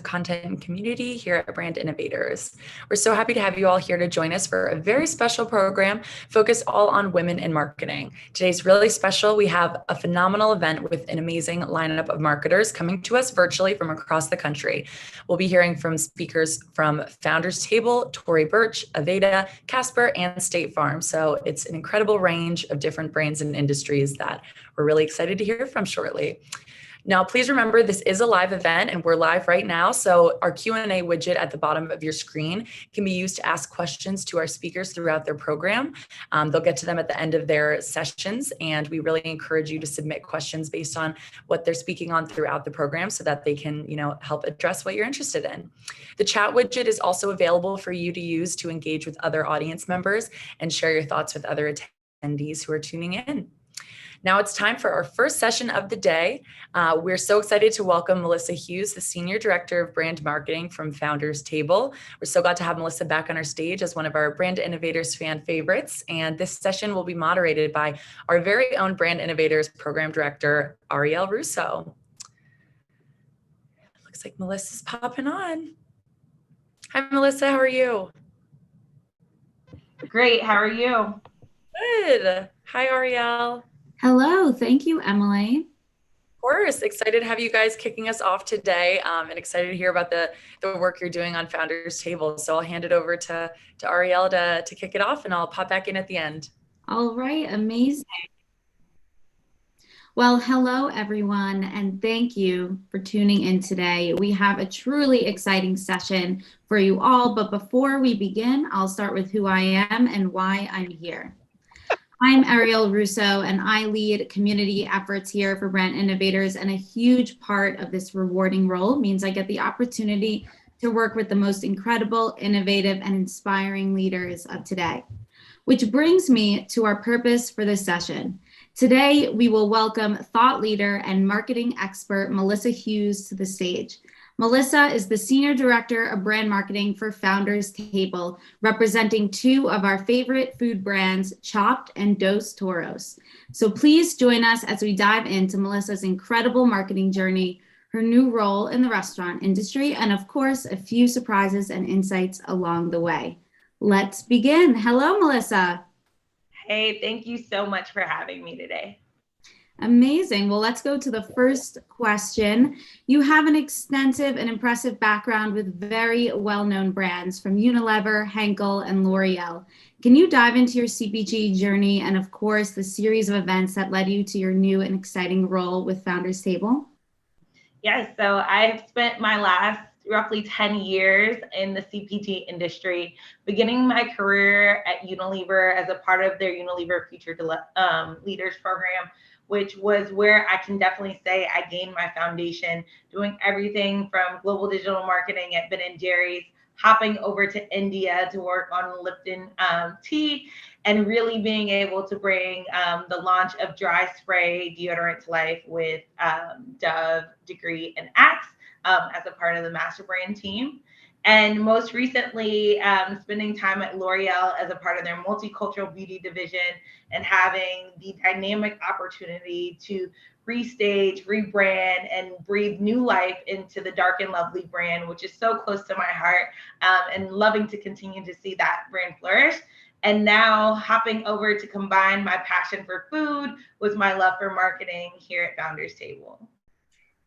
Content and Community here at Brand Innovators. We're so happy to have you all here to join us for a very special program focused all on women in marketing. Today's really special. We have a phenomenal event with an amazing lineup of marketers coming to us virtually from across the country. We'll be hearing from speakers from Founders Table, Tory Burch, Aveda, Casper, and State Farm. So it's an incredible range of different brands and industries that we're really excited to hear from shortly. Now, please remember, this is a live event and we're live right now. So our Q&A widget at the bottom of your screen can be used to ask questions to our speakers throughout their program. They'll get to them at the end of their sessions, and we really encourage you to submit questions based on what they're speaking on throughout the program so that they can, help address what you're interested in. The chat widget is also available for you to use to engage with other audience members and share your thoughts with other attendees who are tuning in. Now it's time for our first session of the day. We're so excited to welcome Melissa Hughes, the Senior Director of Brand Marketing from Founders Table. We're so glad to have Melissa back on our stage as one of our Brand Innovators fan favorites. And this session will be moderated by our very own Brand Innovators Program Director, Ariel Russo. Looks like Melissa's popping on. Hi, Melissa, how are you? Great, how are you? Good. Hi, Ariel. Hello, thank you, Emily. Of course, excited to have you guys kicking us off today, and excited to hear about the work you're doing on Founders Table. So I'll hand it over to Ariel to kick it off, and I'll pop back in at the end. All right, amazing. Well, hello, everyone, and thank you for tuning in today. We have a truly exciting session for you all, but before we begin, I'll start with who I am and why I'm here. I'm Ariel Russo, and I lead community efforts here for Brand Innovators, and a huge part of this rewarding role means I get the opportunity to work with the most incredible, innovative, and inspiring leaders of today. Which brings me to our purpose for this session. Today, we will welcome thought leader and marketing expert Melissa Hughes to the stage. Melissa is the Senior Director of Brand Marketing for Founders Table, representing two of our favorite food brands, Chopped and Dos Toros. So please join us as we dive into Melissa's incredible marketing journey, her new role in the restaurant industry, and of course, a few surprises and insights along the way. Let's begin. Hello, Melissa. Hey, thank you so much for having me today. Amazing. Well, let's go to the first question. You have an extensive and impressive background with very well-known brands from Unilever, Henkel, and L'Oreal. Can you dive into your CPG journey and, of course, the series of events that led you to your new and exciting role with Founders Table? Yes, so I've spent my last roughly 10 years in the CPG industry, beginning my career at Unilever as a part of their Unilever Future Leaders program, which was where I can definitely say I gained my foundation, doing everything from global digital marketing at Ben & Jerry's, hopping over to India to work on Lipton tea, and really being able to bring the launch of dry spray deodorant to life with Dove, Degree, and Axe as a part of the master brand team. And most recently, spending time at L'Oreal as a part of their multicultural beauty division and having the dynamic opportunity to restage, rebrand, and breathe new life into the Dark and Lovely brand, which is so close to my heart, and loving to continue to see that brand flourish. And now hopping over to combine my passion for food with my love for marketing here at Founders Table.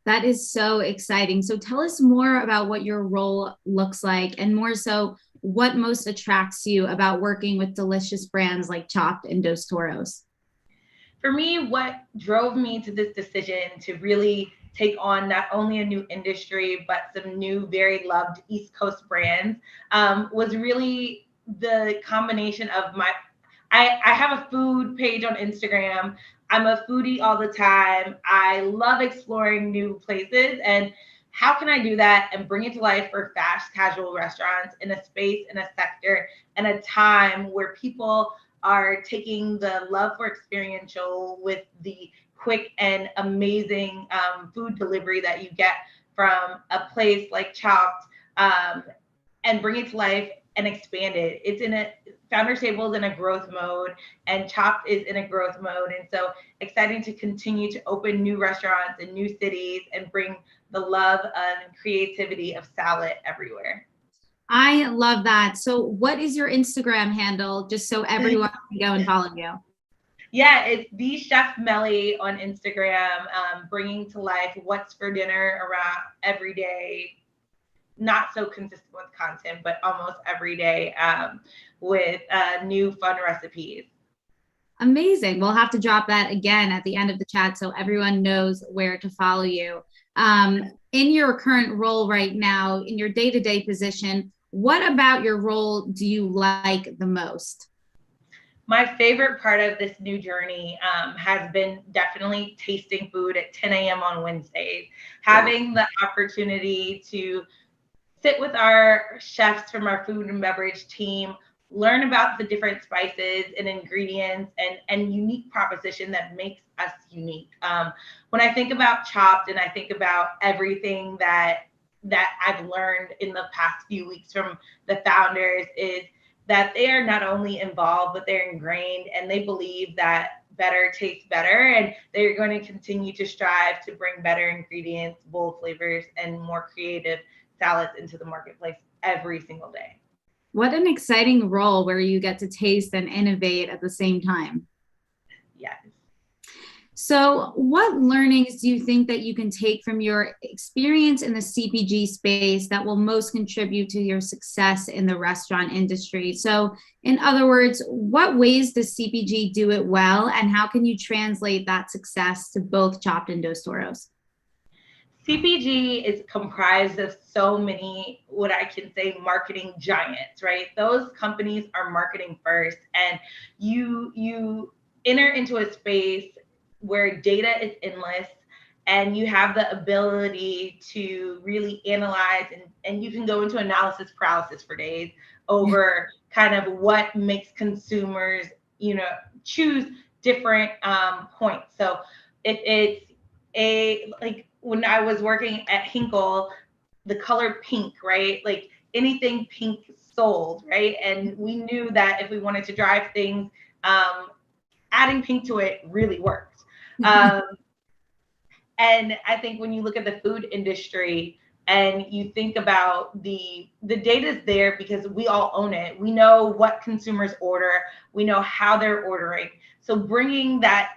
That is so exciting. So tell us more about what your role looks like, and more so, what most attracts you about working with delicious brands like Chopped and Dos Toros. For me, what drove me to this decision to really take on not only a new industry, but some new, very loved East Coast brands was really the combination of I have a food page on Instagram. I'm a foodie all the time. I love exploring new places, and how can I do that and bring it to life for fast casual restaurants in a space, in a sector, and a time where people are taking the love for experiential with the quick and amazing food delivery that you get from a place like Chopped, and bring it to life and expanded. It's in a Founders Table is in a growth mode, and Chopped is in a growth mode. And so exciting to continue to open new restaurants in new cities and bring the love and creativity of salad everywhere. I love that. So what is your Instagram handle, just so everyone can go and follow you? Yeah, it's the Chef Melly on Instagram, bringing to life what's for dinner around every day. Not so consistent with content, but almost every day with new fun recipes. Amazing. We'll have to drop that again at the end of the chat so everyone knows where to follow you. In your current role right now, in your day-to-day position, what about your role do you like the most? My favorite part of this new journey has been definitely tasting food at 10 a.m. on Wednesdays, having the opportunity to sit with our chefs from our food and beverage team, learn about the different spices and ingredients and unique proposition that makes us unique. When I think about Chopped and I think about everything that I've learned in the past few weeks from the founders is that they are not only involved, but they're ingrained and they believe that better tastes better. And they're going to continue to strive to bring better ingredients, bold flavors, and more creative salads into the marketplace every single day. What an exciting role where you get to taste and innovate at the same time. Yes. So what learnings do you think that you can take from your experience in the CPG space that will most contribute to your success in the restaurant industry? So in other words, what ways does CPG do it well, and how can you translate that success to both Chopped and Dos Toros? CPG is comprised of so many, what I can say, marketing giants, right? Those companies are marketing first, and you enter into a space where data is endless and you have the ability to really analyze and you can go into analysis paralysis for days over kind of what makes consumers, choose different points. So if it's like when I was working at Hinkle, the color pink, right? Like anything pink sold, right? And we knew that if we wanted to drive things, adding pink to it really worked. And I think when you look at the food industry and you think about the data is there because we all own it. We know what consumers order. We know how they're ordering. So bringing that,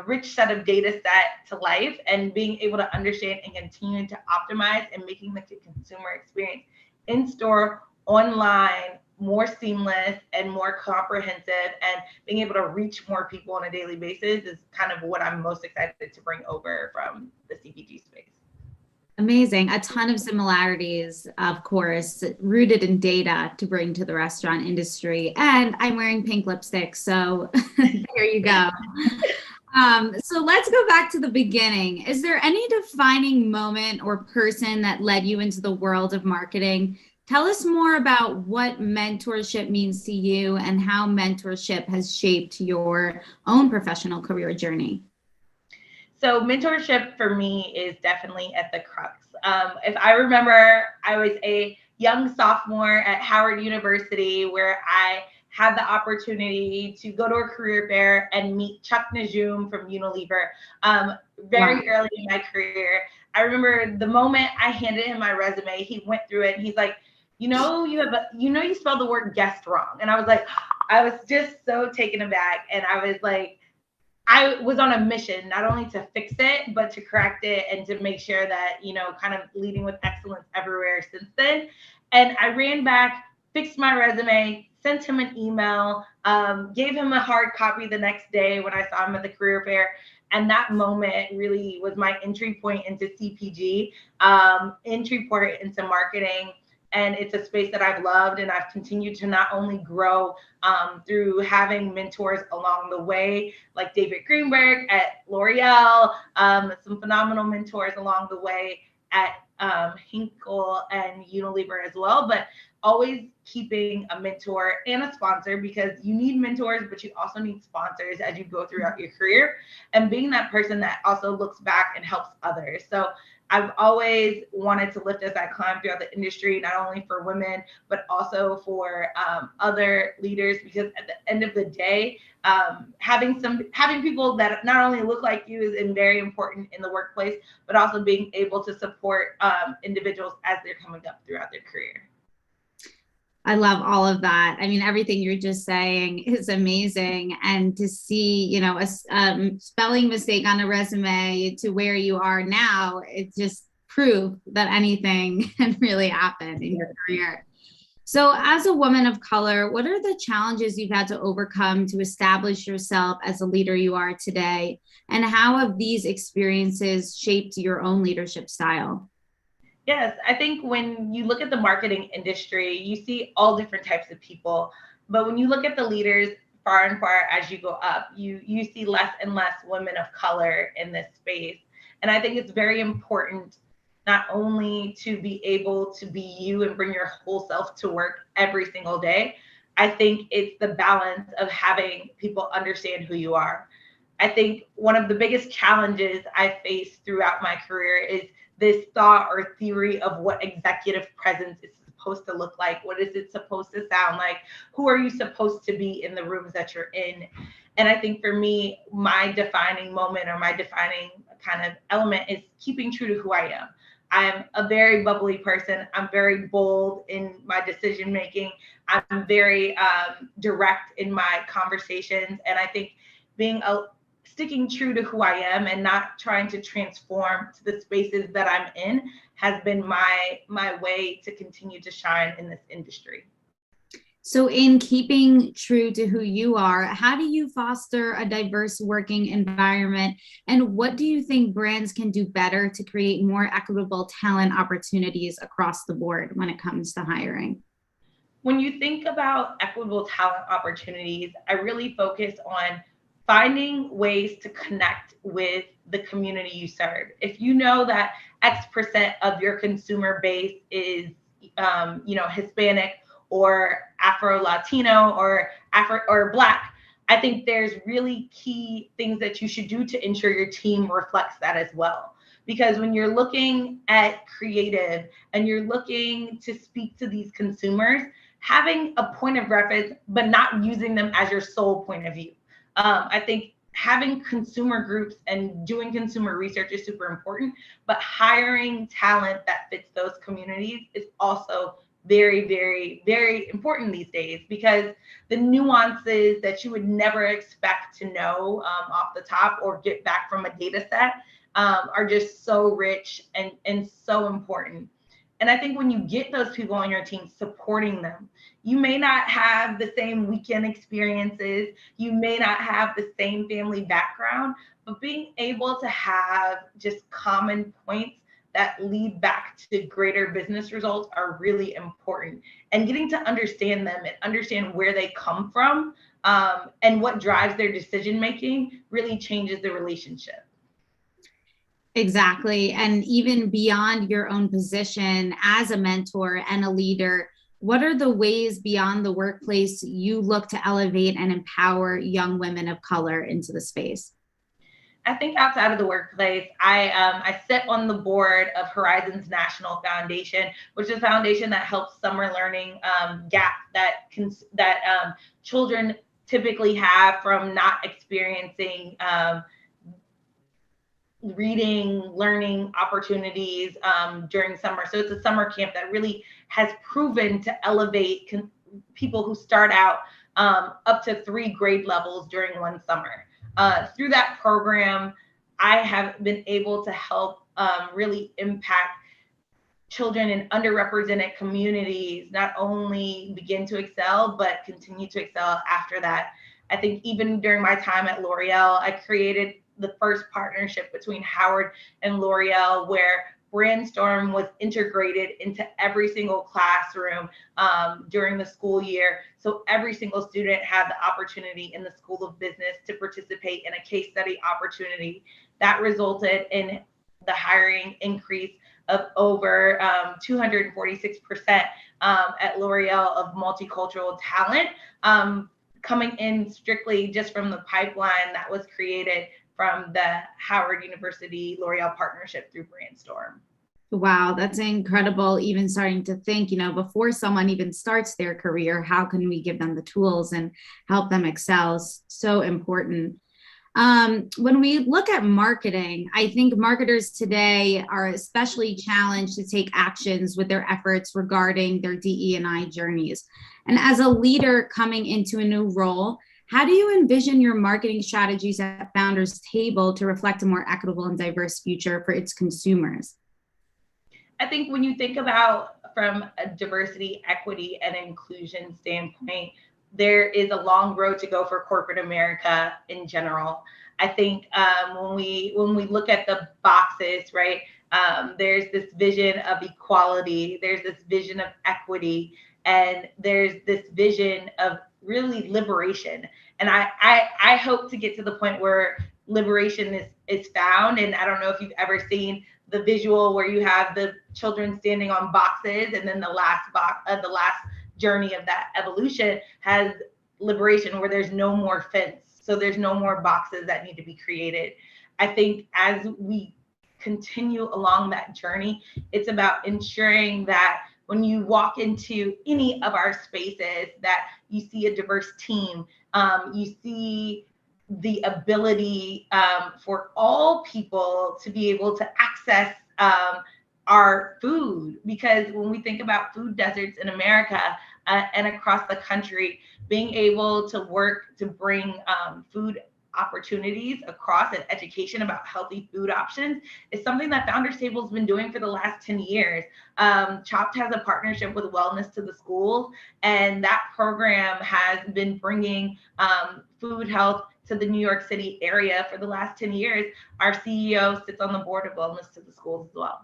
rich set of data set to life and being able to understand and continue to optimize and making the consumer experience in store, online, more seamless and more comprehensive, and being able to reach more people on a daily basis is kind of what I'm most excited to bring over from the CPG space. Amazing. A ton of similarities, of course, rooted in data to bring to the restaurant industry. And I'm wearing pink lipstick, so there you go. So let's go back to the beginning. Is there any defining moment or person that led you into the world of marketing? Tell us more about what mentorship means to you and how mentorship has shaped your own professional career journey. So mentorship for me is definitely at the crux. If I remember, I was a young sophomore at Howard University where I had the opportunity to go to a career fair and meet Chuck Najum from Unilever very early in my career. I remember the moment I handed him my resume, he went through it and he's like, you spelled the word guest wrong. And I was just so taken aback. And I was like, I was on a mission, not only to fix it, but to correct it and to make sure that, kind of leading with excellence everywhere since then. And I ran back, fixed my resume, sent him an email, gave him a hard copy the next day when I saw him at the career fair. And that moment really was my entry point into CPG, entry point into marketing. And it's a space that I've loved and I've continued to not only grow through having mentors along the way, like David Greenberg at L'Oreal, some phenomenal mentors along the way at Hinkle and Unilever as well, but always keeping a mentor and a sponsor because you need mentors, but you also need sponsors as you go throughout your career and being that person that also looks back and helps others. So I've always wanted to lift as I climb throughout the industry, not only for women, but also for other leaders, because at the end of the day, having people that not only look like you is very important in the workplace, but also being able to support individuals as they're coming up throughout their career. I love all of that. I mean, everything you're just saying is amazing. And to see, you know, a spelling mistake on a resume to where you are now, it just proved that anything can really happen in your career. So as a woman of color, what are the challenges you've had to overcome to establish yourself as a leader you are today? And how have these experiences shaped your own leadership style? Yes, I think when you look at the marketing industry, you see all different types of people. But when you look at the leaders far and far as you go up, you see less and less women of color in this space. And I think it's very important not only to be able to be you and bring your whole self to work every single day. I think it's the balance of having people understand who you are. I think one of the biggest challenges I faced throughout my career is this thought or theory of what executive presence is supposed to look like. What is it supposed to sound like? Who are you supposed to be in the rooms that you're in? And I think for me, my defining moment or my defining kind of element is keeping true to who I am. I'm a very bubbly person. I'm very bold in my decision making. I'm very direct in my conversations. And I think sticking true to who I am and not trying to transform to the spaces that I'm in has been my way to continue to shine in this industry. So in keeping true to who you are, how do you foster a diverse working environment? And what do you think brands can do better to create more equitable talent opportunities across the board when it comes to hiring? When you think about equitable talent opportunities, I really focus on finding ways to connect with the community you serve. If you know that X% of your consumer base is, Hispanic or Afro-Latino or Black, I think there's really key things that you should do to ensure your team reflects that as well. Because when you're looking at creative and you're looking to speak to these consumers, having a point of reference, but not using them as your sole point of view. I think having consumer groups and doing consumer research is super important, but hiring talent that fits those communities is also very, very, very important these days, because the nuances that you would never expect to know off the top or get back from a data set are just so rich and so important. And I think when you get those people on your team, supporting them, you may not have the same weekend experiences, you may not have the same family background, but being able to have just common points that lead back to greater business results are really important. And getting to understand them and understand where they come from and what drives their decision making really changes the relationship. Exactly. And even beyond your own position as a mentor and a leader, what are the ways beyond the workplace you look to elevate and empower young women of color into the space? I think outside of the workplace, I sit on the board of Horizons National Foundation, which is a foundation that helps summer learning gap that children typically have from not experiencing reading, learning opportunities during summer. So it's a summer camp that really has proven to elevate people who start out up to 3 grade levels during one summer. Through that program, I have been able to help really impact children in underrepresented communities not only begin to excel, but continue to excel after that. I think even during my time at L'Oreal, I created the first partnership between Howard and L'Oreal, where Brandstorm was integrated into every single classroom during the school year. So every single student had the opportunity in the School of Business to participate in a case study opportunity. That resulted in the hiring increase of over 246% at L'Oreal of multicultural talent, coming in strictly just from the pipeline that was created from the Howard University L'Oreal partnership through Brandstorm. Wow, that's incredible. Even starting to think, before someone even starts their career, how can we give them the tools and help them excel? So important. When we look at marketing, I think marketers today are especially challenged to take actions with their efforts regarding their DE&I journeys. And as a leader coming into a new role, how do you envision your marketing strategies at Founders Table to reflect a more equitable and diverse future for its consumers? I think when you think about from a diversity, equity, and inclusion standpoint, there is a long road to go for corporate America in general. I think when we look at the boxes, right, there's this vision of equality, there's this vision of equity, and there's this vision of really liberation. And I hope to get to the point where liberation is found. And I don't know if you've ever seen the visual where you have the children standing on boxes, and then the last box, the last journey of that evolution has liberation, where there's no more fence. So there's no more boxes that need to be created. I think as we continue along that journey, it's about ensuring that when you walk into any of our spaces, that you see a diverse team, you see the ability for all people to be able to access our food. Because when we think about food deserts in America and across the country, being able to work to bring food opportunities across and education about healthy food options is something that Founders Table has been doing for the last 10 years. Chopped has a partnership with Wellness to the Schools, and that program has been bringing food health to the New York City area for the last 10 years. Our CEO sits on the board of Wellness to the Schools as well.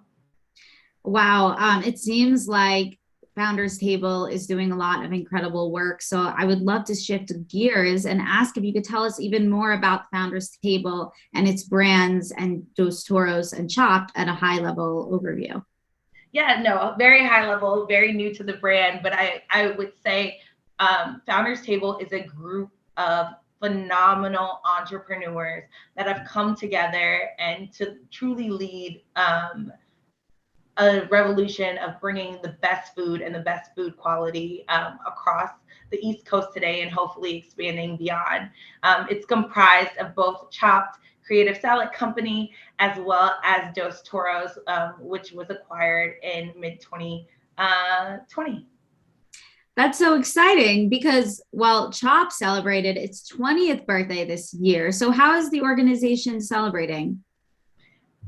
Wow. It seems like Founders Table is doing a lot of incredible work. So I would love to shift gears and ask if you could tell us even more about Founders Table and its brands and Dos Toros and Chopped at a high level overview. Yeah, no, very high level, very new to the brand, but I would say Founders Table is a group of phenomenal entrepreneurs that have come together and to truly lead a revolution of bringing the best food and the best food quality across the East Coast today, and hopefully expanding beyond. It's comprised of both Chopped Creative Salad Company as well as Dos Toros, which was acquired in mid-2020. That's so exciting because, well, Chopped celebrated its 20th birthday this year. So how is the organization celebrating?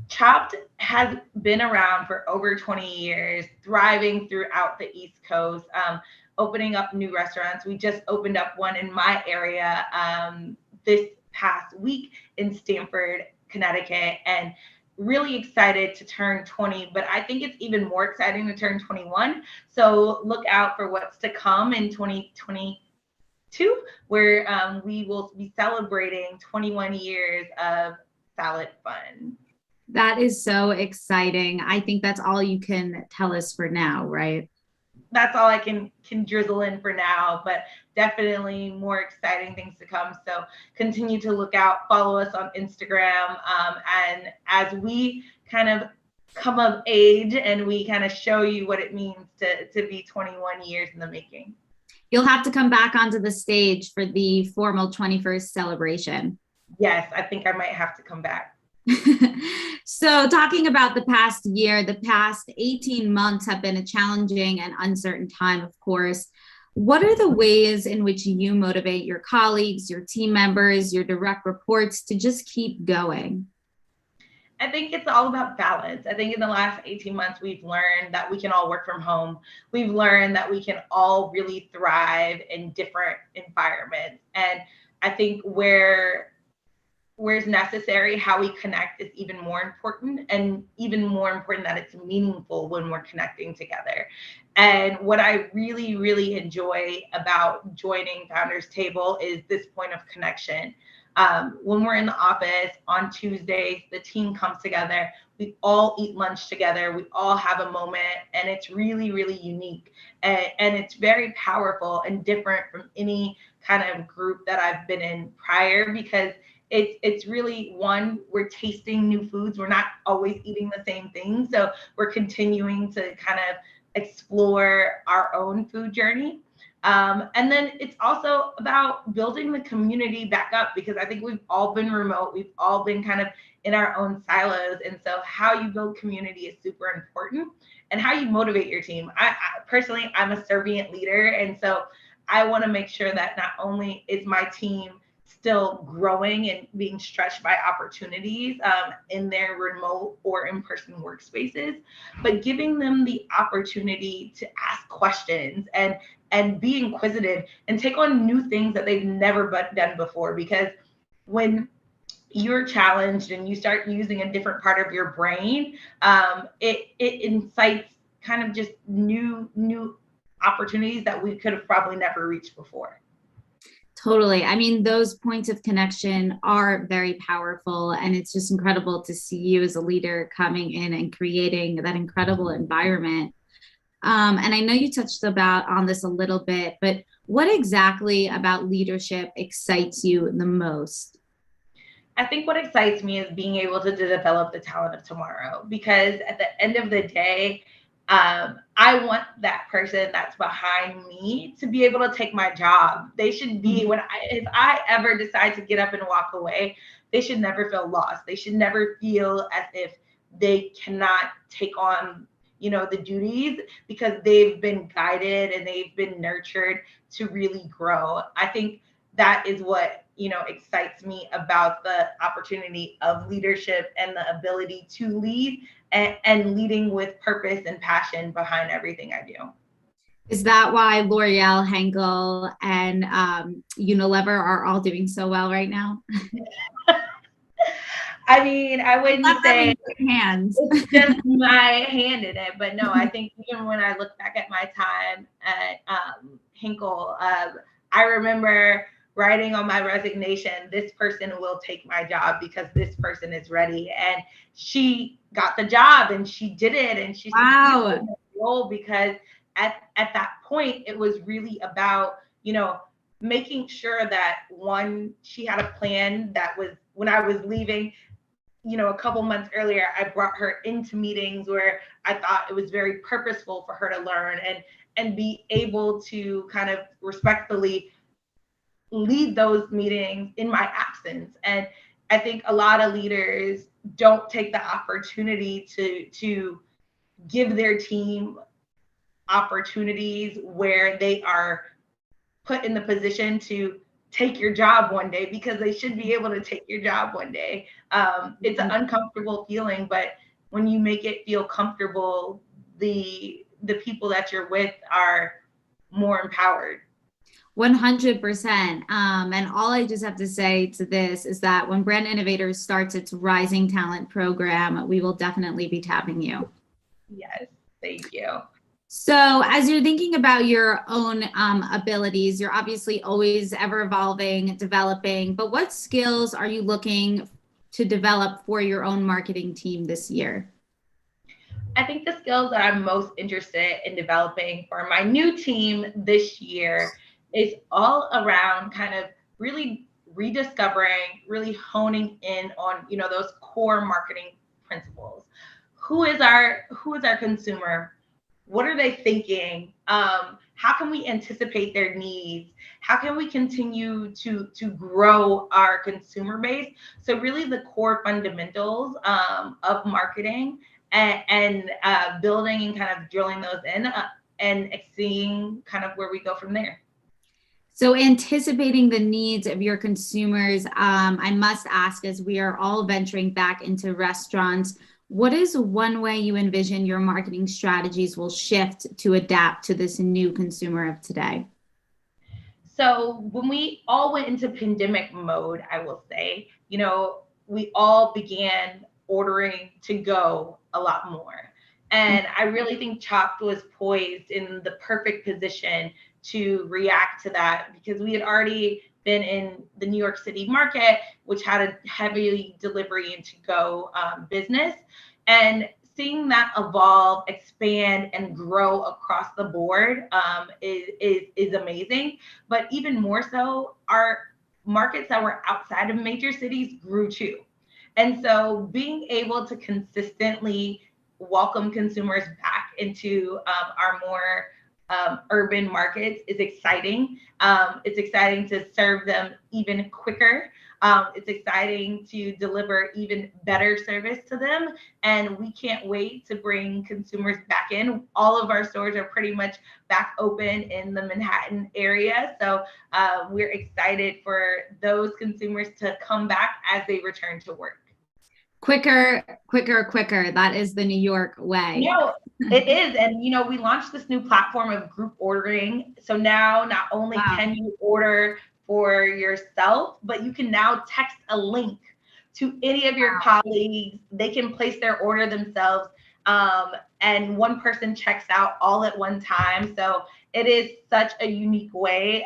Chopped has been around for over 20 years, thriving throughout the East Coast, opening up new restaurants. We just opened up one in my area this past week in Stamford, Connecticut, and really excited to turn 20, but I think it's even more exciting to turn 21. So look out for what's to come in 2022, where we will be celebrating 21 years of salad fun. That is so exciting. I think that's all you can tell us for now, right? That's all I can drizzle in for now, but definitely more exciting things to come. So continue to look out, follow us on Instagram. And as we kind of come of age and we kind of show you what it means to be 21 years in the making. You'll have to come back onto the stage for the formal 21st celebration. Yes, I think I might have to come back. So talking about the past year, the past 18 months have been a challenging and uncertain time, of course. What are the ways in which you motivate your colleagues, your team members, your direct reports to just keep going? I think it's all about balance. I think in the last 18 months, we've learned that we can all work from home. We've learned that we can all really thrive in different environments. And I think where it's necessary, how we connect is even more important, and even more important that it's meaningful when we're connecting together. And what I really, really enjoy about joining Founders Table is this point of connection. When we're in the office on Tuesdays, the team comes together, we all eat lunch together, we all have a moment, and it's really, really unique. And it's very powerful and different from any kind of group that I've been in prior, because it's really, one, we're tasting new foods. We're not always eating the same thing. So we're continuing to kind of explore our own food journey. And then it's also about building the community back up, because I think we've all been remote. We've all been kind of in our own silos. And so how you build community is super important, and how you motivate your team. I personally, I'm a servient leader. And so I want to make sure that not only is my team still growing and being stretched by opportunities in their remote or in-person workspaces, but giving them the opportunity to ask questions and be inquisitive and take on new things that they've never done before. Because when you're challenged and you start using a different part of your brain, it incites kind of just new opportunities that we could have probably never reached before. Totally. I mean, those points of connection are very powerful, and it's just incredible to see you as a leader coming in and creating that incredible environment. And I know you touched on this a little bit, but what exactly about leadership excites you the most? I think what excites me is being able to develop the talent of tomorrow, because at the end of the day, I want that person that's behind me to be able to take my job. They should be, if I ever decide to get up and walk away, they should never feel lost. They should never feel as if they cannot take on, the duties, because they've been guided and they've been nurtured to really grow. I think that is what, excites me about the opportunity of leadership and the ability to lead, and leading with purpose and passion behind everything I do. Is that why L'Oreal, Henkel, and Unilever are all doing so well right now? I mean, I wouldn't say hands. It's just my hand in it, but no, I think even when I look back at my time at Henkel, I remember writing on my resignation, this person will take my job because this person is ready. And she got the job and she did it, and she wow. in the role, because at that point it was really about, making sure that, one, she had a plan that was, when I was leaving, a couple months earlier, I brought her into meetings where I thought it was very purposeful for her to learn and be able to kind of respectfully lead those meetings in my absence. And I think a lot of leaders don't take the opportunity to give their team opportunities where they are put in the position to take your job one day, because they should be able to take your job one day. It's an uncomfortable feeling, but when you make it feel comfortable, the people that you're with are more empowered. 100%. And all I just have to say to this is that when Brand Innovators starts its Rising Talent program, we will definitely be tapping you. Yes, thank you. So as you're thinking about your own abilities, you're obviously always ever evolving, developing, but what skills are you looking to develop for your own marketing team this year? I think the skills that I'm most interested in developing for my new team this year is all around kind of really rediscovering, really honing in on, those core marketing principles. Who is our consumer? What are they thinking? How can we anticipate their needs? How can we continue to grow our consumer base? So really the core fundamentals of marketing, and building and kind of drilling those in, and seeing kind of where we go from there. So anticipating the needs of your consumers, I must ask, as we are all venturing back into restaurants, what is one way you envision your marketing strategies will shift to adapt to this new consumer of today? So when we all went into pandemic mode, I will say, we all began ordering to go a lot more. And I really think Chopped was poised in the perfect position to react to that, because we had already been in the New York City market, which had a heavy delivery and to-go business. And seeing that evolve, expand, and grow across the board is amazing. But even more so, our markets that were outside of major cities grew too. And so being able to consistently welcome consumers back into our more urban markets is exciting. It's exciting to serve them even quicker. It's exciting to deliver even better service to them. And we can't wait to bring consumers back in. All of our stores are pretty much back open in the Manhattan area. So we're excited for those consumers to come back as they return to work. Quicker, quicker, quicker. That is the New York way. No, it is. And, we launched this new platform of group ordering. So now not only can you order for yourself, but you can now text a link to any of your colleagues. They can place their order themselves, and one person checks out all at one time. So it is such a unique way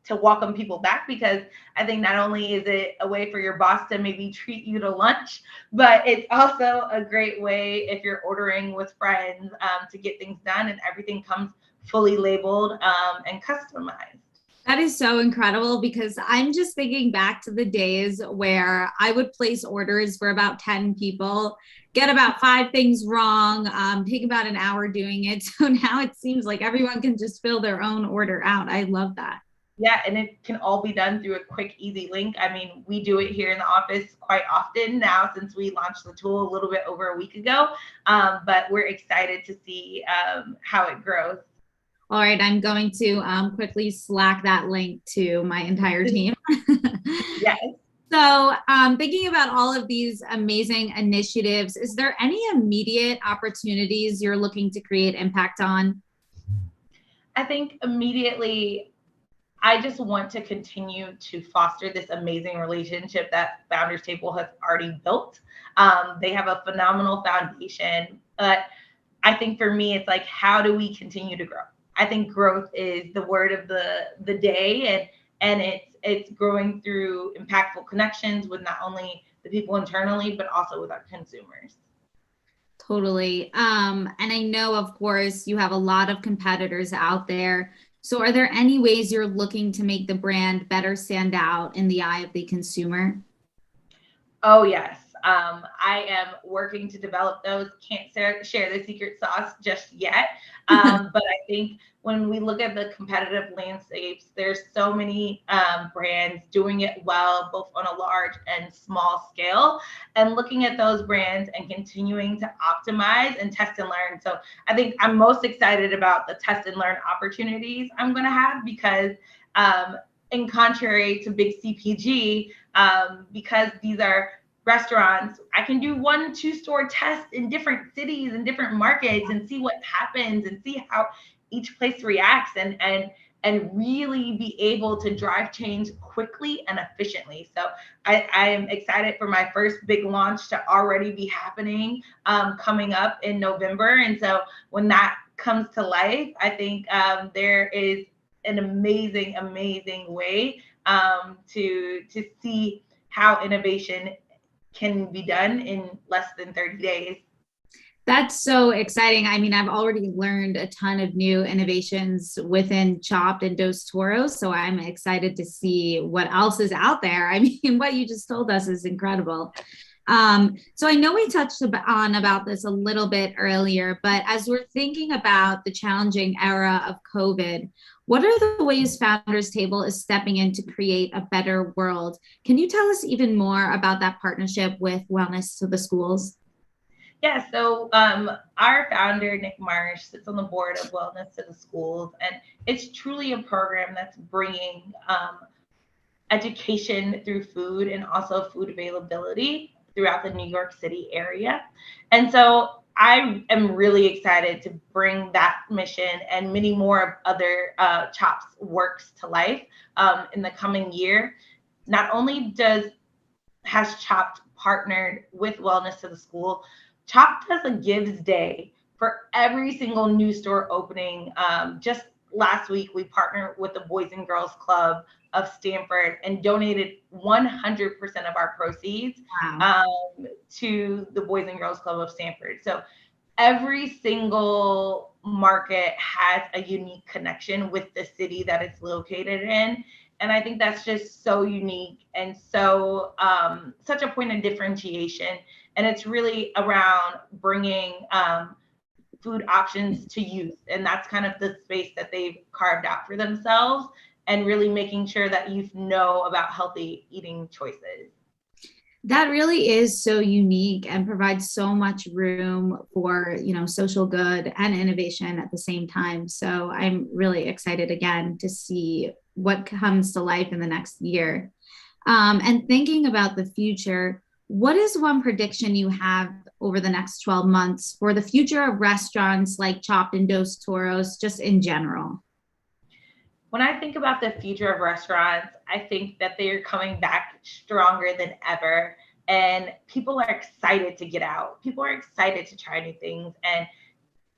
to welcome people back, because I think not only is it a way for your boss to maybe treat you to lunch, but it's also a great way if you're ordering with friends to get things done, and everything comes fully labeled and customized. That is so incredible, because I'm just thinking back to the days where I would place orders for about 10 people, get about 5 things wrong, take about an hour doing it. So now it seems like everyone can just fill their own order out. I love that. Yeah, and it can all be done through a quick, easy link. I mean, we do it here in the office quite often now since we launched the tool a little bit over a week ago, but we're excited to see how it grows. All right, I'm going to quickly Slack that link to my entire team. Yes. So thinking about all of these amazing initiatives, is there any immediate opportunities you're looking to create impact on? I think immediately, I just want to continue to foster this amazing relationship that Founders Table has already built. They have a phenomenal foundation, but I think for me, it's like, how do we continue to grow? I think growth is the word of the day, and it's growing through impactful connections with not only the people internally, but also with our consumers. Totally. And I know, of course, you have a lot of competitors out there. So are there any ways you're looking to make the brand better stand out in the eye of the consumer? Oh, yes. I am working to develop those. Can't share the secret sauce just yet. But I think when we look at the competitive landscapes, there's so many brands doing it well, both on a large and small scale, and looking at those brands and continuing to optimize and test and learn. So I think I'm most excited about the test and learn opportunities I'm going to have, because in contrary to big CPG, because these are restaurants, I can do 1-2 store tests in different cities and different markets and see what happens and see how each place reacts, and really be able to drive change quickly and efficiently. So I am excited for my first big launch to already be happening coming up in November. And so when that comes to life, I think there is an amazing way to see how innovation can be done in less than 30 days. That's so exciting. I mean, I've already learned a ton of new innovations within Chopped and Dos Toros, so I'm excited to see what else is out there. I mean, what you just told us is incredible. So I know we touched on about this a little bit earlier, but as we're thinking about the challenging era of COVID, what are the ways Founders Table is stepping in to create a better world? Can you tell us even more about that partnership with Wellness to the Schools? Yeah, so our founder, Nick Marsh, sits on the board of Wellness to the Schools, and it's truly a program that's bringing education through food and also food availability throughout the New York City area. And so I am really excited to bring that mission and many more of other Chops works to life in the coming year. Not only has Chopped partnered with Wellness to the School, Chopped does a Gives Day for every single new store opening. Just last week, we partnered with the Boys and Girls Club of Stanford and donated 100% of our proceeds to the Boys and Girls Club of Stanford. So every single market has a unique connection with the city that it's located in. And I think that's just so unique and so such a point of differentiation. And it's really around bringing food options to youth. And that's kind of the space that they've carved out for themselves, and really making sure that youth know about healthy eating choices. That really is so unique and provides so much room for, social good and innovation at the same time. So I'm really excited again to see what comes to life in the next year. And thinking about the future, what is one prediction you have over the next 12 months for the future of restaurants like Chopped and Dos Toros, just in general? When I think about the future of restaurants, I think that they are coming back stronger than ever. And people are excited to get out. People are excited to try new things. And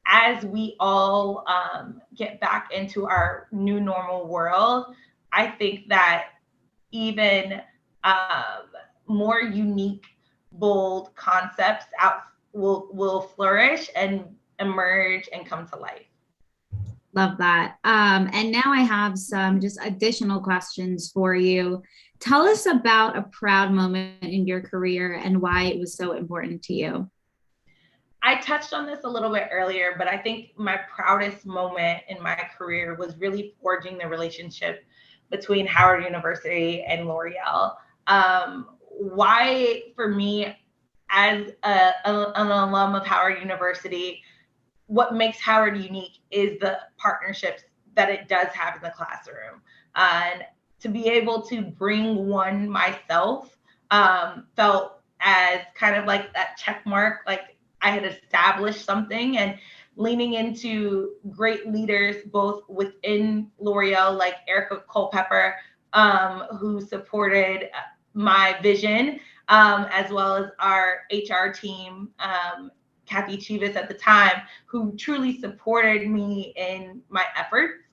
as we all get back into our new normal world, I think that even more unique, bold concepts will flourish and emerge and come to life. Love that. And now I have some just additional questions for you. Tell us about a proud moment in your career and why it was so important to you. I touched on this a little bit earlier, but I think my proudest moment in my career was really forging the relationship between Howard University and L'Oreal. Why, for me, as an alum of Howard University, what makes Howard unique is the partnerships that it does have in the classroom. And to be able to bring one myself felt as kind of like that check mark, like I had established something, and leaning into great leaders, both within L'Oreal, like Erica Culpepper, who supported my vision, as well as our HR team, Kathy Chivas at the time, who truly supported me in my efforts,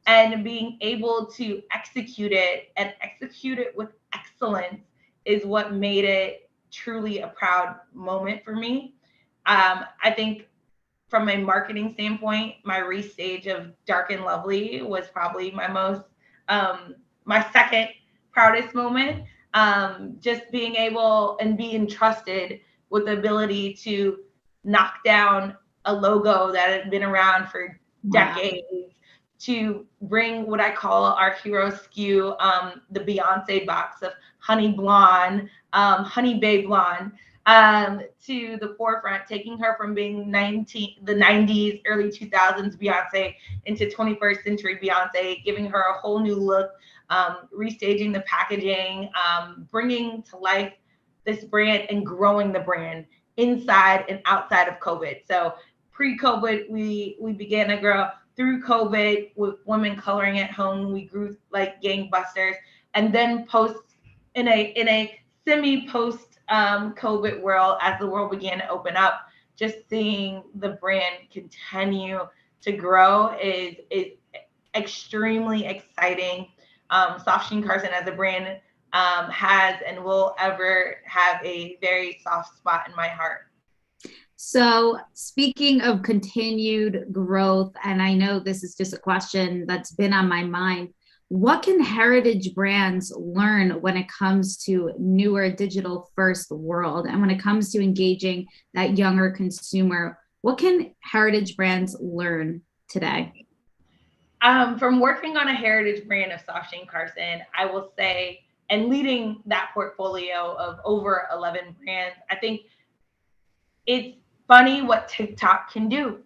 and being able to execute it with excellence is what made it truly a proud moment for me. I think from a marketing standpoint, my restage of Dark and Lovely was probably my second proudest moment. Just being able and being trusted with the ability to knock down a logo that had been around for decades, to bring what I call our hero SKU, the Beyonce box of Honey Blonde, Honey Bae Blonde, to the forefront, taking her from being the 90s, early 2000s Beyonce into 21st century Beyonce, giving her a whole new look, restaging the packaging, bringing to life this brand and growing the brand inside and outside of COVID. So pre-COVID, we began to grow. Through COVID, with women coloring at home, we grew like gangbusters. And then in a semi-post COVID world, as the world began to open up, just seeing the brand continue to grow is extremely exciting. Soft Sheen Carson as a brand has and will ever have a very soft spot in my heart. So speaking of continued growth, and I know this is just a question that's been on my mind, what can heritage brands learn when it comes to newer digital first world? And when it comes to engaging that younger consumer, what can heritage brands learn today? From working on a heritage brand of Soft Sheen Carson, I will say, and leading that portfolio of over 11 brands, I think it's funny what TikTok can do.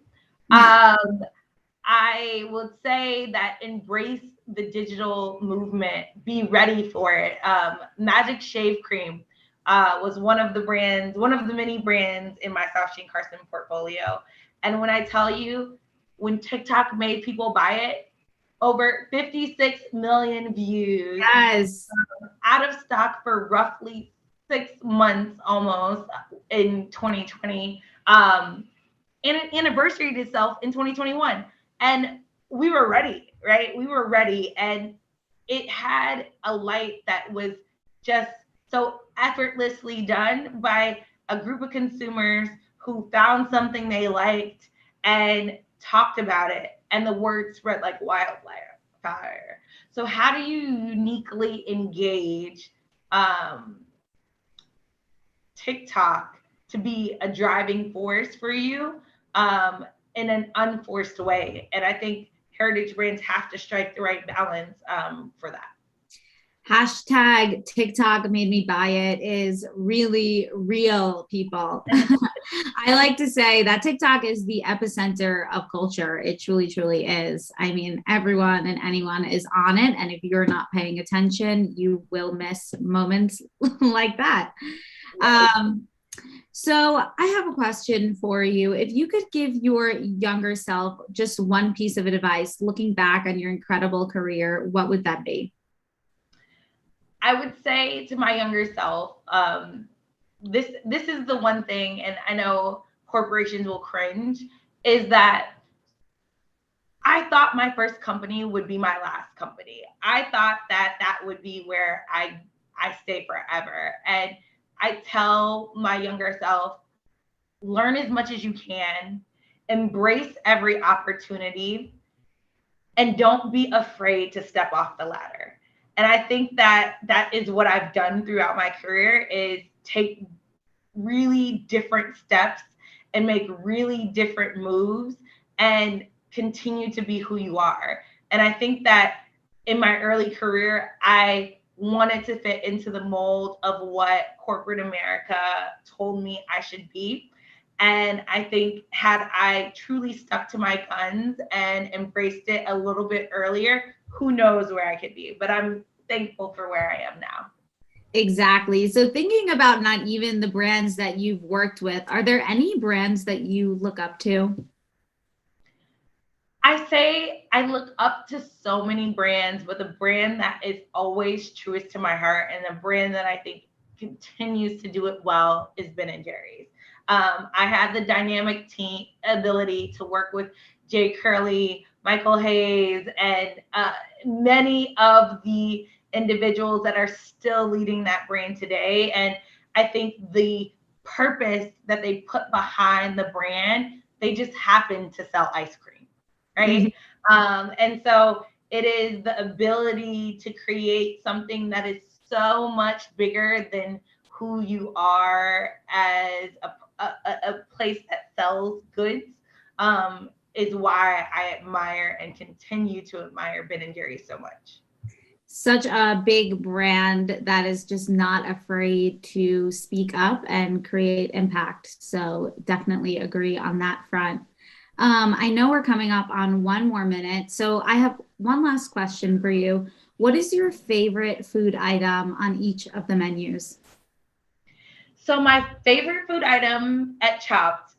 I would say that embrace the digital movement, be ready for it. Magic Shave Cream was one of the many brands in my Soft Sheen Carson portfolio. And when I tell you, when TikTok made people buy it, over 56 million views. Yes. Out of stock for roughly 6 months almost in 2020. And an anniversary itself in 2021. And we were ready, right? We were ready. And it had a light that was just so effortlessly done by a group of consumers who found something they liked and talked about it. And the word spread like wildfire. fire. So how do you uniquely engage TikTok to be a driving force for you in an unforced way? And I think heritage brands have to strike the right balance for that. Hashtag TikTok made me buy it is really real, people. I like to say that TikTok is the epicenter of culture. It truly, truly is. I mean, everyone and anyone is on it. And if you're not paying attention, you will miss moments like that. So I have a question for you. If you could give your younger self just one piece of advice, looking back on your incredible career, what would that be? I would say to my younger self, this is the one thing, and I know corporations will cringe, is that I thought my first company would be my last company. I thought that would be where I stay forever. And I tell my younger self, learn as much as you can, embrace every opportunity, and don't be afraid to step off the ladder. And I think that is what I've done throughout my career, is take really different steps and make really different moves and continue to be who you are. And I think that in my early career, I wanted to fit into the mold of what corporate America told me I should be. And I think had I truly stuck to my guns and embraced it a little bit earlier, who knows where I could be. But I'm thankful for where I am now. Exactly. So thinking about not even the brands that you've worked with, are there any brands that you look up to? I say I look up to so many brands, but the brand that is always truest to my heart and the brand that I think continues to do it well is Ben & Jerry's. I had the dynamic team ability to work with Jay Curley, Michael Hayes, and many of the individuals that are still leading that brand today. And I think the purpose that they put behind the brand, they just happen to sell ice cream, right? And so it is the ability to create something that is so much bigger than who you are as a place that sells goods, is why I admire and continue to admire Ben & Jerry's so much. Such a big brand that is just not afraid to speak up and create impact. So definitely agree on that front. I know we're coming up on 1 more minute. So I have one last question for you. What is your favorite food item on each of the menus? So my favorite food item at Chopped,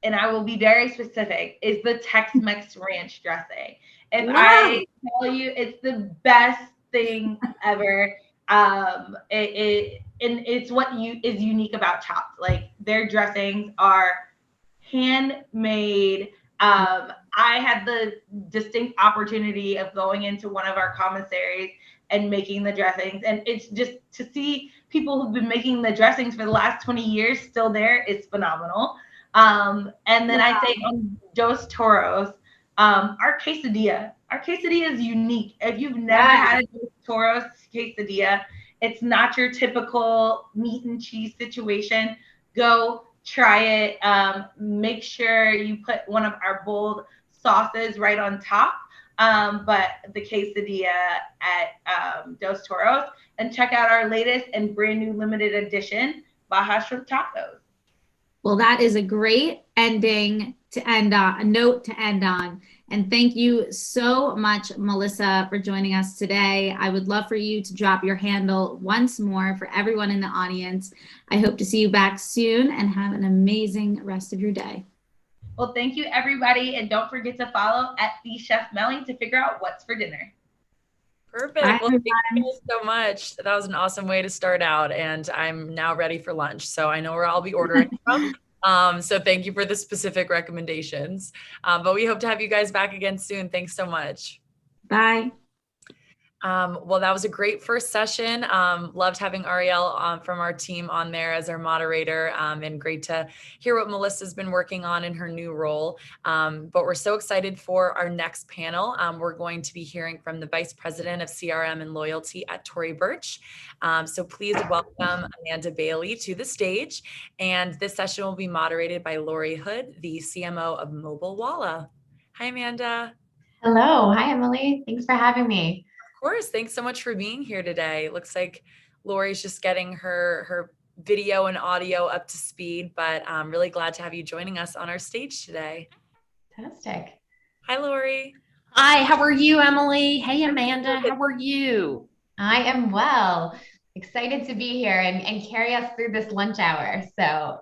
and I will be very specific, is the Tex-Mex ranch dressing. If I tell you, it's the best thing ever. It's what is unique about Chopped. Like, their dressings are handmade. I had the distinct opportunity of going into one of our commissaries and making the dressings, and it's just to see people who've been making the dressings for the last 20 years still there is phenomenal. And then I say on Dos Toros, our quesadilla is unique. If you've never had a Dos Toros quesadilla, it's not your typical meat and cheese situation. Go try it. Make sure you put one of our bold sauces right on top. But the quesadilla at Dos Toros, and check out our latest and brand new limited edition Baja Shrimp Tacos. Well, that is a great ending to end on, a note to end on. And thank you so much, Melissa, for joining us today. I would love for you to drop your handle once more for everyone in the audience. I hope to see you back soon and have an amazing rest of your day. Well, thank you, everybody. And don't forget to follow at the Chef Melly to figure out what's for dinner. Perfect. Bye, well, thank you so much. That was an awesome way to start out. And I'm now ready for lunch. So I know where I'll be ordering from. So thank you for the specific recommendations. But we hope to have you guys back again soon. Thanks so much. Bye. Well, that was a great first session. Loved having Ariel from our team on there as our moderator, and great to hear what Melissa's been working on in her new role. But we're so excited for our next panel. We're going to be hearing from the Vice President of CRM and Loyalty at Tory Burch. So please welcome Amanda Bailey to the stage. And this session will be moderated by Laurie Hood, the CMO of Mobile Walla. Hi, Amanda. Hello. Hi, Emily. Thanks for having me. Of course. Thanks so much for being here today. It looks like Laurie's just getting her video and audio up to speed, but I'm really glad to have you joining us on our stage today. Fantastic. Hi, Laurie. Hi, how are you, Emily? Hey, Amanda, how are you? I am well. Excited to be here and carry us through this lunch hour. So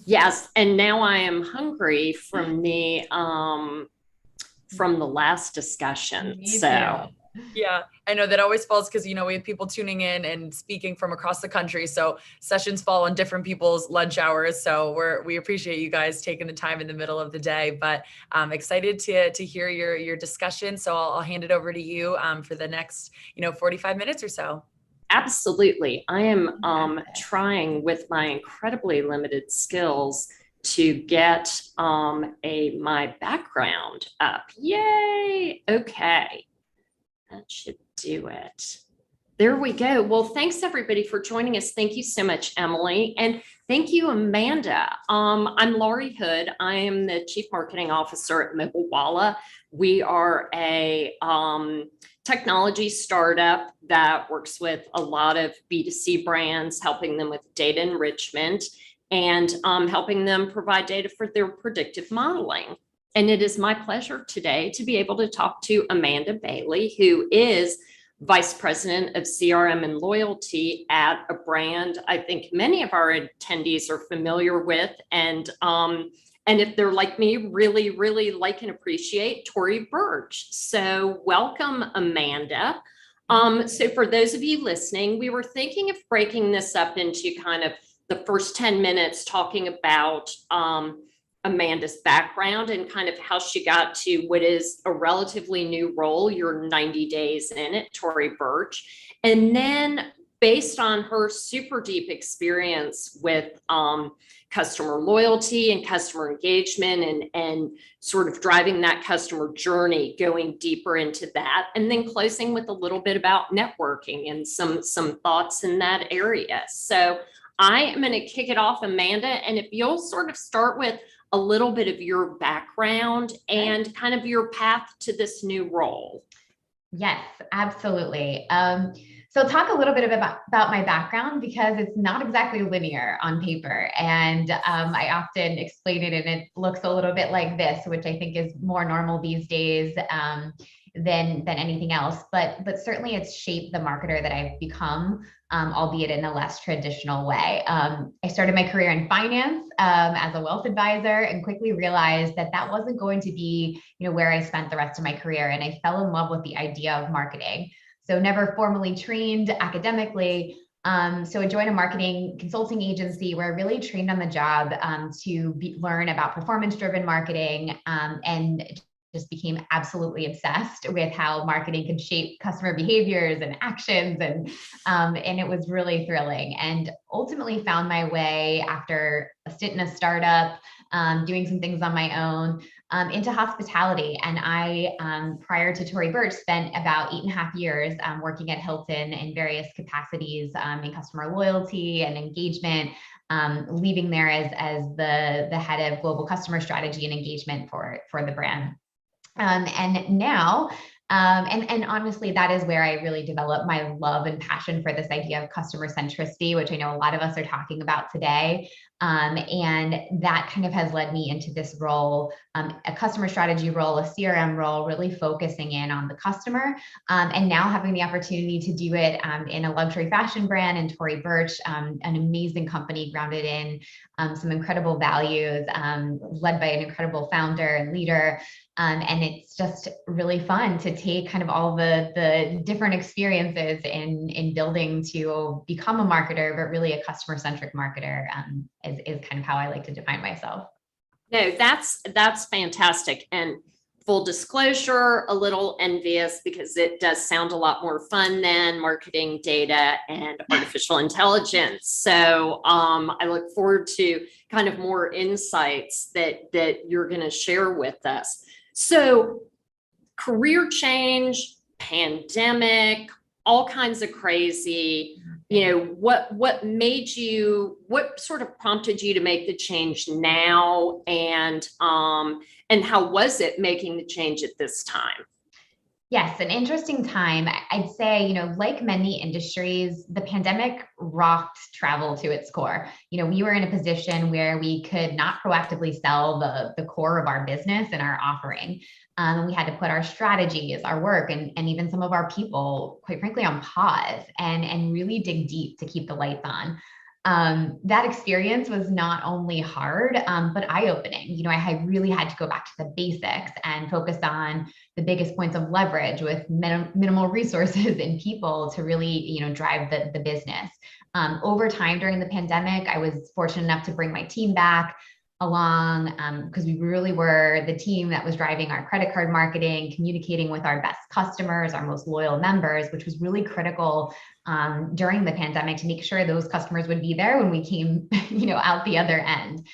Yes, and now I am hungry from the last discussion. Me So too. Yeah, I know that always falls because, we have people tuning in and speaking from across the country. So sessions fall on different people's lunch hours. So we appreciate you guys taking the time in the middle of the day, but I'm excited to hear your discussion. So I'll hand it over to you for the next, 45 minutes or so. Absolutely. I am trying with my incredibly limited skills to get my background up. Yay. Okay. That should do it. There we go. Well, thanks everybody for joining us. Thank you so much, Emily. And thank you, Amanda. I'm Laurie Hood. I am the Chief Marketing Officer at Mobile Walla. We are a technology startup that works with a lot of B2C brands, helping them with data enrichment and helping them provide data for their predictive modeling. And it is my pleasure today to be able to talk to Amanda Bailey, who is Vice President of CRM and Loyalty at a brand I think many of our attendees are familiar with. And if they're like me, really, really like and appreciate Tory Burch. So welcome, Amanda. So for those of you listening, we were thinking of breaking this up into kind of the first 10 minutes talking about Amanda's background and kind of how she got to what is a relatively new role. You're 90 days in at Tory Burch. And then based on her super deep experience with customer loyalty and customer engagement and sort of driving that customer journey, going deeper into that, and then closing with a little bit about networking and some thoughts in that area. So I am going to kick it off, Amanda, and if you'll sort of start with a little bit of your background and kind of your path to this new role. Yes, absolutely. So talk a little bit about my background because it's not exactly linear on paper. And I often explain it and it looks a little bit like this, which I think is more normal these days than anything else. But certainly it's shaped the marketer that I've become, albeit in a less traditional way. I started my career in finance as a wealth advisor and quickly realized that wasn't going to be, where I spent the rest of my career. And I fell in love with the idea of marketing. So never formally trained academically. So I joined a marketing consulting agency where I really trained on the job to learn about performance-driven marketing and just became absolutely obsessed with how marketing could shape customer behaviors and actions. And it was really thrilling, and ultimately found my way after a stint in a startup, doing some things on my own, into hospitality. And I, prior to Tory Burch, spent about 8.5 years working at Hilton in various capacities in customer loyalty and engagement, leaving there as the head of global customer strategy and engagement for the brand. And now, and honestly, that is where I really developed my love and passion for this idea of customer centricity, which I know a lot of us are talking about today. And that kind of has led me into this role, a customer strategy role, a CRM role, really focusing in on the customer, and now having the opportunity to do it in a luxury fashion brand in Tory Burch, an amazing company grounded in some incredible values, led by an incredible founder and leader. And it's just really fun to take kind of all the different experiences in building to become a marketer, but really a customer-centric marketer is kind of how I like to define myself. No, that's fantastic. And full disclosure, a little envious because it does sound a lot more fun than marketing, data, and artificial intelligence. So I look forward to kind of more insights that you're going to share with us. So career change, pandemic, all kinds of crazy. What made you, what sort of prompted you to make the change now, and how was it making the change at this time? Yes, an interesting time. I'd say, like many industries, the pandemic rocked travel to its core. We were in a position where we could not proactively sell the core of our business and our offering. And we had to put our strategies, our work, and even some of our people, quite frankly, on pause and really dig deep to keep the lights on. That experience was not only hard, but eye-opening. I really had to go back to the basics and focus on the biggest points of leverage with minimal resources and people to really, drive the business. Over time during the pandemic, I was fortunate enough to bring my team back along because we really were the team that was driving our credit card marketing, communicating with our best customers, our most loyal members, which was really critical during the pandemic to make sure those customers would be there when we came, out the other end.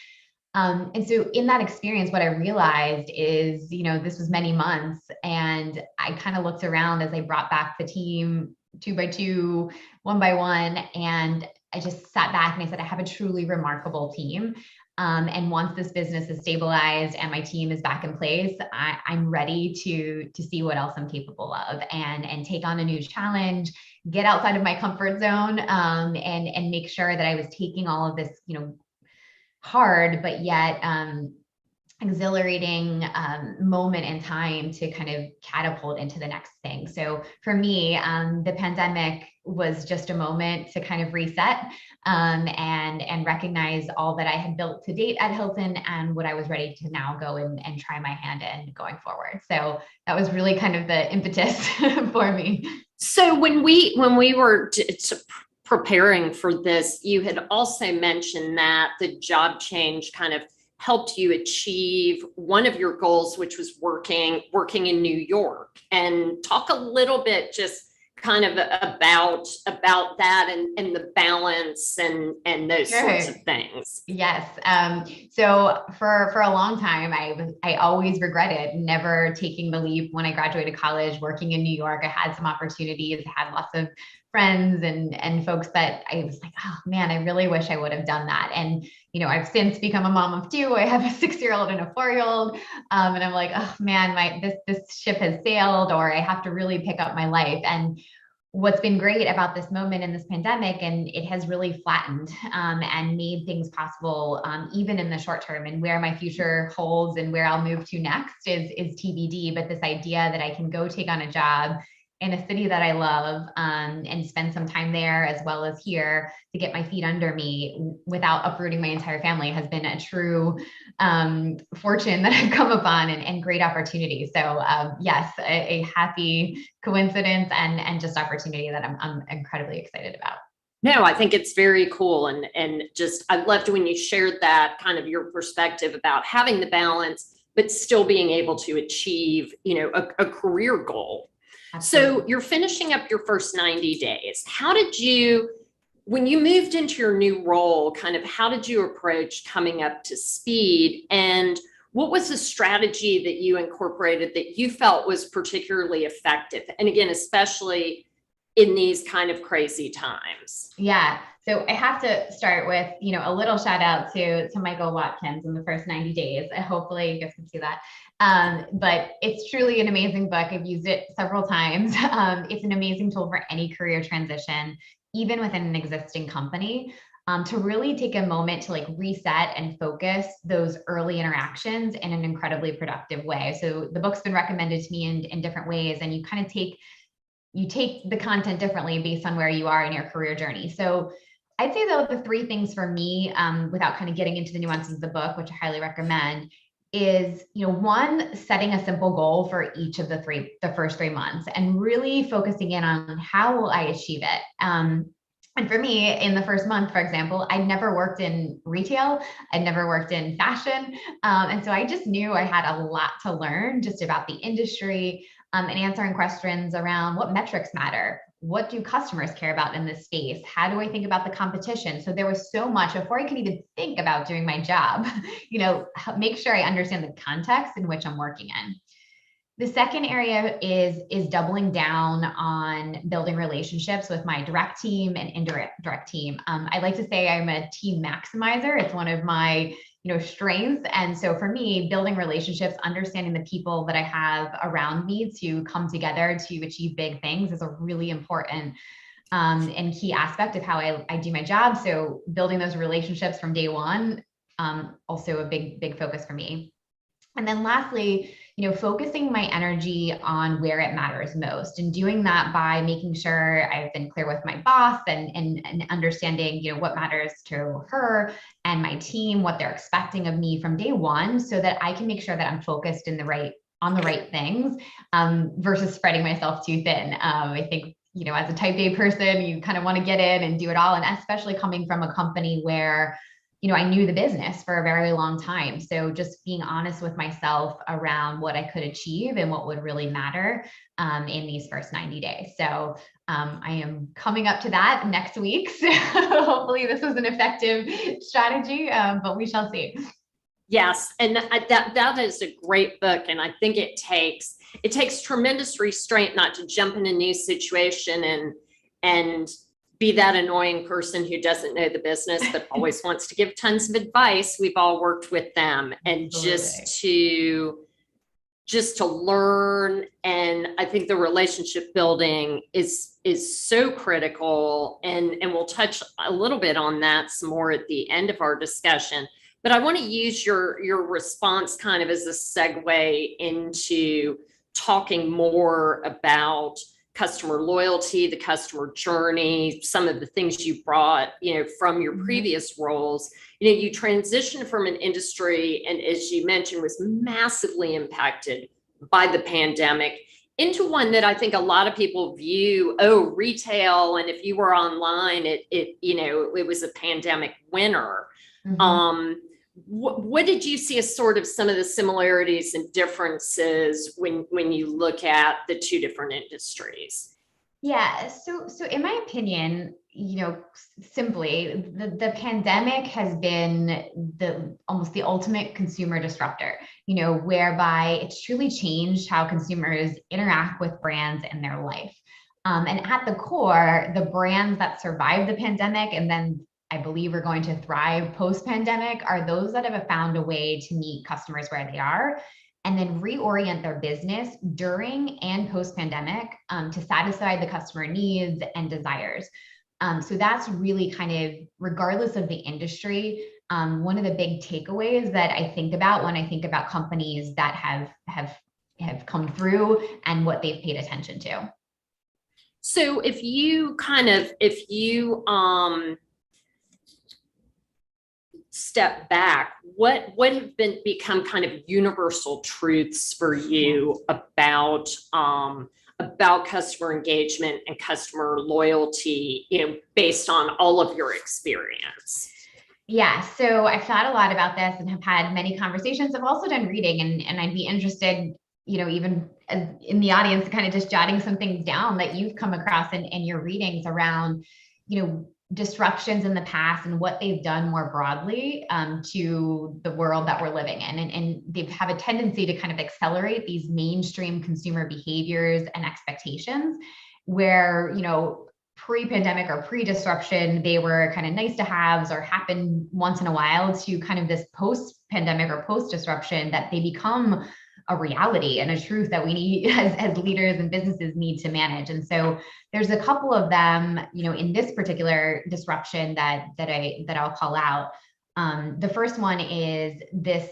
And so in that experience, what I realized is, this was many months, and I kind of looked around as I brought back the team 2 by 2, 1 by 1, and I just sat back and I said, I have a truly remarkable team. And once this business is stabilized and my team is back in place, I'm ready to see what else I'm capable of and take on a new challenge, get outside of my comfort zone, and make sure that I was taking all of this, hard, but yet exhilarating moment in time to kind of catapult into the next thing. So for me, the pandemic was just a moment to kind of reset and recognize all that I had built to date at Hilton and what I was ready to now go and try my hand in going forward. So that was really kind of the impetus for me. So when we were preparing for this, you had also mentioned that the job change kind of helped you achieve one of your goals, which was working in New York. And talk a little bit just kind of about that and the balance and those sorts of things. Yes. So for a long time, I always regretted never taking the leap when I graduated college, working in New York. I had some opportunities, had lots of friends and folks that I was like, oh man, I really wish I would have done that. And, I've since become a mom of 2. I have a 6-year-old and a 4-year-old. And I'm like, oh man, this ship has sailed, or I have to really pick up my life. And what's been great about this moment in this pandemic, and it has really flattened and made things possible, even in the short term, and where my future holds and where I'll move to next is TBD. But this idea that I can go take on a job in a city that I love and spend some time there as well as here to get my feet under me without uprooting my entire family has been a true fortune that I've come upon and great opportunity. So yes, a happy coincidence and just opportunity that I'm incredibly excited about. No, I think it's very cool. And just, I loved when you shared that kind of your perspective about having the balance, but still being able to achieve, a career goal. Absolutely. So you're finishing up your first 90 days. How did you, when you moved into your new role, kind of how did you approach coming up to speed? And what was the strategy that you incorporated that you felt was particularly effective? And again, especially in these kind of crazy times. Yeah. So I have to start with, a little shout out to Michael Watkins in the first 90 days. Hopefully you guys can see that. But it's truly an amazing book. I've used it several times. It's an amazing tool for any career transition, even within an existing company, to really take a moment to reset and focus those early interactions in an incredibly productive way. So the book's been recommended to me in different ways, and you kind of take the content differently based on where you are in your career journey. So I'd say though, the 3 things for me, without kind of getting into the nuances of the book, which I highly recommend, is, 1, setting a simple goal for each of the first 3 months and really focusing in on how will I achieve it. And for me, in the first month, for example, I'd never worked in retail. I'd never worked in fashion. And so I just knew I had a lot to learn just about the industry, and answering questions around what metrics matter. What do customers care about in this space? How do I think about the competition? So there was so much before I could even think about doing my job, make sure I understand the context in which I'm working in. The second area is doubling down on building relationships with my direct team and indirect team. I like to say I'm a team maximizer. It's one of my strengths. And so for me, building relationships, understanding the people that I have around me to come together to achieve big things is a really important and key aspect of how I do my job. So building those relationships from day one, also a big focus for me. And then lastly, focusing my energy on where it matters most, and doing that by making sure I've been clear with my boss and understanding, what matters to her and my team, what they're expecting of me from day one, so that I can make sure that I'm focused on the right things, versus spreading myself too thin. I think, as a type A person, you kind of want to get in and do it all. And especially coming from a company where I knew the business for a very long time. So just being honest with myself around what I could achieve and what would really matter in these first 90 days. So I am coming up to that next week. So hopefully this was an effective strategy, but we shall see. Yes, and that is a great book, and I think it takes tremendous restraint not to jump in a new situation and be that annoying person who doesn't know the business but always wants to give tons of advice. We've all worked with them, and Absolutely. just to learn. And I think the relationship building is so critical, and we'll touch a little bit on that some more at the end of our discussion. But I want to use your response kind of as a segue into talking more about customer loyalty, the customer journey, some of the things you brought, from your previous roles. You transitioned from an industry, and as you mentioned, was massively impacted by the pandemic, into one that I think a lot of people view, retail, and if you were online, it was a pandemic winner. Mm-hmm. What did you see as sort of some of the similarities and differences when you look at the two different industries? Yeah. So in my opinion, simply the pandemic has been almost the ultimate consumer disruptor, whereby it's truly changed how consumers interact with brands in their life. And at the core, the brands that survived the pandemic and then I believe are going to thrive post-pandemic are those that have found a way to meet customers where they are and then reorient their business during and post-pandemic to satisfy the customer needs and desires. So that's really kind of, regardless of the industry, one of the big takeaways that I think about when I think about companies that have come through and what they've paid attention to. So if you step back, what have become kind of universal truths for you about customer engagement and customer loyalty, based on all of your experience? Yeah, so I've thought a lot about this and have had many conversations. I've also done reading, and I'd be interested, even in the audience, kind of just jotting some things down that you've come across in your readings around, disruptions in the past and what they've done more broadly to the world that we're living in. And they have a tendency to kind of accelerate these mainstream consumer behaviors and expectations where, pre-pandemic or pre-disruption, they were kind of nice to haves or happen once in a while, to kind of this post-pandemic or post-disruption that they become a reality and a truth that we need as leaders and businesses need to manage. And so there's a couple of them, in this particular disruption that I'll call out. The first one is this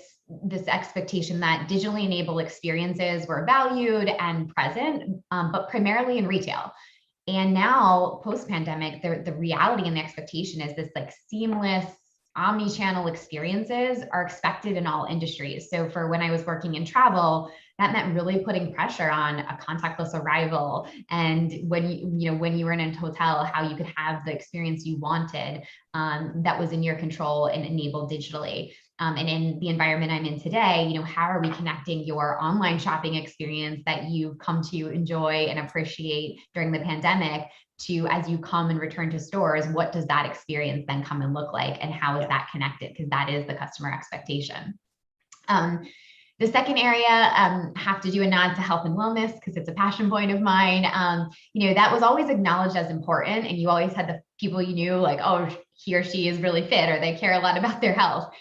expectation that digitally enabled experiences were valued and present, but primarily in retail. And now post-pandemic, the reality and the expectation is this like seamless omni-channel experiences are expected in all industries. So for when I was working in travel, that meant really putting pressure on a contactless arrival. And when when you were in a hotel, how you could have the experience you wanted that was in your control and enabled digitally. And in the environment I'm in today, how are we connecting your online shopping experience that you've come to enjoy and appreciate during the pandemic to, as you come and return to stores, what does that experience then come and look like? And how is that connected? Because that is the customer expectation. The second area have to do a nod to health and wellness because it's a passion point of mine. That was always acknowledged as important, and you always had the people you knew like, oh, he or she is really fit, or they care a lot about their health.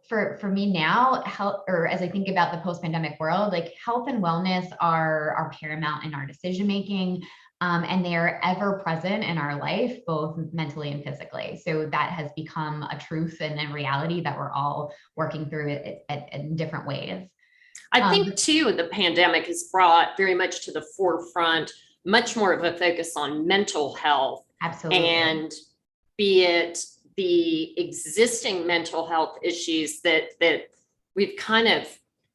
For me now, health, or as I think about the post-pandemic world, like health and wellness are paramount in our decision making. And they are ever present in our life, both mentally and physically. So that has become a truth and a reality that we're all working through it in different ways. I think too, the pandemic has brought very much to the forefront, much more of a focus on mental health. Absolutely. And be it the existing mental health issues that we've kind of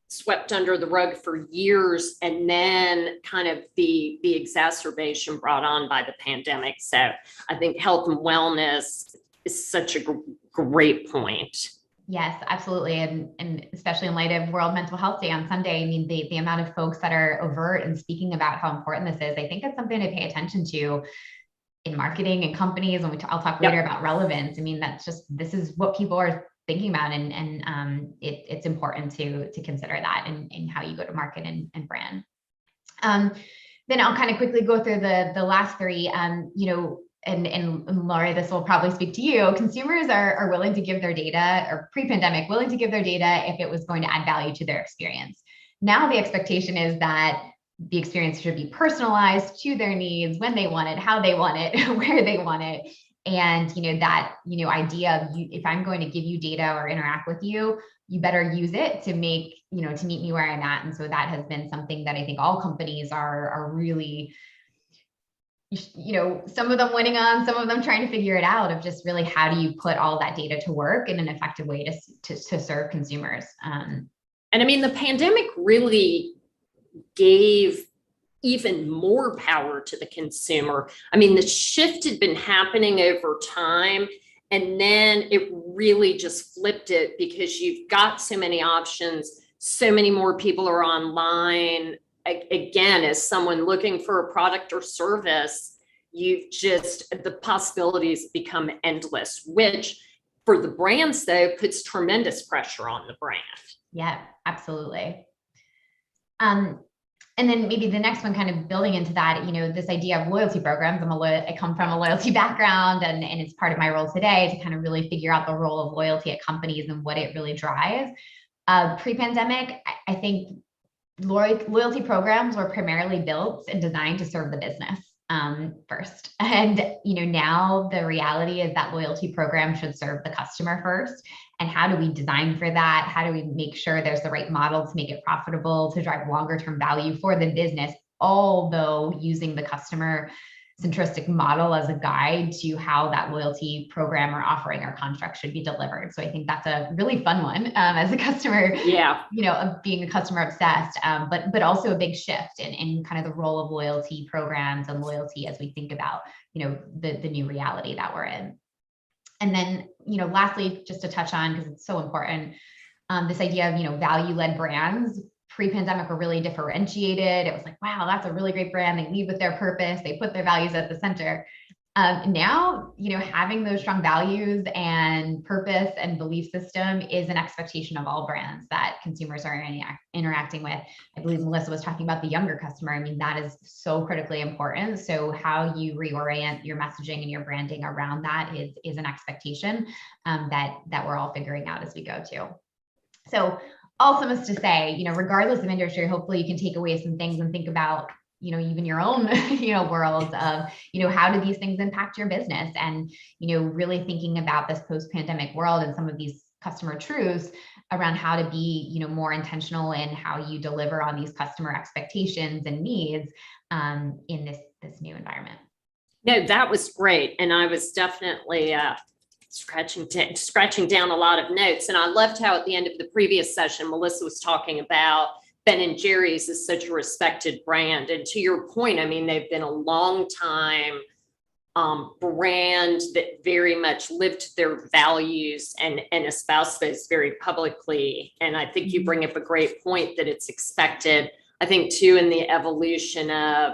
swept under the rug for years, and then kind of the exacerbation brought on by the pandemic. So I think health and wellness is such a great point. Yes, absolutely. And especially in light of World Mental Health Day on Sunday, I mean, the amount of folks that are overt and speaking about how important this is, I think it's something to pay attention to in marketing and companies. And I'll talk later about relevance. I mean, this is what people are thinking about, and it's important to consider that in how you go to market and brand. Then I'll kind of quickly go through the last three. And Laurie, this will probably speak to you. Consumers are willing to give their data, or pre-pandemic, willing to give their data if it was going to add value to their experience. Now the expectation is that the experience should be personalized to their needs, when they want it, how they want it, where they want it. And, that, idea of if I'm going to give you data or interact with you, you better use it to make, to meet me where I'm at. And so that has been something that I think all companies are really, some of them winning on, some of them trying to figure it out, of just really, how do you put all that data to work in an effective way to serve consumers? And I mean, the pandemic really gave even more power to the consumer. I mean, the shift had been happening over time, and then it really just flipped it because you've got so many options, so many more people are online. Again, as someone looking for a product or service, the possibilities become endless, which for the brands though puts tremendous pressure on the brand. Yeah, absolutely. And then maybe the next one, kind of building into that, this idea of loyalty programs. I come from a loyalty background, and it's part of my role today to kind of really figure out the role of loyalty at companies and what it really drives. Pre-pandemic, I think loyalty programs were primarily built and designed to serve the business first. And, now the reality is that loyalty program should serve the customer first. And how do we design for that? How do we make sure there's the right model to make it profitable, to drive longer term value for the business, although using the customer centristic model as a guide to how that loyalty program or offering or contract should be delivered. So I think that's a really fun one as a customer, of being a customer obsessed, but also a big shift in kind of the role of loyalty programs and loyalty as we think about, the new reality that we're in. And then, lastly, just to touch on, because it's so important, this idea of, value-led brands. Pre-pandemic were really differentiated. It was like, wow, that's a really great brand. They lead with their purpose. They put their values at the center. Now, having those strong values and purpose and belief system is an expectation of all brands that consumers are interacting with. I believe Melissa was talking about the younger customer. I mean, that is so critically important. So how you reorient your messaging and your branding around that is an expectation that we're all figuring out as we go to. So also is to say, regardless of industry, hopefully you can take away some things and think about, even your own, worlds of, how do these things impact your business? And, really thinking about this post-pandemic world and some of these customer truths around how to be, more intentional in how you deliver on these customer expectations and needs in this new environment. No, that was great. And I was definitely scratching down a lot of notes. And I loved how at the end of the previous session, Melissa was talking about Ben and Jerry's is such a respected brand. And to your point, I mean, they've been a long time brand that very much lived their values and espoused those very publicly. And I think you bring up a great point that it's expected. I think too, in the evolution of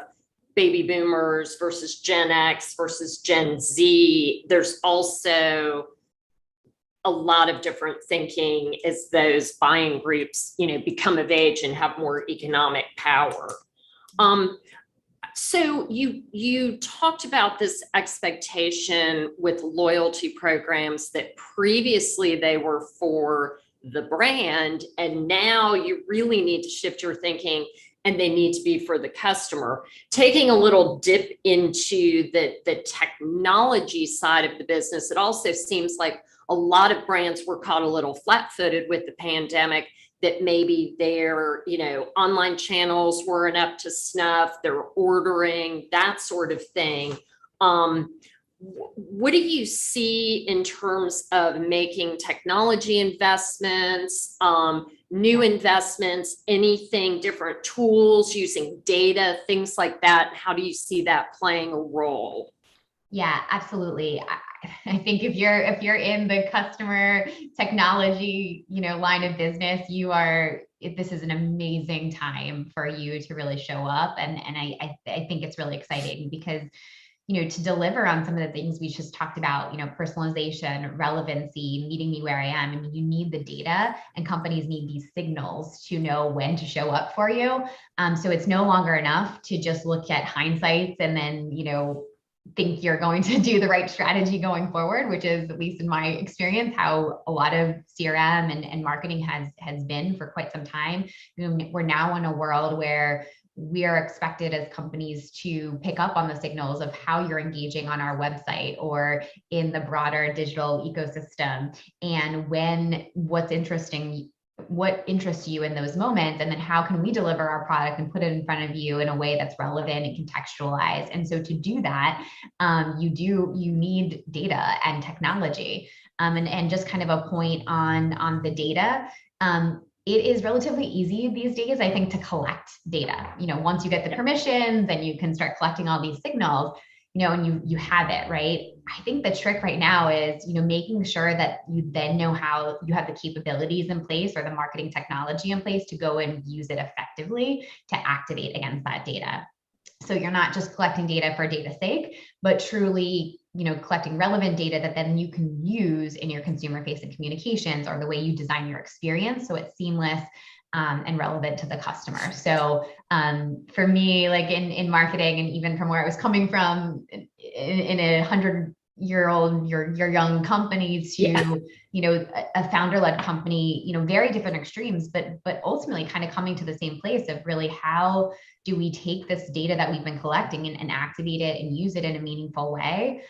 baby boomers versus Gen X versus Gen Z, there's also a lot of different thinking as those buying groups, become of age and have more economic power. So you talked about this expectation with loyalty programs that previously they were for the brand, and now you really need to shift your thinking and they need to be for the customer. Taking a little dip into the technology side of the business, it also seems like a lot of brands were caught a little flat-footed with the pandemic, that maybe their, online channels weren't up to snuff, they're ordering, that sort of thing. What do you see in terms of making technology investments, new investments, anything, different tools, using data, things like that? How do you see that playing a role? Yeah, absolutely. I think if you're in the customer technology, line of business, this is an amazing time for you to really show up. And I think it's really exciting because, to deliver on some of the things we just talked about, personalization, relevancy, meeting me where I am. I mean, you need the data, and companies need these signals to know when to show up for you. So it's no longer enough to just look at hindsights and then, think you're going to do the right strategy going forward, which is, at least in my experience, how a lot of CRM and marketing has been for quite some time. We're now in a world where we are expected as companies to pick up on the signals of how you're engaging on our website or in the broader digital ecosystem, and what interests you in those moments, and then how can we deliver our product and put it in front of you in a way that's relevant and contextualized. And so to do that, you need data and technology. And just kind of a point on the data, it is relatively easy these days, I think, to collect data. Once you get the permissions, then you can start collecting all these signals, and you have it, right? I think the trick right now is, making sure that you then know how you have the capabilities in place or the marketing technology in place to go and use it effectively to activate against that data. So you're not just collecting data for data's sake, but truly, collecting relevant data that then you can use in your consumer-facing communications or the way you design your experience, so it's seamless and relevant to the customer. So for me, like in marketing, and even from where I was coming from in a 100-year-old, your young company to, a founder-led company, very different extremes, but ultimately kind of coming to the same place of really, how do we take this data that we've been collecting and activate it and use it in a meaningful way,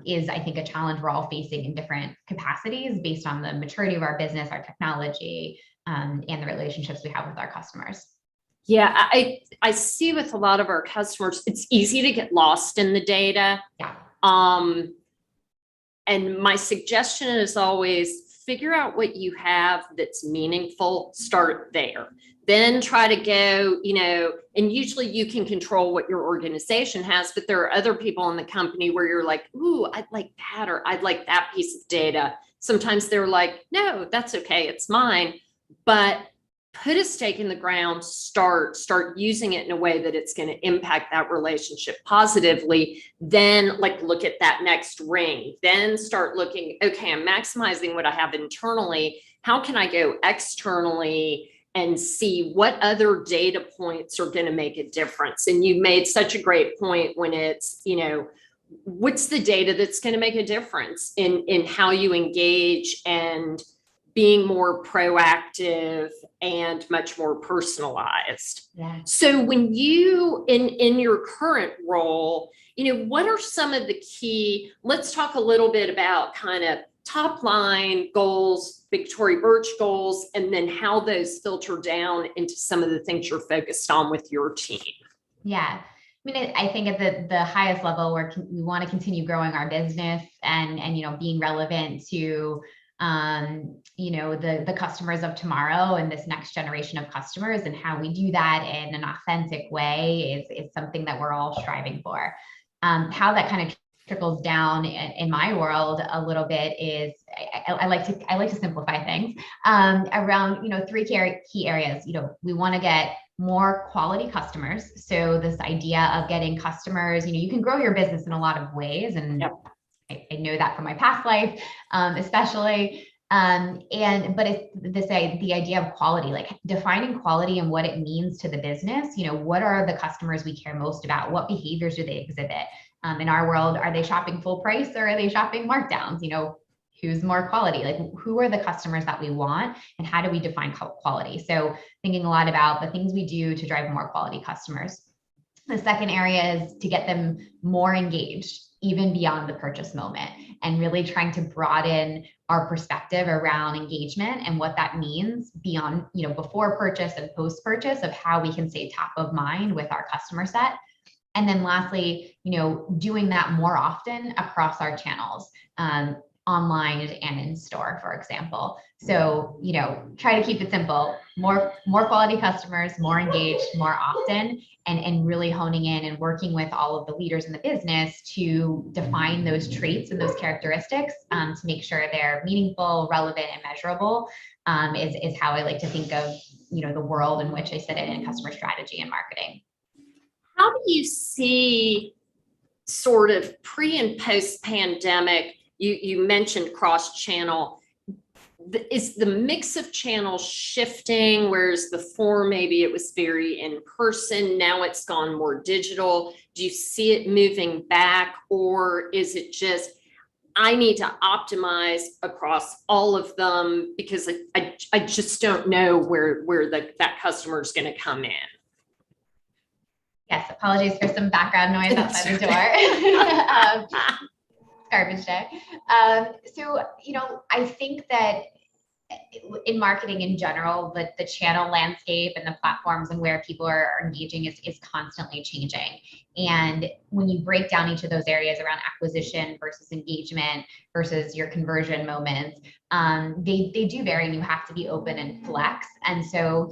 is, I think, a challenge we're all facing in different capacities based on the maturity of our business, our technology, and the relationships we have with our customers. Yeah, I see with a lot of our customers, it's easy to get lost in the data. Yeah. And my suggestion is always figure out what you have that's meaningful, start there. Then try to go, and usually you can control what your organization has, but there are other people in the company where you're like, ooh, I'd like that, or I'd like that piece of data. Sometimes they're like, no, that's okay, it's mine. But put a stake in the ground, start using it in a way that it's going to impact that relationship positively. Then look at that next ring, then start looking, okay, I'm maximizing what I have internally. How can I go externally and see what other data points are going to make a difference? And you made such a great point when it's, what's the data that's going to make a difference in how you engage and being more proactive and much more personalized. Yeah. So when you, in your current role, what are some of the key, let's talk a little bit about kind of top line goals, Big Tory Burch goals, and then how those filter down into some of the things you're focused on with your team. Yeah. mean, I think at the highest level, we want to continue growing our business and being relevant to, the customers of tomorrow and this next generation of customers, and how we do that in an authentic way is something that we're all striving for. How that kind of trickles down in my world a little bit is I like to simplify things around, 3 key areas. We want to get more quality customers. So this idea of getting customers, you can grow your business in a lot of ways. And Yep. I know that from my past life, especially. But it's the idea of quality, like defining quality and what it means to the business. What are the customers we care most about? What behaviors do they exhibit? In our world, are they shopping full price or are they shopping markdowns? Who's more quality? Like, who are the customers that we want, and how do we define quality? So thinking a lot about the things we do to drive more quality customers. The second area is to get them more engaged, even beyond the purchase moment, and really trying to broaden our perspective around engagement and what that means beyond, before purchase and post purchase, of how we can stay top of mind with our customer set. And then lastly, doing that more often across our channels, online and in store, for example. So, try to keep it simple, more quality customers, more engaged, more often, and really honing in and working with all of the leaders in the business to define those traits and those characteristics to make sure they're meaningful, relevant, and measurable is how I like to think of, the world in which I sit in customer strategy and marketing. How do you see sort of pre and post pandemic? You mentioned cross-channel. Is the mix of channels shifting? Whereas before, maybe it was very in person, now it's gone more digital. Do you see it moving back, or is it just, I need to optimize across all of them because I just don't know where that customer is going to come in? Yes, apologies for some background noise outside the door. Garbage day. So, I think that in marketing in general, the channel landscape and the platforms and where people are engaging is constantly changing. And when you break down each of those areas around acquisition versus engagement versus your conversion moments, they do vary, and you have to be open and flex. And so,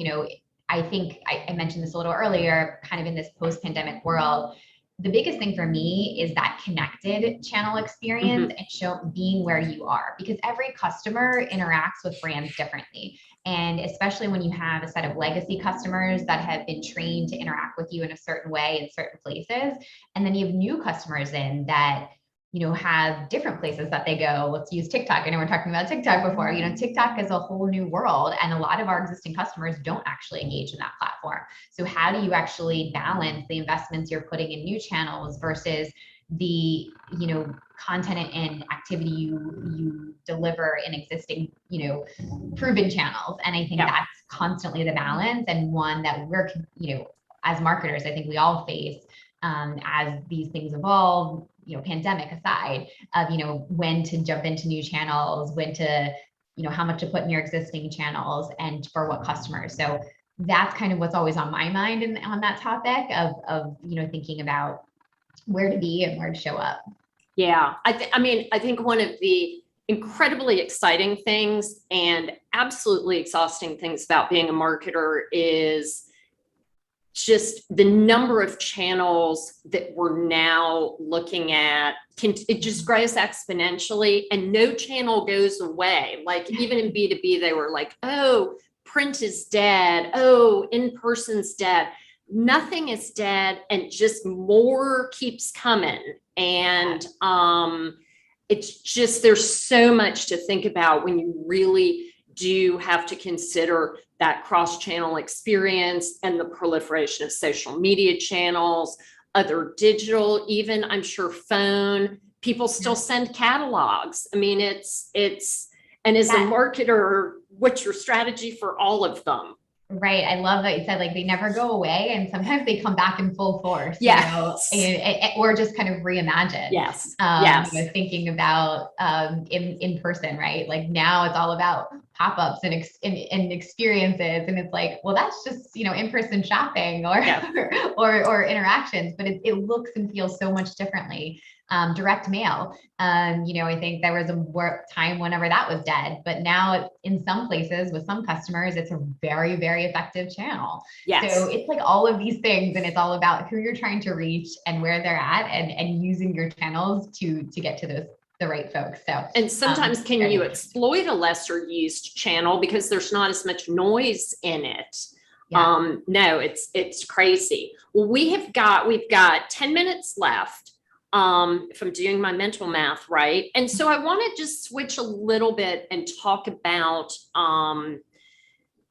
I think I mentioned this a little earlier, kind of in this post-pandemic world, the biggest thing for me is that connected channel experience and being where you are, because every customer interacts with brands differently. And especially when you have a set of legacy customers that have been trained to interact with you in a certain way in certain places, and then you have new customers in that have different places that they go. Let's use TikTok. I know we're talking about TikTok before. TikTok is a whole new world, and a lot of our existing customers don't actually engage in that platform. So how do you actually balance the investments you're putting in new channels versus the, content and activity you deliver in existing, proven channels? And I think that's constantly the balance, and one that we're, as marketers, I think we all face as these things evolve, pandemic aside, of, when to jump into new channels, when to, how much to put in your existing channels, and for what customers. So that's kind of what's always on my mind and on that topic of thinking about where to be and where to show up. Yeah, I think one of the incredibly exciting things and absolutely exhausting things about being a marketer is just the number of channels that we're now looking at. It just grows exponentially, and no channel goes away. Like even in B2B, they were like, oh, print is dead. Oh, in-person's dead. Nothing is dead, and just more keeps coming. And it's just, there's so much to think about when you really do have to consider that cross-channel experience and the proliferation of social media channels, other digital, even I'm sure phone. People still send catalogs. I mean, it's and as a marketer, what's your strategy for all of them? Right. I love that you said, like, they never go away, and sometimes they come back in full force. Yes. Or just kind of reimagined. Yes. Thinking about in person, right? Like now it's all about pop-ups and experiences. And it's like, well, that's just, in-person shopping or, or interactions, but it looks and feels so much differently. Direct mail. I think there was a time whenever that was dead, but now in some places with some customers, it's a very, very effective channel. Yes. So it's like all of these things, and it's all about who you're trying to reach and where they're at, and using your channels to get to the right folks. So, and sometimes can you exploit a lesser used channel because there's not as much noise in it? Yeah. No, it's crazy. Well, we've got 10 minutes left. If I'm doing my mental math right. And so I want to just switch a little bit and talk about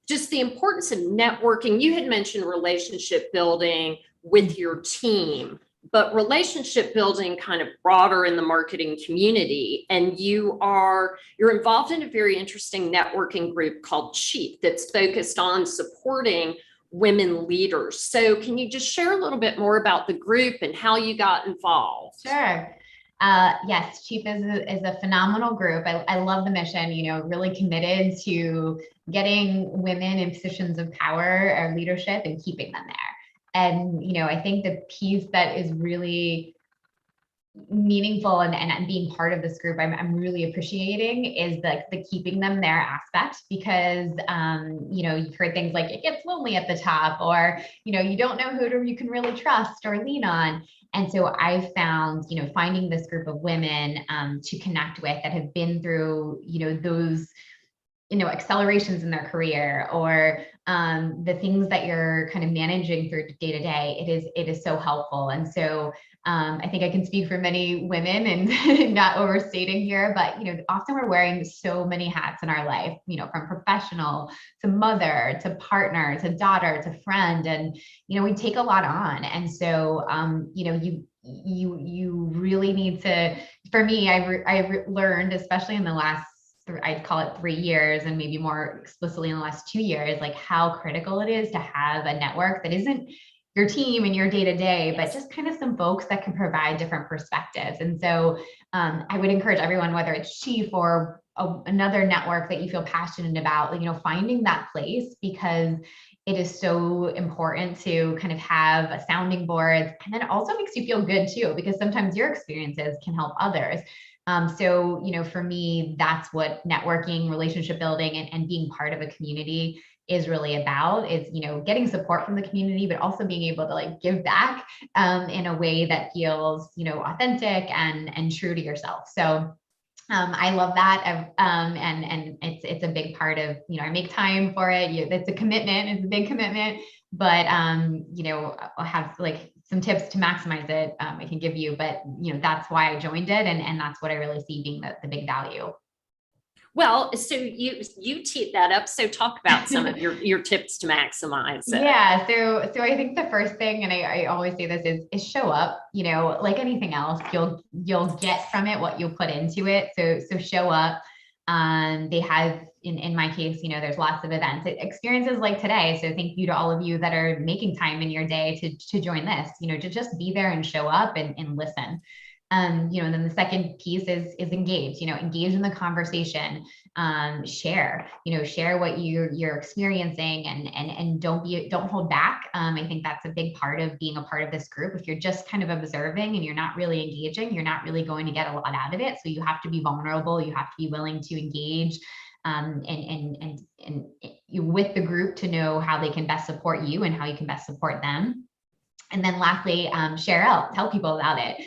just the importance of networking. You had mentioned relationship building with your team, but relationship building kind of broader in the marketing community. And you're involved in a very interesting networking group called Chief that's focused on supporting women leaders. So can you just share a little bit more about the group and how you got involved? Sure. Yes, Chief is a phenomenal group. I love the mission, really committed to getting women in positions of power or leadership and keeping them there. And, I think the piece that is really meaningful and being part of this group I'm really appreciating is the keeping them there aspect, because you've heard things like it gets lonely at the top, or you don't know who you can really trust or lean on. And so I've found finding this group of women to connect with that have been through those accelerations in their career, or the things that you're kind of managing through day to day, it is so helpful. And so I think I can speak for many women and not overstating here, but often we're wearing so many hats in our life, from professional to mother to partner to daughter to friend, and we take a lot on. And so you really need to. For me, I learned, especially in the last, I'd call it 3 years, and maybe more explicitly in the last 2 years, like how critical it is to have a network that isn't your team and your day-to-day, but just kind of some folks that can provide different perspectives. And so I would encourage everyone, whether it's Chief or another network that you feel passionate about, finding that place, because it is so important to kind of have a sounding board. And then it also makes you feel good too, because sometimes your experiences can help others. So, for me, that's what networking, relationship building, and being part of a community is really about, is, getting support from the community, but also being able to give back in a way that feels, authentic and true to yourself. So I love that. And it's a big part of, I make time for it. It's a commitment. It's a big commitment, but, I'll have some tips to maximize it. I can give you, but that's why I joined it. And that's what I really see being the big value. Well, so you teed that up. So talk about some of your tips to maximize it. Yeah. So I think the first thing, and I always say this, is show up. Like anything else, you'll get from it what you'll put into it. So show up. They have, in my case, there's lots of events, experiences like today. So thank you to all of you that are making time in your day to join this, to just be there and show up and listen. And then the second piece is engage, engage in the conversation, share what you're experiencing, and don't hold back. I think that's a big part of being a part of this group. If you're just kind of observing and you're not really engaging, you're not really going to get a lot out of it. So you have to be vulnerable. You have to be willing to engage, and you with the group to know how they can best support you and how you can best support them. And then lastly, share out, tell people about it,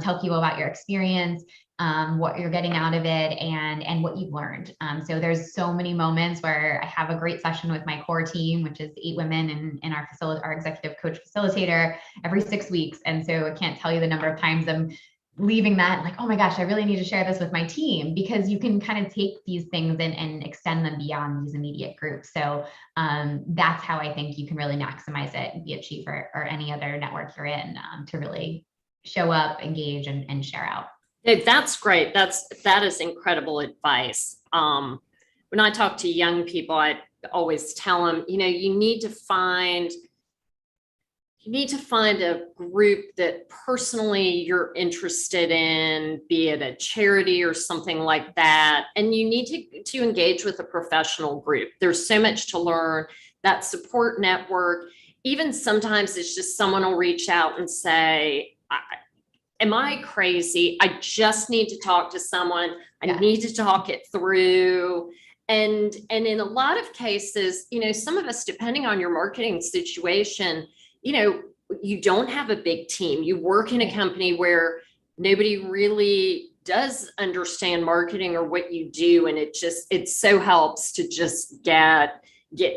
tell people about your experience, what you're getting out of it, and what you've learned. So there's so many moments where I have a great session with my core team, which is 8 women and our executive coach facilitator every 6 weeks. And so I can't tell you the number of times I'm leaving that like, oh my gosh, I really need to share this with my team, because you can kind of take these things and extend them beyond these immediate groups. So that's how I think you can really maximize it, be it Chief or any other network you're in, to really show up, engage, and share out. That's great. That is incredible advice. When I talk to young people, I always tell them, you need to find you need to find a group that personally you're interested in, be it a charity or something like that. And you need to engage with a professional group. There's so much to learn. That support network, even sometimes it's just someone will reach out and say, am I crazy? I just need to talk to someone. I need to talk it through. And in a lot of cases, some of us, depending on your marketing situation, you don't have a big team. You work in a company where nobody really does understand marketing or what you do. And it so helps to just get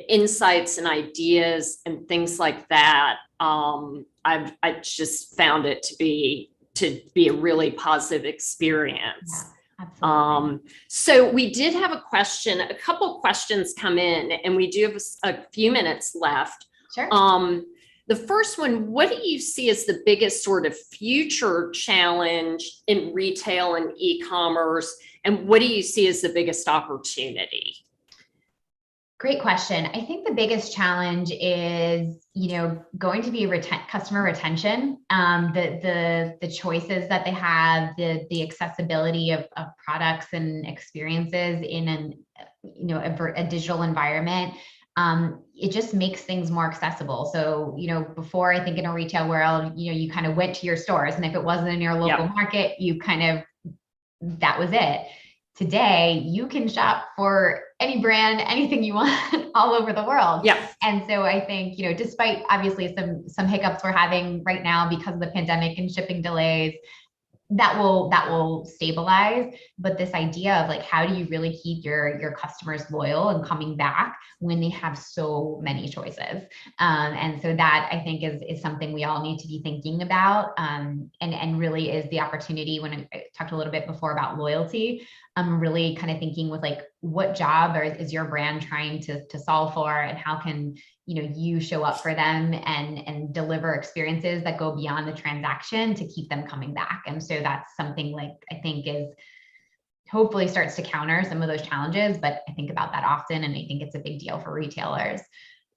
insights and ideas and things like that. I just found it to be a really positive experience. Yeah, absolutely. So we did have a couple questions come in, and we do have a few minutes left. Sure. The first one, what do you see as the biggest sort of future challenge in retail and e-commerce? And what do you see as the biggest opportunity? Great question. I think the biggest challenge is, going to be customer retention. The choices that they have, the accessibility of products and experiences in a digital environment. It just makes things more accessible. So, before, I think in a retail world, you kind of went to your stores, and if it wasn't in your local market, that was it. Today, you can shop for any brand, anything you want all over the world. Yeah. And so I think, despite obviously some hiccups we're having right now because of the pandemic and shipping delays, that will stabilize. But this idea of how do you really keep your customers loyal and coming back when they have so many choices? And so that, I think, is something we all need to be thinking about, and really is the opportunity. When I talked a little bit before about loyalty, I'm really kind of thinking with what job is your brand trying to solve for, and how can you show up for them and deliver experiences that go beyond the transaction to keep them coming back. And so that's something I think is hopefully starts to counter some of those challenges, but I think about that often, and I think it's a big deal for retailers.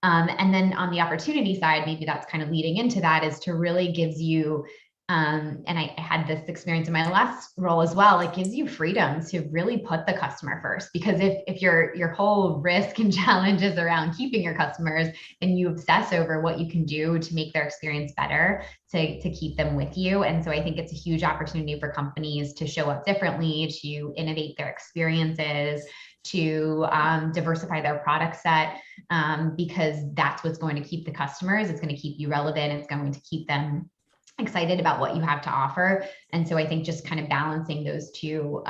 And then on the opportunity side, maybe that's kind of leading into that, is to really gives you, and I had this experience in my last role as well, it gives you freedom to really put the customer first. Because if your whole risk and challenge is around keeping your customers, and you obsess over what you can do to make their experience better, to keep them with you. And so I think it's a huge opportunity for companies to show up differently, to innovate their experiences, to diversify their product set, because that's what's going to keep the customers. It's going to keep you relevant. It's going to keep them excited about what you have to offer. And so I think just kind of balancing those two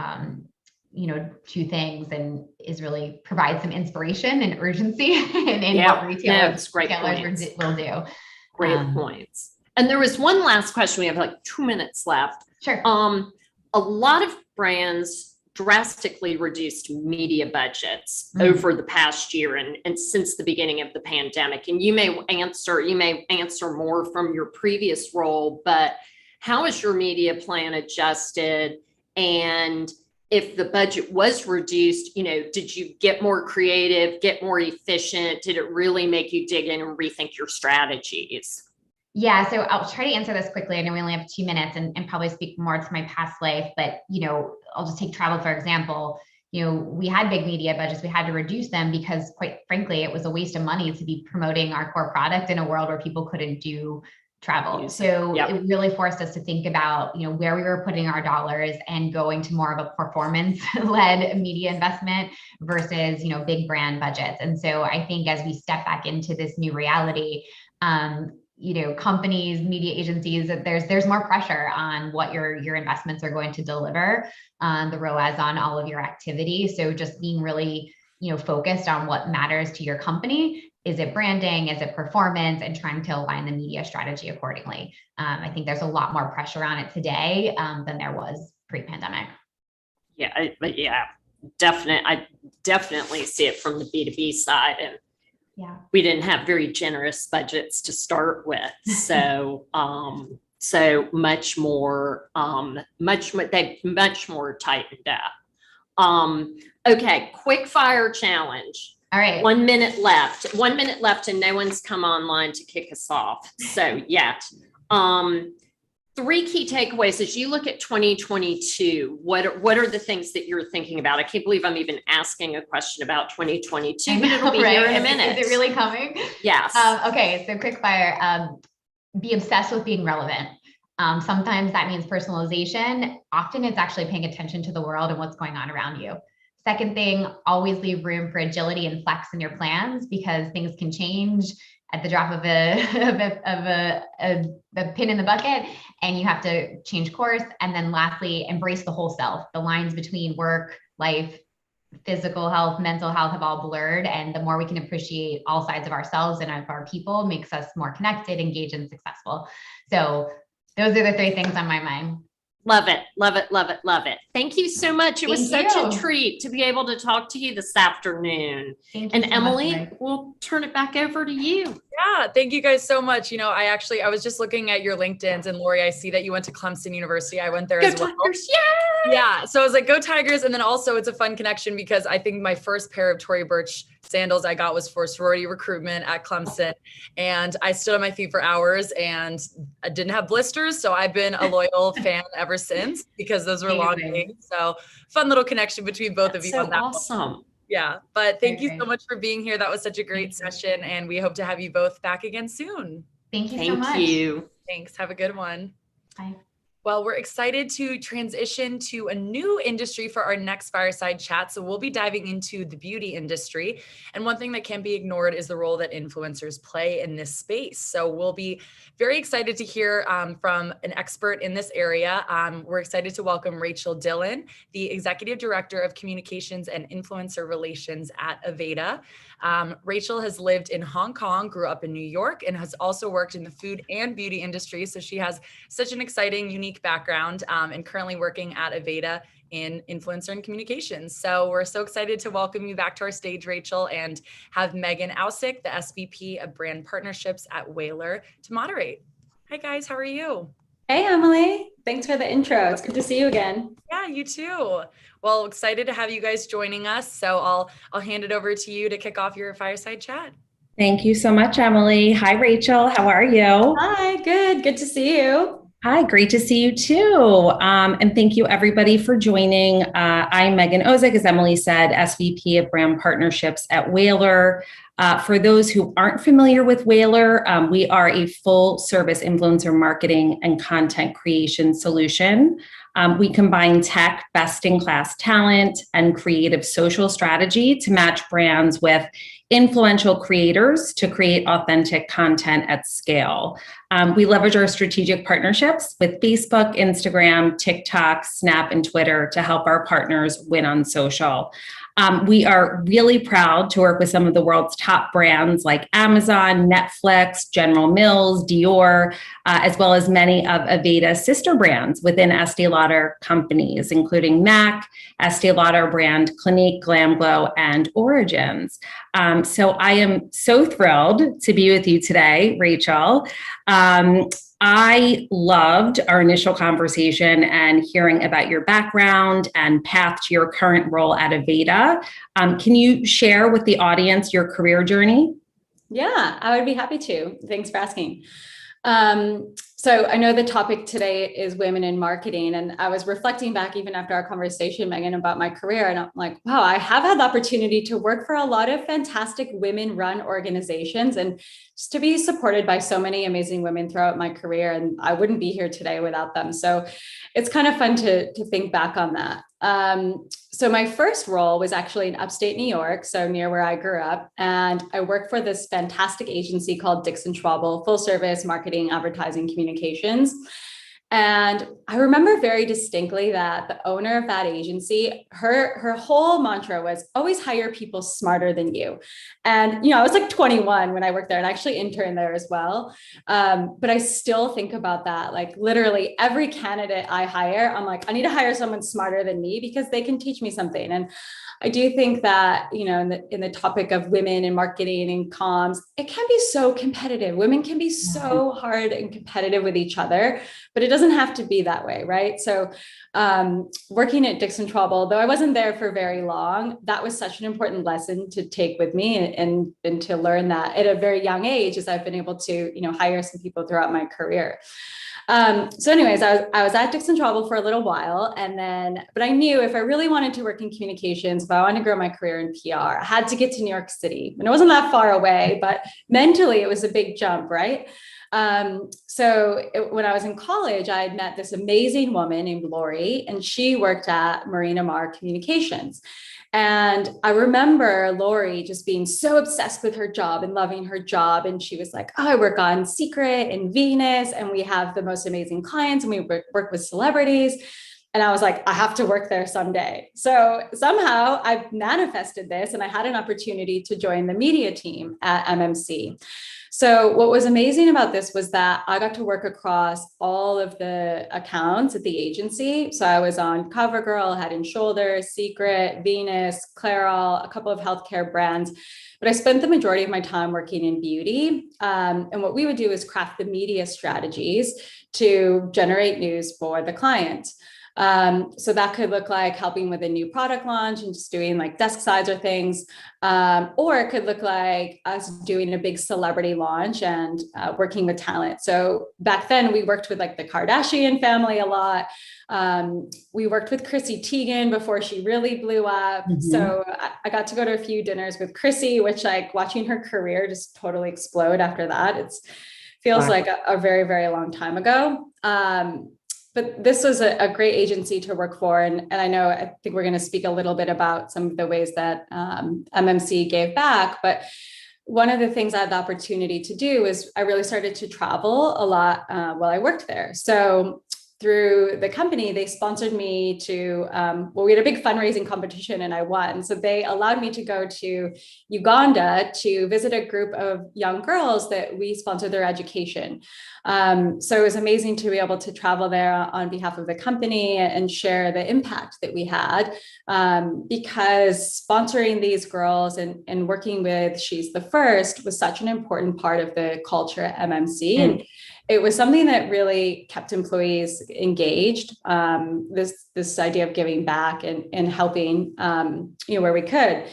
things and is really provide some inspiration and urgency in what retailers will do. Great points. And there was one last question. We have 2 minutes left. Sure. A lot of brands drastically reduced media budgets over the past year and since the beginning of the pandemic. And you may answer more from your previous role, but how is your media plan adjusted? And if the budget was reduced, did you get more creative, get more efficient? Did it really make you dig in and rethink your strategies? Yeah, so I'll try to answer this quickly. I know we only have 2 minutes, and probably speak more to my past life, but I'll just take travel for example. We had big media budgets. We had to reduce them because, quite frankly, it was a waste of money to be promoting our core product in a world where people couldn't do travel. So it really forced us to think about, where we were putting our dollars and going to more of a performance-led media investment versus, big brand budgets. And so I think as we step back into this new reality, companies, media agencies, there's more pressure on what your investments are going to deliver, the ROAS on all of your activity. So just being really, focused on what matters to your company. Is it branding? Is it performance? And trying to align the media strategy accordingly. I think there's a lot more pressure on it today than there was pre-pandemic. I definitely see it from the B2B side. And we didn't have very generous budgets to start with. So, much more tightened up. Okay. Quick fire challenge. All right. 1 minute left. 1 minute left, and no one's come online to kick us off. So yet. 3 key takeaways as you look at 2022. What are the things that you're thinking about? I can't believe I'm even asking a question about 2022, but it'll be here in a minute. Is it really coming? Yes. Okay, so quick fire. Be obsessed with being relevant. Sometimes that means personalization. Often it's actually paying attention to the world and what's going on around you. Second thing, always leave room for agility and flex in your plans because things can change at the drop of a pin in the bucket, and you have to change course. And then lastly, embrace the whole self. The lines between work, life, physical health, mental health have all blurred. And the more we can appreciate all sides of ourselves and of our people makes us more connected, engaged, and successful. So those are the 3 things on my mind. Love it. Love it. Love it. Love it. Thank you so much. It was such a treat to be able to talk to you this afternoon. Thank you. And Emily, we'll turn it back over to you. Yeah, thank you guys so much. I was just looking at your LinkedIn's, and Laurie, I see that you went to Clemson University. I went there as well. Tigers, yay! Yeah. So I was like, go Tigers. And then also it's a fun connection because I think my first pair of Tory Burch sandals I got was for sorority recruitment at Clemson. And I stood on my feet for hours and I didn't have blisters. So I've been a loyal fan ever since because those were long days. So fun little connection between both of you. So on that awesome. one. Yeah. But thank you so much for being here. That was such a great session. And we hope to have you both back again soon. Thank you so much. Thank you. Thanks. Have a good one. Bye. Well, we're excited to transition to a new industry for our next fireside chat. So we'll be diving into the beauty industry. And one thing that can't be ignored is the role that influencers play in this space. So we'll be very excited to hear from an expert in this area. We're excited to welcome Rachel Dillon, the Executive Director of Communications and Influencer Relations at Aveda. Rachel has lived in Hong Kong, grew up in New York, and has also worked in the food and beauty industry. So she has such an exciting, unique background and currently working at Aveda in influencer and communications. So we're so excited to welcome you back to our stage, Rachel, and have Megan Ozek, the SVP of Brand Partnerships at Whaler, to moderate. Hi guys, how are you? Hey Emily, thanks for the intro. It's good to see you again. Yeah, you too. Well, excited to have you guys joining us. So I'll hand it over to you to kick off your fireside chat. Thank you so much, Emily. Hi, Rachel. How are you? Hi, good. Good to see you. Hi, great to see you too. And thank you everybody for joining. I'm Megan Ozek, as Emily said, SVP of Brand Partnerships at Whaler. For those who aren't familiar with Whaler, we are a full service influencer marketing and content creation solution. We combine tech, best-in-class talent, and creative social strategy to match brands with influential creators to create authentic content at scale. We leverage our strategic partnerships with Facebook, Instagram, TikTok, Snap, and Twitter to help our partners win on social. We are really proud to work with some of the world's top brands like Amazon, Netflix, General Mills, Dior, as well as many of Aveda's sister brands within Estee Lauder companies, including MAC, Estee Lauder brand Clinique, GlamGlow, and Origins. So I am so thrilled to be with you today, Rachel. I loved our initial conversation and hearing about your background and path to your current role at Aveda. Can you share with the audience your career journey? Yeah, I would be happy to. Thanks for asking. So I know the topic today is women in marketing, and I was reflecting back even after our conversation, Megan, about my career. And I'm like, wow, I have had the opportunity to work for a lot of fantastic women-run organizations and just to be supported by so many amazing women throughout my career. And I wouldn't be here today without them. So it's kind of fun to think back on that. So my first role was actually in upstate New York, so near where I grew up. And I worked for this fantastic agency called Dixon Schwabel, full service marketing, advertising, communications. And I remember very distinctly that the owner of that agency, her whole mantra was always hire people smarter than you. And, I was like 21 when I worked there and I actually interned there as well. But I still think about that, like literally every candidate I hire, I'm like, I need to hire someone smarter than me because they can teach me something. And I do think that, in the topic of women in marketing and comms, it can be so competitive. Women can be so hard and competitive with each other, but it doesn't have to be that way, right? So working at Dixon Trouble, though I wasn't there for very long, that was such an important lesson to take with me and to learn that at a very young age, as I've been able to, hire some people throughout my career. So anyways, I was at Dixon Trouble for a little while, but I knew if I really wanted to work in communications, if I wanted to grow my career in PR, I had to get to New York City. And it wasn't that far away, but mentally it was a big jump, right? When I was in college, I had met this amazing woman named Laurie, and she worked at Marina Mar Communications. And I remember Laurie just being so obsessed with her job and loving her job. And she was like, oh, I work on Secret and Venus, and we have the most amazing clients, and we work with celebrities. And I was like, I have to work there someday. So somehow I manifested this, and I had an opportunity to join the media team at MMC. So what was amazing about this was that I got to work across all of the accounts at the agency. So I was on CoverGirl, Head and Shoulders, Secret, Venus, Clairol, a couple of healthcare brands. But I spent the majority of my time working in beauty. And what we would do is craft the media strategies to generate news for the client. So that could look like helping with a new product launch and just doing like desk sides or things. Or it could look like us doing a big celebrity launch and working with talent. So back then we worked with like the Kardashian family a lot. We worked with Chrissy Teigen before she really blew up. Mm-hmm. So I got to go to a few dinners with Chrissy, which like watching her career just totally explode after that. Feels like a very, very long time ago. But this was a great agency to work for. And I think we're going to speak a little bit about some of the ways that MMC gave back. But one of the things I had the opportunity to do is I really started to travel a lot while I worked there. So through the company, they sponsored me to, we had a big fundraising competition and I won. So they allowed me to go to Uganda to visit a group of young girls that we sponsored their education. So it was amazing to be able to travel there on behalf of the company and share the impact that we had, because sponsoring these girls and working with She's the First was such an important part of the culture at MMC. And it was something that really kept employees engaged, this idea of giving back and helping, where we could.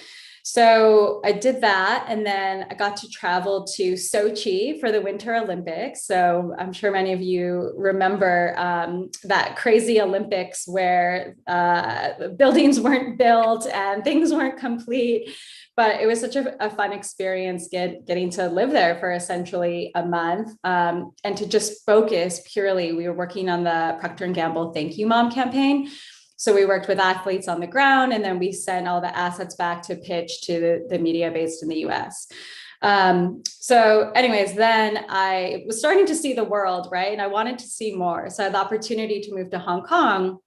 So I did that. And then I got to travel to Sochi for the Winter Olympics. So I'm sure many of you remember that crazy Olympics where buildings weren't built and things weren't complete. But it was such a fun experience getting to live there for essentially a month, and to just focus purely. We were working on the Procter & Gamble Thank You Mom campaign. So we worked with athletes on the ground, and then we sent all the assets back to pitch to the media based in the US. So anyways, then I was starting to see the world, right? And I wanted to see more. So I had the opportunity to move to Hong Kong.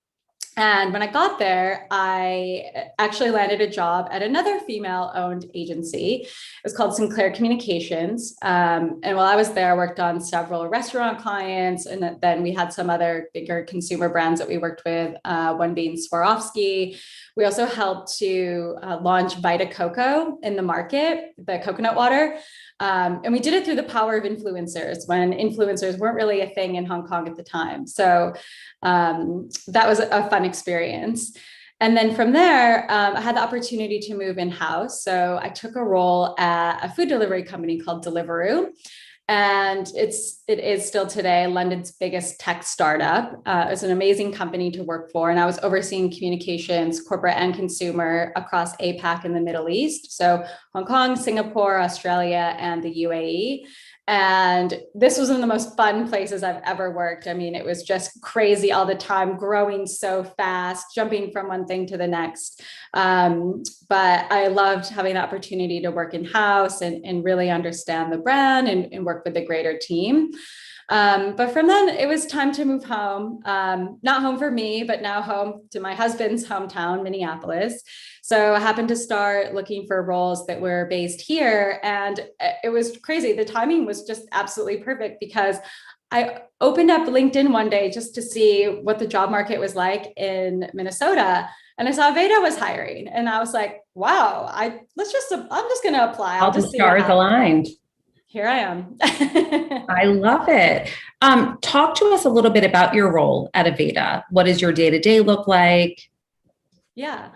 And when I got there, I actually landed a job at another female-owned agency. It was called Sinclair Communications. And while I was there, I worked on several restaurant clients. And then we had some other bigger consumer brands that we worked with, one being Swarovski. We also helped to launch Vita Coco in the market, the coconut water. And we did it through the power of influencers when influencers weren't really a thing in Hong Kong at the time. So that was a fun experience. And then from there, I had the opportunity to move in-house. So I took a role at a food delivery company called Deliveroo. And it is still today London's biggest tech startup. It was an amazing company to work for. And I was overseeing communications, corporate and consumer across APAC and the Middle East. So Hong Kong, Singapore, Australia, and the UAE. And this was one of the most fun places I've ever worked. I mean, it was just crazy all the time, growing so fast, jumping from one thing to the next. But I loved having the opportunity to work in-house and really understand the brand and work with the greater team. But from then it was time to move home, not home for me, but now home to my husband's hometown, Minneapolis. So I happened to start looking for roles that were based here, and it was crazy. The timing was just absolutely perfect because I opened up LinkedIn one day just to see what the job market was like in Minnesota. And I saw Aveda was hiring. And I was like, wow, I'm just going to apply. All the stars aligned. Here I am. I love it. Talk to us a little bit about your role at Aveda. What does your day-to-day look like? Yeah.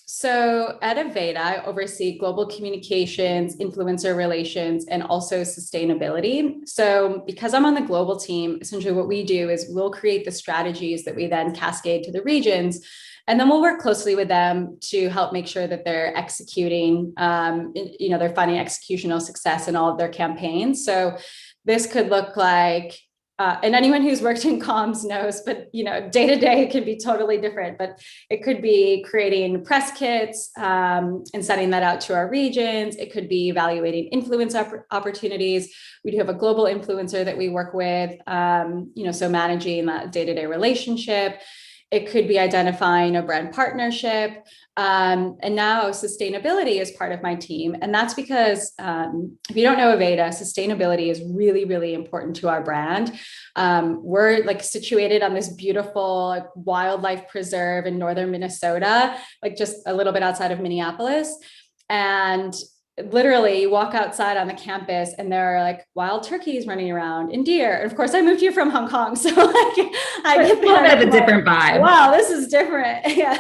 So at Aveda, I oversee global communications, influencer relations, and also sustainability. So because I'm on the global team, essentially what we do is we'll create the strategies that we then cascade to the regions. And then we'll work closely with them to help make sure that they're executing, they're finding executional success in all of their campaigns. So this could look like, and anyone who's worked in comms knows, but day to day can be totally different. But it could be creating press kits and sending that out to our regions. It could be evaluating influence opportunities. We do have a global influencer that we work with, so managing that day-to-day relationship. It could be identifying a brand partnership. And now sustainability is part of my team. And that's because if you don't know Aveda, sustainability is really, really important to our brand. We're situated on this beautiful wildlife preserve in northern Minnesota, just a little bit outside of Minneapolis. And literally you walk outside on the campus and there are wild turkeys running around and deer. And of course I moved here from Hong Kong. So I get a little bit of a different vibe. Wow, this is different. Yeah.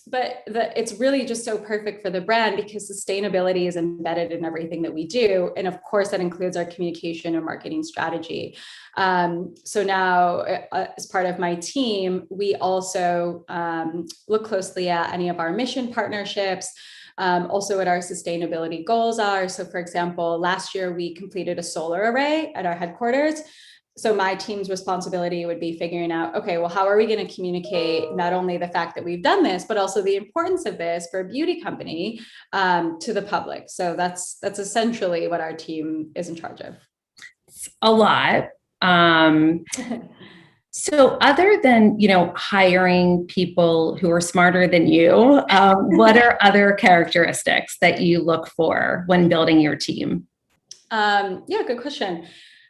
But it's really just so perfect for the brand because sustainability is embedded in everything that we do. And of course that includes our communication and marketing strategy. So now as part of my team, we also look closely at any of our mission partnerships. Also what our sustainability goals are. So for example, last year we completed a solar array at our headquarters. So my team's responsibility would be figuring out, okay, well, how are we going to communicate not only the fact that we've done this, but also the importance of this for a beauty company to the public. So that's essentially what our team is in charge of. A lot. So other than, hiring people who are smarter than you, what are other characteristics that you look for when building your team? Good question.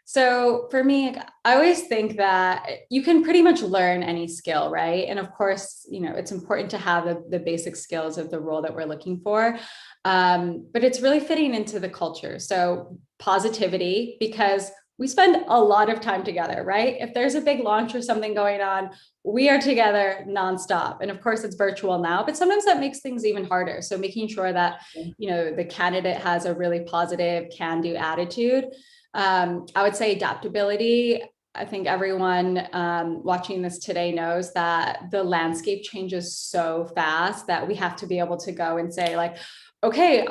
So for me, I always think that you can pretty much learn any skill, right? And of course, it's important to have the basic skills of the role that we're looking for. But it's really fitting into the culture. So positivity, because we spend a lot of time together, right? If there's a big launch or something going on, we are together nonstop. And of course it's virtual now, but sometimes that makes things even harder. So making sure that, the candidate has a really positive can-do attitude. I would say adaptability. I think everyone watching this today knows that the landscape changes so fast that we have to be able to go and say okay,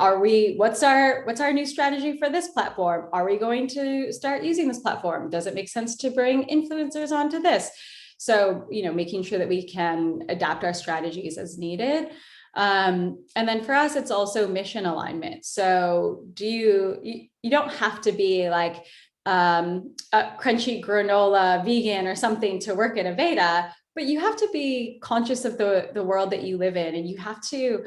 what's our new strategy for this platform? Are we going to start using this platform? Does it make sense to bring influencers onto this? So, making sure that we can adapt our strategies as needed. And then for us, it's also mission alignment. So you don't have to be a crunchy granola vegan or something to work at Aveda, but you have to be conscious of the world that you live in, and you have to,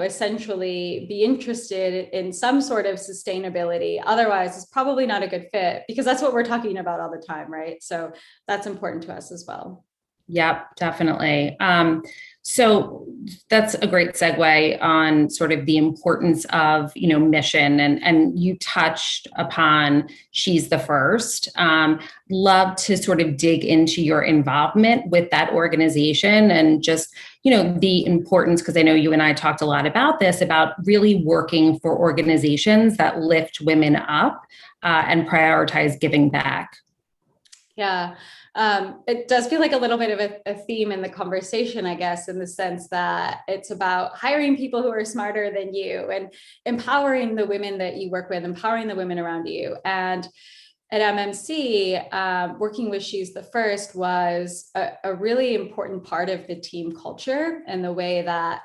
essentially be interested in some sort of sustainability. Otherwise, it's probably not a good fit because that's what we're talking about all the time, right? So that's important to us as well. Yep, definitely. So that's a great segue on sort of the importance of, mission, and you touched upon She's the First. Love to sort of dig into your involvement with that organization and just, the importance, because I know you and I talked a lot about this, about really working for organizations that lift women up and prioritize giving back. Yeah. It does feel like a little bit of a theme in the conversation, I guess, in the sense that it's about hiring people who are smarter than you and empowering the women that you work with, empowering the women around you. And at MMC, working with She's the First was a really important part of the team culture and the way that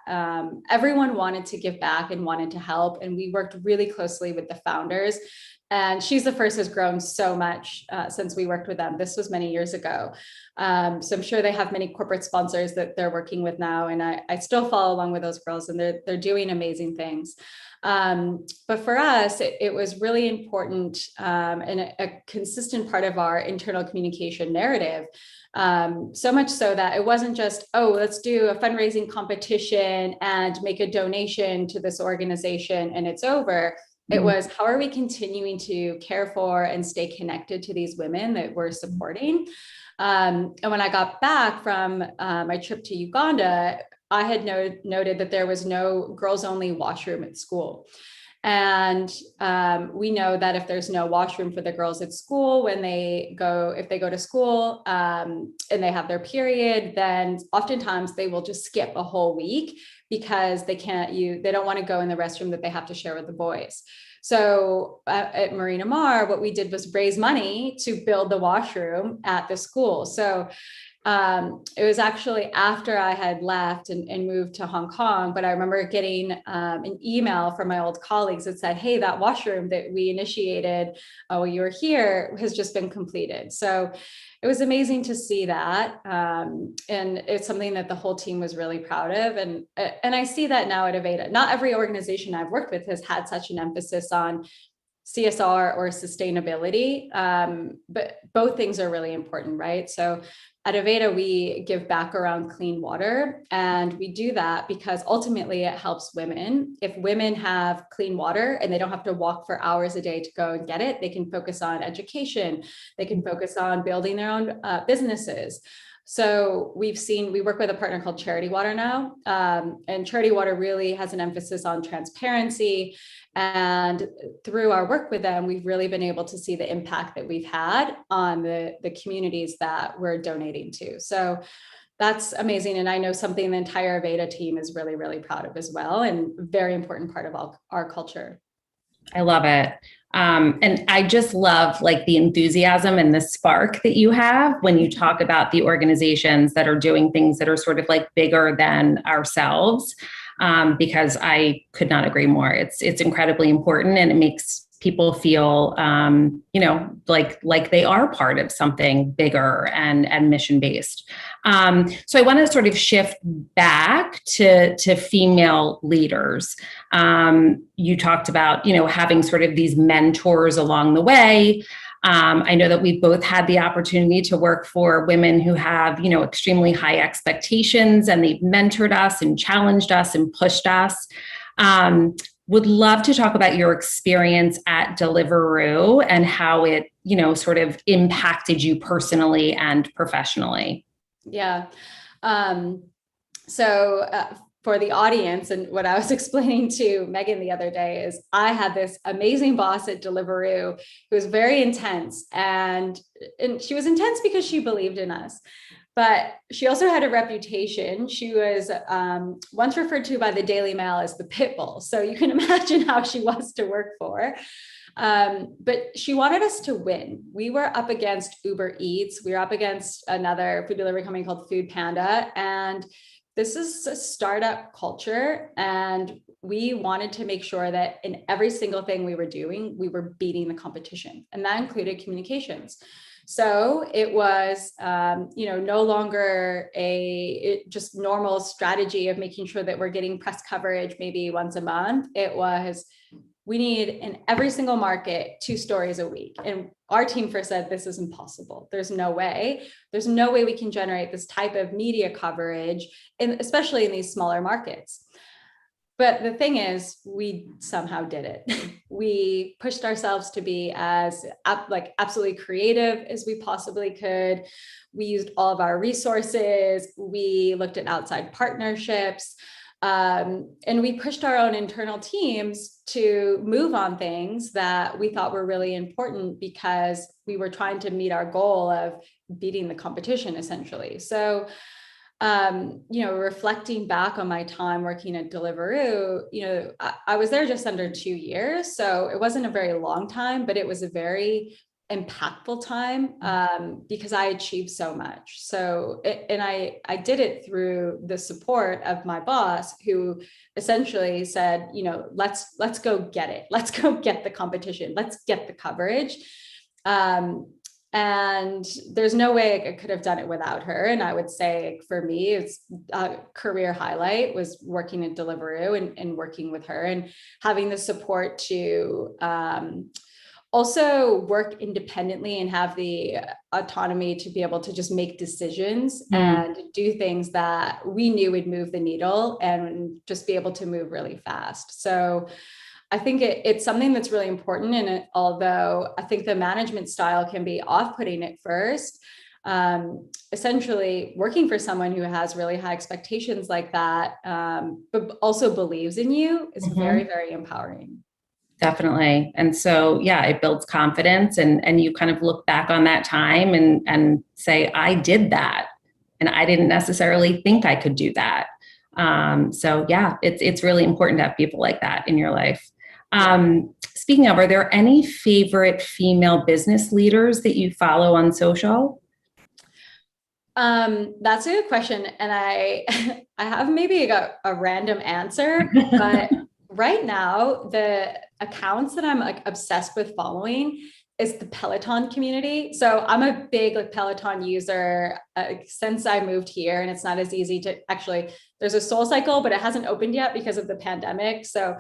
everyone wanted to give back and wanted to help. And we worked really closely with the founders. And She's the First has grown so much since we worked with them. This was many years ago. So I'm sure they have many corporate sponsors that they're working with now. And I still follow along with those girls, and they're doing amazing things. But for us, it was really important and a consistent part of our internal communication narrative. So much so that it wasn't just, oh, let's do a fundraising competition and make a donation to this organization and it's over. It was, how are we continuing to care for and stay connected to these women that we're supporting? And when I got back from my trip to Uganda, I had noted that there was no girls only washroom at school. And we know that if there's no washroom for the girls at school, if they go to school and they have their period, then oftentimes they will just skip a whole week because they don't want to go in the restroom that they have to share with the boys. So at Marina Mar, what we did was raise money to build the washroom at the school. So it was actually after I had left and moved to Hong Kong, but I remember getting an email from my old colleagues that said, hey, that washroom that we initiated while you were here has just been completed. So it was amazing to see that. And it's something that the whole team was really proud of. And I see that now at Aveda. Not every organization I've worked with has had such an emphasis on CSR or sustainability, but both things are really important, right? So at Aveda, we give back around clean water, and we do that because ultimately it helps women. If women have clean water and they don't have to walk for hours a day to go and get it, they can focus on education, they can focus on building their own businesses. So we work with a partner called Charity Water now, and Charity Water really has an emphasis on transparency. And through our work with them, we've really been able to see the impact that we've had on the communities that we're donating to. So that's amazing. And I know something the entire Aveda team is really, really proud of as well, and very important part of our culture. I love it. And I just love like the enthusiasm and the spark that you have when you talk about the organizations that are doing things that are sort of like bigger than ourselves. Because I could not agree more. It's incredibly important, and it makes people feel, like they are part of something bigger and mission-based. So I want to sort of shift back to female leaders. You talked about, having sort of these mentors along the way. I know that we've both had the opportunity to work for women who have, extremely high expectations, and they've mentored us and challenged us and pushed us. Would love to talk about your experience at Deliveroo and how it, sort of impacted you personally and professionally. Yeah. For the audience, and what I was explaining to Megan the other day is I had this amazing boss at Deliveroo who was very intense, and she was intense because she believed in us, but she also had a reputation. She was once referred to by the Daily Mail as the pit bull. So you can imagine how she was to work for. But she wanted us to win. We were up against Uber Eats. We were up against another food delivery company called Food Panda. And this is a startup culture, and we wanted to make sure that in every single thing we were doing, we were beating the competition, and that included communications. So it was, no longer just normal strategy of making sure that we're getting press coverage maybe once a month. It was, we need in every single market 2 stories a week. And our team first said, this is impossible. There's no way we can generate this type of media coverage, especially in these smaller markets. But the thing is, we somehow did it. We pushed ourselves to be as absolutely creative as we possibly could. We used all of our resources. We looked at outside partnerships. And we pushed our own internal teams to move on things that we thought were really important because we were trying to meet our goal of beating the competition, essentially. So, reflecting back on my time working at Deliveroo, I was there just under 2 years. So it wasn't a very long time, but it was a very impactful time because I achieved so much. So, I did it through the support of my boss, who essentially said, let's go get it. Let's go get the competition. Let's get the coverage. And there's no way I could have done it without her. And I would say for me, it's a career highlight was working at Deliveroo and working with her and having the support to also work independently and have the autonomy to be able to just make decisions and do things that we knew would move the needle and just be able to move really fast. So I think it's something that's really important. And although I think the management style can be off-putting at first, essentially working for someone who has really high expectations like that, but also believes in you is very, very empowering. Definitely. And so, yeah, it builds confidence and you kind of look back on that time and say, I did that. And I didn't necessarily think I could do that. So yeah, it's really important to have people like that in your life. Speaking of, are there any favorite female business leaders that you follow on social? That's a good question. And I have maybe a random answer, but right now, the accounts that I'm like obsessed with following is the Peloton community. So I'm a big Peloton user since I moved here, and it's not as easy to actually, there's a Soul Cycle, but it hasn't opened yet because of the pandemic. So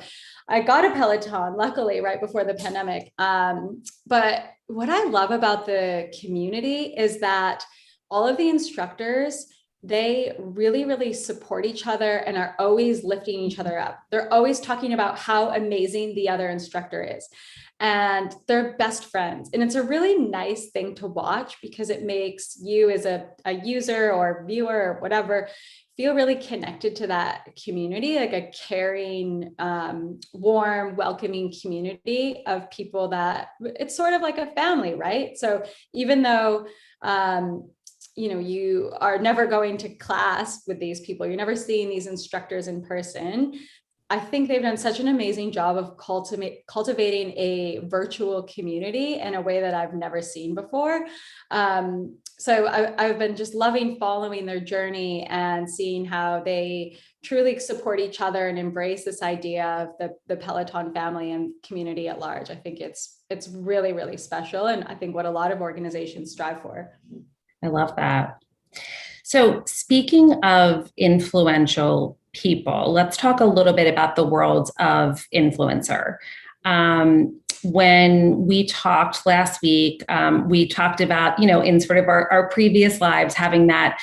I got a Peloton, luckily, right before the pandemic. But what I love about the community is that all of the instructors, they really, really support each other and are always lifting each other up. They're always talking about how amazing the other instructor is. And they're best friends. And it's a really nice thing to watch because it makes you as a user or viewer or whatever feel really connected to that community, like a caring, warm, welcoming community of people that it's sort of like a family, right? So even though, you are never going to class with these people, you're never seeing these instructors in person, I think they've done such an amazing job of cultivating a virtual community in a way that I've never seen before. So I've been just loving following their journey and seeing how they truly support each other and embrace this idea of the Peloton family and community at large. I think it's really, really special. And I think what a lot of organizations strive for. I love that. So speaking of influential people, let's talk a little bit about the world of influencer. When we talked last week, we talked about, in sort of our previous lives, having that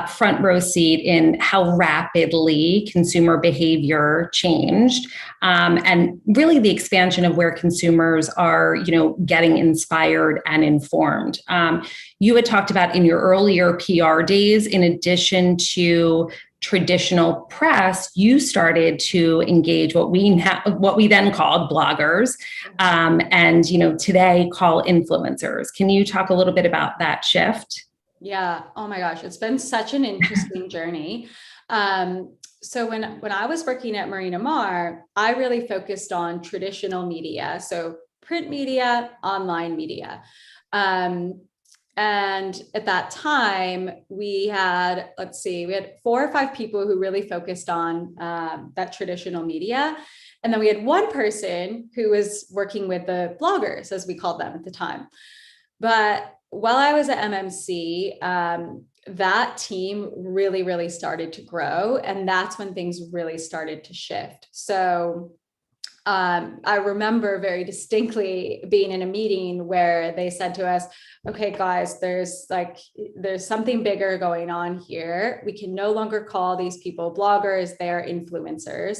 front row seat in how rapidly consumer behavior changed, and really the expansion of where consumers are, getting inspired and informed. You had talked about in your earlier PR days, in addition to traditional press, you started to engage what we then called bloggers, and today call influencers. Can you talk a little bit about that shift? Yeah. Oh my gosh, it's been such an interesting journey. So when I was working at Marina Mar, I really focused on traditional media, so print media, online media. And at that time, we had 4 or 5 people who really focused on that traditional media. And then we had one person who was working with the bloggers, as we called them at the time. But while I was at MMC, that team really, really started to grow. And that's when things really started to shift. So I remember very distinctly being in a meeting where they said to us, okay, guys, there's something bigger going on here. We can no longer call these people bloggers, they're influencers.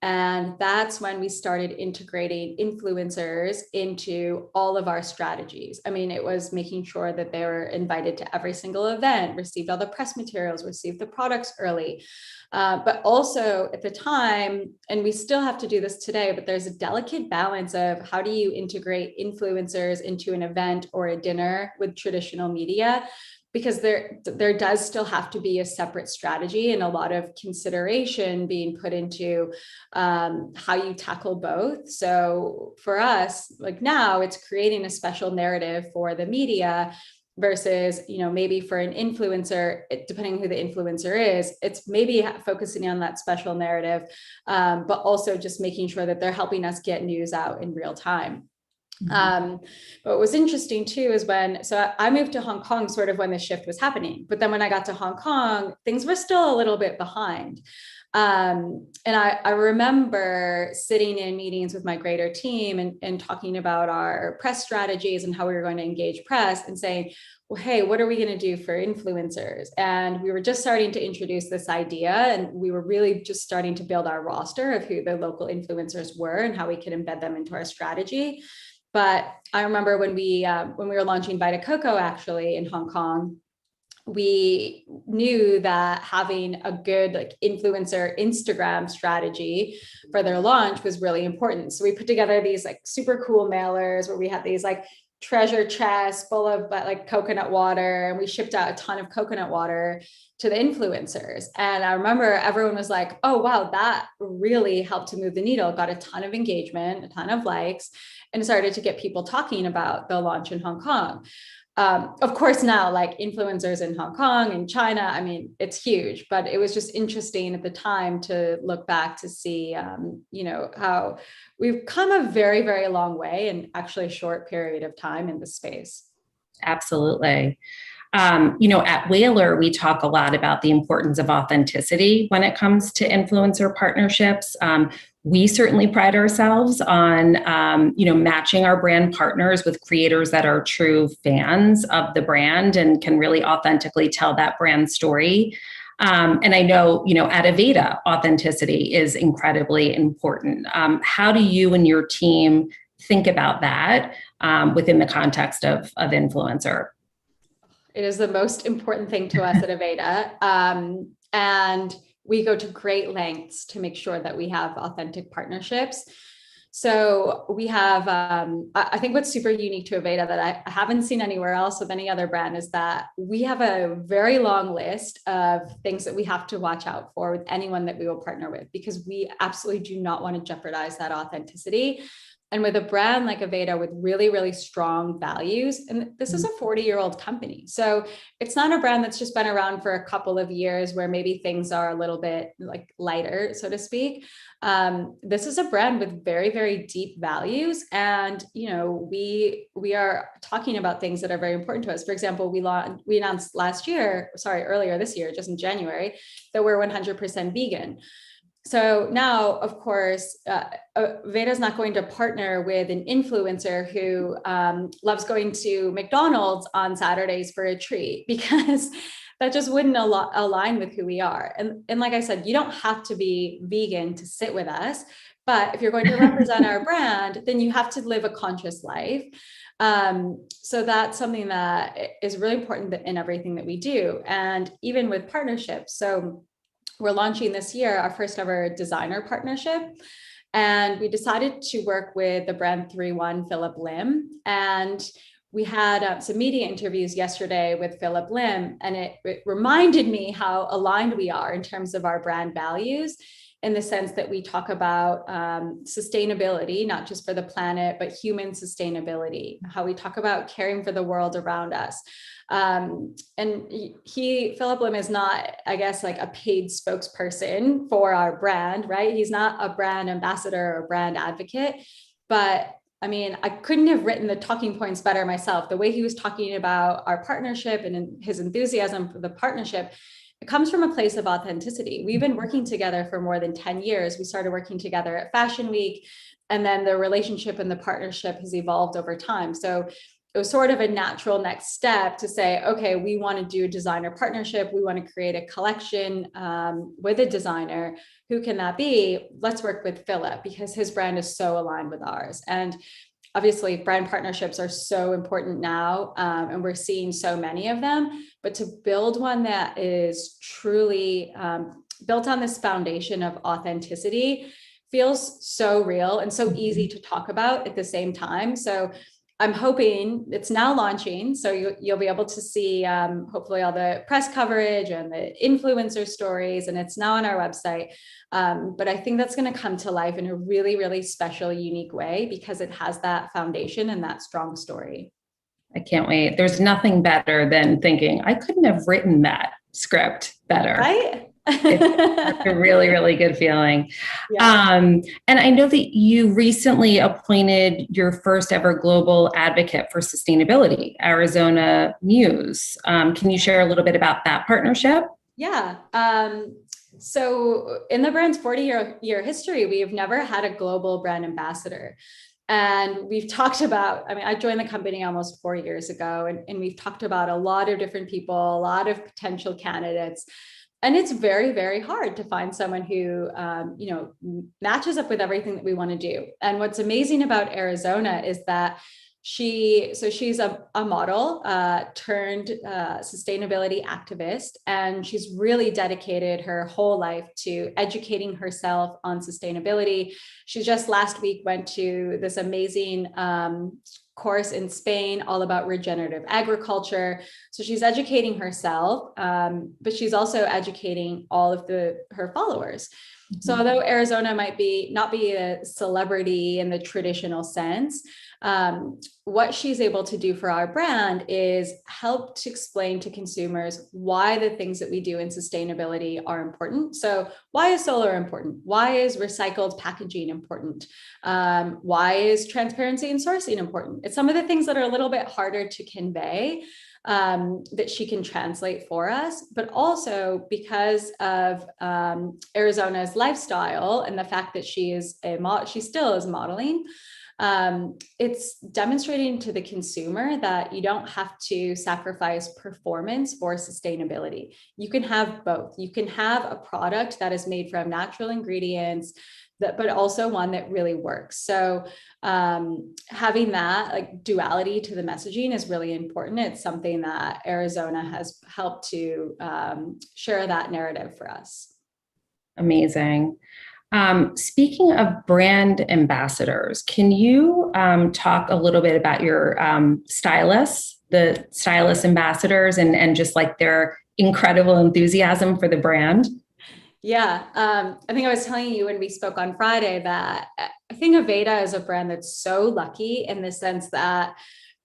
And that's when we started integrating influencers into all of our strategies. I mean, it was making sure that they were invited to every single event, received all the press materials, received the products early. But also at the time, and we still have to do this today, but there's a delicate balance of how do you integrate influencers into an event or a dinner with traditional media? Because there does still have to be a separate strategy and a lot of consideration being put into how you tackle both. So for us, like now, it's creating a special narrative for the media versus, maybe for an influencer, depending on who the influencer is, it's maybe focusing on that special narrative, but also just making sure that they're helping us get news out in real time. But what was interesting too is so I moved to Hong Kong sort of when the shift was happening, but then when I got to Hong Kong, things were still a little bit behind. And I remember sitting in meetings with my greater team and talking about our press strategies and how we were going to engage press and saying, well, hey, what are we going to do for influencers? And we were just starting to introduce this idea, and we were really just starting to build our roster of who the local influencers were and how we could embed them into our strategy. But I remember when we were launching Vita Coco actually in Hong Kong, we knew that having a good influencer Instagram strategy for their launch was really important. So we put together these super cool mailers where we had these treasure chests full of coconut water, and we shipped out a ton of coconut water to the influencers. And I remember everyone was like, oh, wow, that really helped to move the needle, got a ton of engagement, a ton of likes, and started to get people talking about the launch in Hong Kong. Of course, now influencers in Hong Kong and China, I mean, it's huge, but it was just interesting at the time to look back to see, how we've come a very, very long way in actually a short period of time in the space. Absolutely. At Whaler, we talk a lot about the importance of authenticity when it comes to influencer partnerships. We certainly pride ourselves on, matching our brand partners with creators that are true fans of the brand and can really authentically tell that brand story. And I know, at Aveda, authenticity is incredibly important. How do you and your team think about that within the context of influencer? It is the most important thing to us at Aveda. And we go to great lengths to make sure that we have authentic partnerships. So we have, I think what's super unique to Aveda that I haven't seen anywhere else with any other brand is that we have a very long list of things that we have to watch out for with anyone that we will partner with, because we absolutely do not want to jeopardize that authenticity. And with a brand like Aveda with really, really strong values, and this is a 40-year-old company. So it's not a brand that's just been around for a couple of years where maybe things are a little bit lighter, so to speak. This is a brand with very, very deep values. And, we are talking about things that are very important to us. For example, we announced earlier this year, just in January, that we're 100% vegan. So now, of course, Aveda is not going to partner with an influencer who loves going to McDonald's on Saturdays for a treat, because that just wouldn't align with who we are. And like I said, you don't have to be vegan to sit with us, but if you're going to represent our brand, then you have to live a conscious life. So that's something that is really important in everything that we do. And even with partnerships. So we're launching this year our first ever designer partnership. And we decided to work with the brand 3-1 Philip Lim. And we had some media interviews yesterday with Philip Lim, and it reminded me how aligned we are in terms of our brand values, in the sense that we talk about sustainability, not just for the planet, but human sustainability, how we talk about caring for the world around us. And Philip Lim is not, I guess, a paid spokesperson for our brand, right? He's not a brand ambassador or brand advocate, but I mean, I couldn't have written the talking points better myself. The way he was talking about our partnership and his enthusiasm for the partnership, it comes from a place of authenticity. We've been working together for more than 10 years. We started working together at Fashion Week, and then the relationship and the partnership has evolved over time. So it was sort of a natural next step to say, okay, we want to do a designer partnership. We want to create a collection with a designer. Who can that be? Let's work with Philip, because his brand is so aligned with ours. And obviously, brand partnerships are so important now, and we're seeing so many of them. But to build one that is truly built on this foundation of authenticity feels so real and so easy to talk about at the same time. So I'm hoping it's now launching, so you'll be able to see hopefully all the press coverage and the influencer stories, and it's now on our website. But I think that's going to come to life in a really, really special, unique way, because it has that foundation and that strong story. I can't wait. There's nothing better than thinking, I couldn't have written that script better. Right? It's a really, really good feeling. Yeah. And I know that you recently appointed your first ever global advocate for sustainability, Arizona Muse. Can you share a little bit about that partnership? Yeah. So in the brand's 40-year history, we have never had a global brand ambassador. And we've talked about, I mean, I joined the company almost 4 years ago, and we've talked about a lot of different people, a lot of potential candidates. And it's very, very hard to find someone who, matches up with everything that we want to do. And what's amazing about Arizona is that she's a model turned sustainability activist, and she's really dedicated her whole life to educating herself on sustainability. She just last week went to this amazing course in Spain all about regenerative agriculture. So she's educating herself, but she's also educating all of her followers. So although Arizona might not be a celebrity in the traditional sense, what she's able to do for our brand is help to explain to consumers why the things that we do in sustainability are important. So why is solar important? Why is recycled packaging important? Why is transparency in sourcing important? It's some of the things that are a little bit harder to convey, that she can translate for us, but also because of Arizona's lifestyle and the fact that she still is modeling. It's demonstrating to the consumer that you don't have to sacrifice performance for sustainability. You can have both. You can have a product that is made from natural ingredients, but also one that really works. So having that like duality to the messaging is really important. It's something that Arizona has helped to share that narrative for us. Amazing. Speaking of brand ambassadors, can you talk a little bit about your stylists, the stylist ambassadors, and just like their incredible enthusiasm for the brand? Yeah, I think I was telling you when we spoke on Friday that I think Aveda is a brand that's so lucky in the sense that,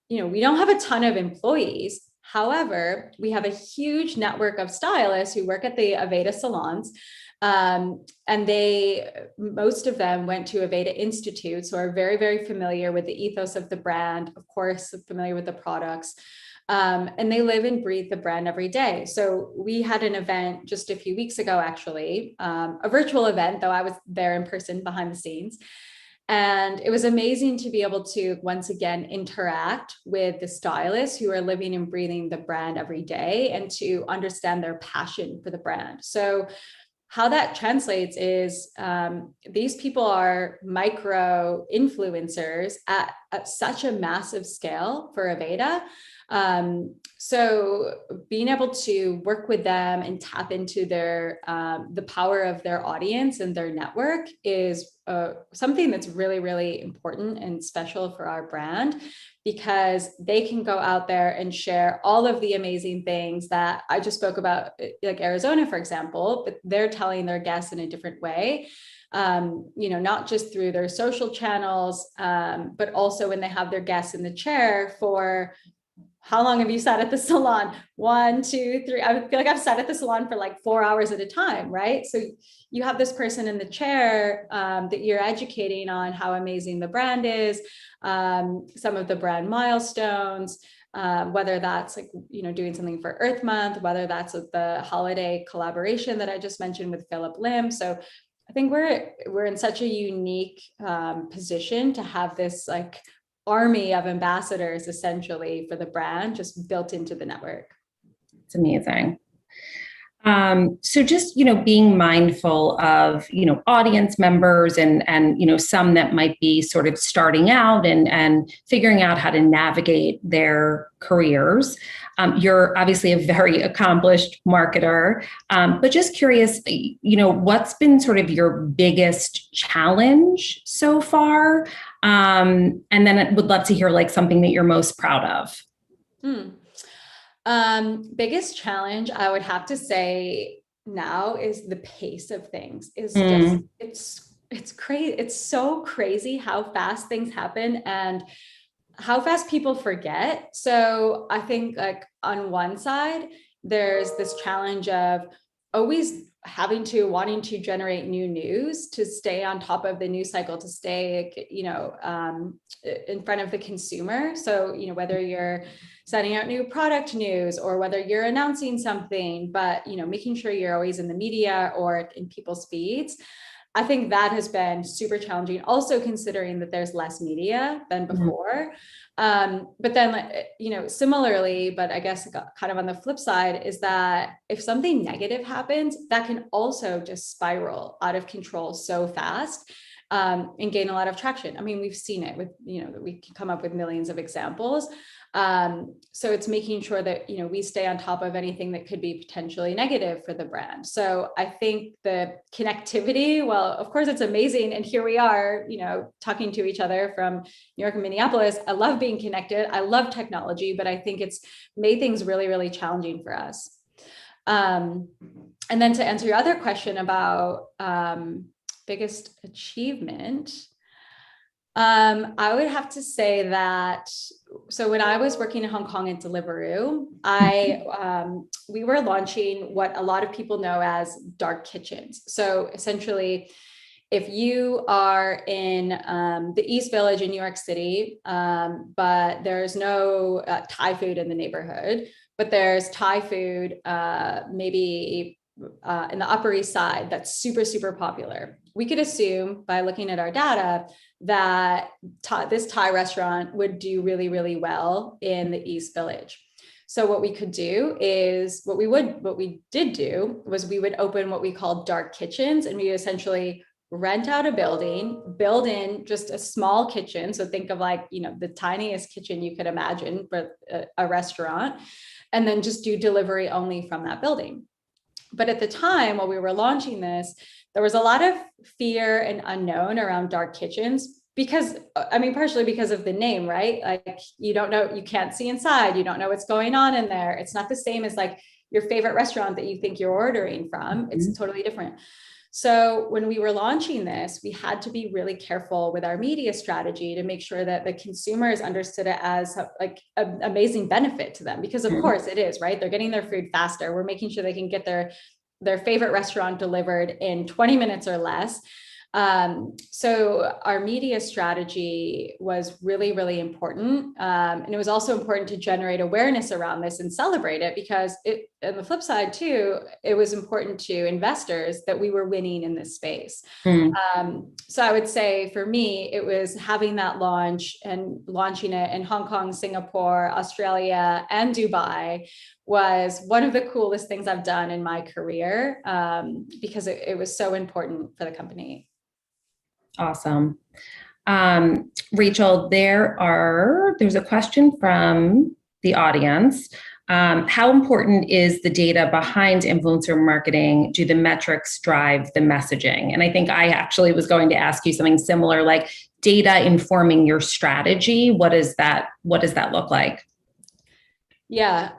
we don't have a ton of employees. However, we have a huge network of stylists who work at the Aveda salons. And most of them went to Aveda Institute, so are very, very familiar with the ethos of the brand, of course, familiar with the products. And they live and breathe the brand every day. So we had an event just a few weeks ago, actually, a virtual event, though I was there in person behind the scenes. And it was amazing to be able to once again interact with the stylists who are living and breathing the brand every day and to understand their passion for the brand. So how that translates is these people are micro influencers at such a massive scale for Aveda. So being able to work with them and tap into the power of their audience and their network is something that's really, really important and special for our brand, because they can go out there and share all of the amazing things that I just spoke about, like Arizona, for example, but they're telling their guests in a different way. Not just through their social channels, but also when they have their guests in the chair for how long have you sat at the salon? 1, 2, 3. I feel like I've sat at the salon for like 4 hours at a time, right? So you have this person in the chair that you're educating on how amazing the brand is, some of the brand milestones, whether that's like, doing something for Earth Month, whether that's the holiday collaboration that I just mentioned with Philip Lim. So I think we're in such a unique position to have this like army of ambassadors essentially for the brand just built into the network. It's amazing. So just, being mindful of, audience members and some that might be sort of starting out and figuring out how to navigate their careers. You're obviously a very accomplished marketer, but just curious, what's been sort of your biggest challenge so far? And then I would love to hear like something that you're most proud of. Biggest challenge I would have to say now is the pace of things is just, it's crazy. It's so crazy how fast things happen and how fast people forget. So I think like on one side, there's this challenge of always wanting to generate new news to stay on top of the news cycle, to stay, in front of the consumer. So, whether you're sending out new product news or whether you're announcing something, but, making sure you're always in the media or in people's feeds. I think that has been super challenging, also considering that there's less media than before. But then, similarly, but I guess kind of on the flip side is that if something negative happens, that can also just spiral out of control so fast and gain a lot of traction. I mean, we've seen it with, we can come up with millions of examples. So it's making sure that, we stay on top of anything that could be potentially negative for the brand. So I think the connectivity, well, of course it's amazing. And here we are, talking to each other from New York and Minneapolis. I love being connected. I love technology, but I think it's made things really, really challenging for us. And then to answer your other question about biggest achievement, I would have to say that, so when I was working in Hong Kong at Deliveroo, we were launching what a lot of people know as dark kitchens. So essentially, if you are in the East Village in New York City, but there's no Thai food in the neighborhood, but there's Thai food maybe in the Upper East Side that's super, super popular. We could assume by looking at our data that this Thai restaurant would do really, really well in the East Village. So what we could do is what we did do was we would open what we call dark kitchens, and we essentially rent out a building, build in just a small kitchen. So think of the tiniest kitchen you could imagine for a restaurant, and then just do delivery only from that building. But at the time, while we were launching this, there was a lot of fear and unknown around dark kitchens because, partially because of the name, right? Like, you don't know, you can't see inside, you don't know what's going on in there. It's not the same as your favorite restaurant that you think you're ordering from. It's totally different. So when we were launching this, we had to be really careful with our media strategy to make sure that the consumers understood it as an amazing benefit to them, because of course it is, right? They're getting their food faster. We're making sure they can get their favorite restaurant delivered in 20 minutes or less. So our media strategy was really, really important. And it was also important to generate awareness around this and celebrate it, because on the flip side too, it was important to investors that we were winning in this space. So I would say for me, it was having that launch and launching it in Hong Kong, Singapore, Australia, and Dubai was one of the coolest things I've done in my career, because it was so important for the company. Awesome. Rachel, there's a question from the audience. How important is the data behind influencer marketing? Do the metrics drive the messaging? And I think I actually was going to ask you something similar, like data informing your strategy. What does that look like? Yeah.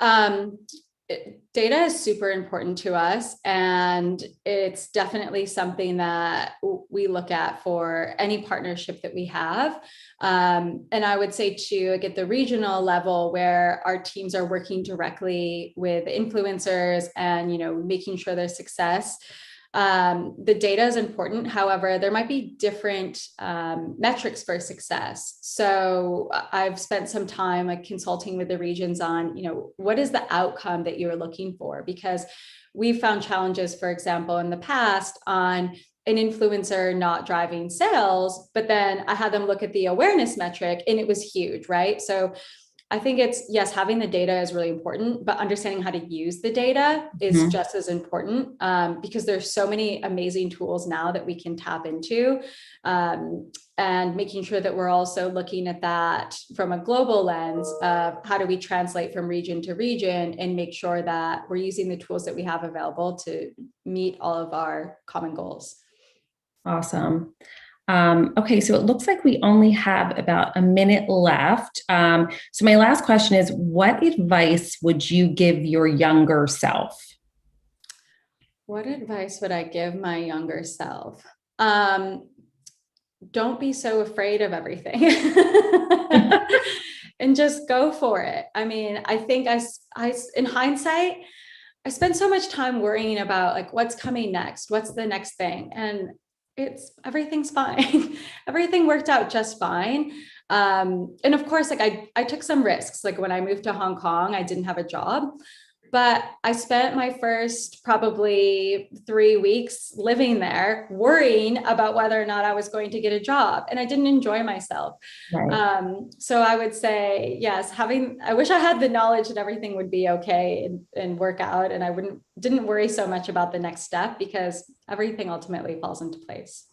Data is super important to us, and it's definitely something that we look at for any partnership that we have. And I would say too, at the regional level, where our teams are working directly with influencers and, making sure their success, the data is important. However, there might be different metrics for success. So I've spent some time consulting with the regions on, what is the outcome that you're looking for? Because we've found challenges, for example, in the past on an influencer not driving sales, but then I had them look at the awareness metric and it was huge, right? So I think yes, having the data is really important, but understanding how to use the data is just as important, because there's so many amazing tools now that we can tap into, and making sure that we're also looking at that from a global lens of how do we translate from region to region and make sure that we're using the tools that we have available to meet all of our common goals. Awesome. Okay, so it looks like we only have about a minute left. So my last question is, what advice would you give your younger self? What advice would I give my younger self? Don't be so afraid of everything and just go for it. I mean, I think I in hindsight, I spent so much time worrying about like what's coming next, what's the next thing, and everything's fine. Everything worked out just fine. And of course, like I took some risks. Like when I moved to Hong Kong, I didn't have a job, but I spent my first probably 3 weeks living there, worrying about whether or not I was going to get a job, and I didn't enjoy myself. Right. So I would say, yes, I wish I had the knowledge that everything would be okay and work out, and I didn't worry so much about the next step because everything ultimately falls into place.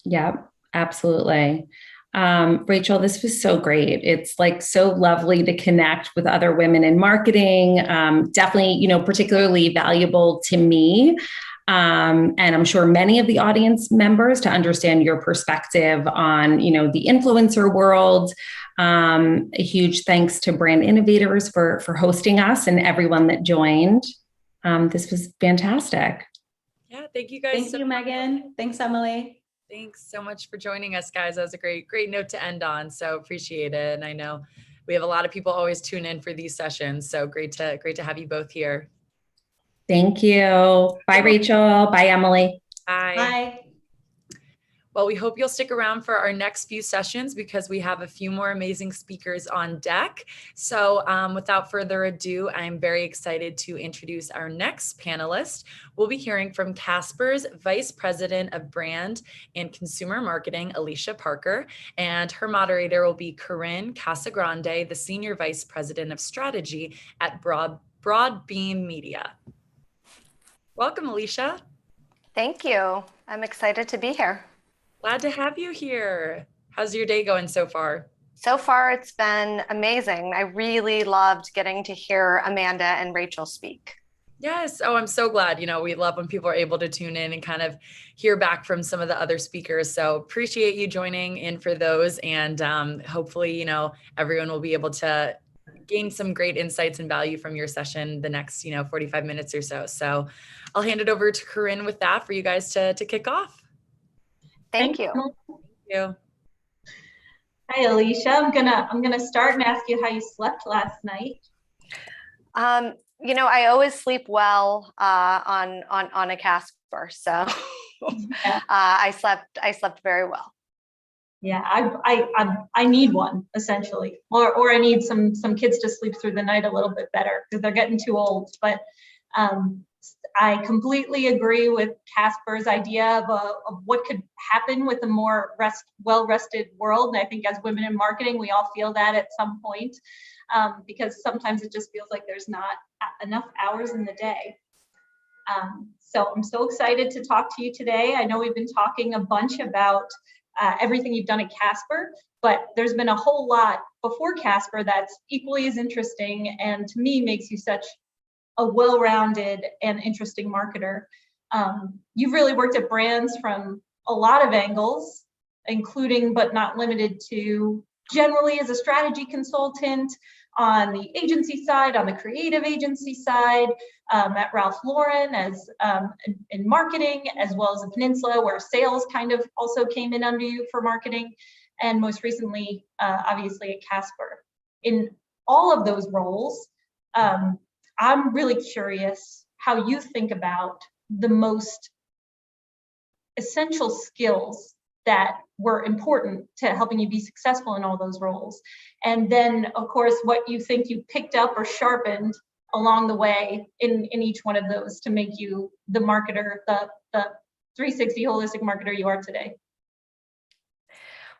Yeah, absolutely. Rachel, this was so great. It's like so lovely to connect with other women in marketing. Definitely, particularly valuable to me. And I'm sure many of the audience members to understand your perspective on, the influencer world. A huge thanks to Brand Innovators for hosting us and everyone that joined. This was fantastic. Yeah, thank you guys. Thank you, Megan. Thanks, Emily. Thanks so much for joining us, guys. That was a great note to end on. So appreciate it. And I know we have a lot of people always tune in for these sessions. So great to have you both here. Thank you. Bye, Rachel. Bye, Emily. Bye. Bye. Well, we hope you'll stick around for our next few sessions because we have a few more amazing speakers on deck. So without further ado, I'm very excited to introduce our next panelist. We'll be hearing from Casper's Vice President of Brand and Consumer Marketing, Alicia Parker, and her moderator will be Corinne Casagrande, the Senior Vice President of Strategy at Broadbeam Media. Welcome, Alicia. Thank you. I'm excited to be here. Glad to have you here. How's your day going so far? So far, it's been amazing. I really loved getting to hear Amanda and Rachel speak. Yes. Oh, I'm so glad. We love when people are able to tune in and kind of hear back from some of the other speakers. So appreciate you joining in for those. And hopefully, everyone will be able to gain some great insights and value from your session the next, 45 minutes or so. So I'll hand it over to Corinne with that for you guys to kick off. Thank you. Thank you. Hi, Alicia. I'm gonna start and ask you how you slept last night. I always sleep well on a Casper, so Yeah. I slept very well. Yeah, I need one essentially, or I need some kids to sleep through the night a little bit better because they're getting too old. But I completely agree with Casper's idea of what could happen with a more well-rested world. And I think as women in marketing, we all feel that at some point because sometimes it just feels like there's not enough hours in the day. So I'm so excited to talk to you today. I know we've been talking a bunch about everything you've done at Casper, but there's been a whole lot before Casper that's equally as interesting and to me makes you such a well-rounded and interesting marketer. You've really worked at brands from a lot of angles, including but not limited to generally as a strategy consultant on the agency side, on the creative agency side, at Ralph Lauren as in marketing, as well as the Peninsula where sales kind of also came in under you for marketing, and most recently, obviously at Casper. In all of those roles, I'm really curious how you think about the most essential skills that were important to helping you be successful in all those roles. And then, of course, what you think you picked up or sharpened along the way in each one of those to make you the marketer, the 360 holistic marketer you are today.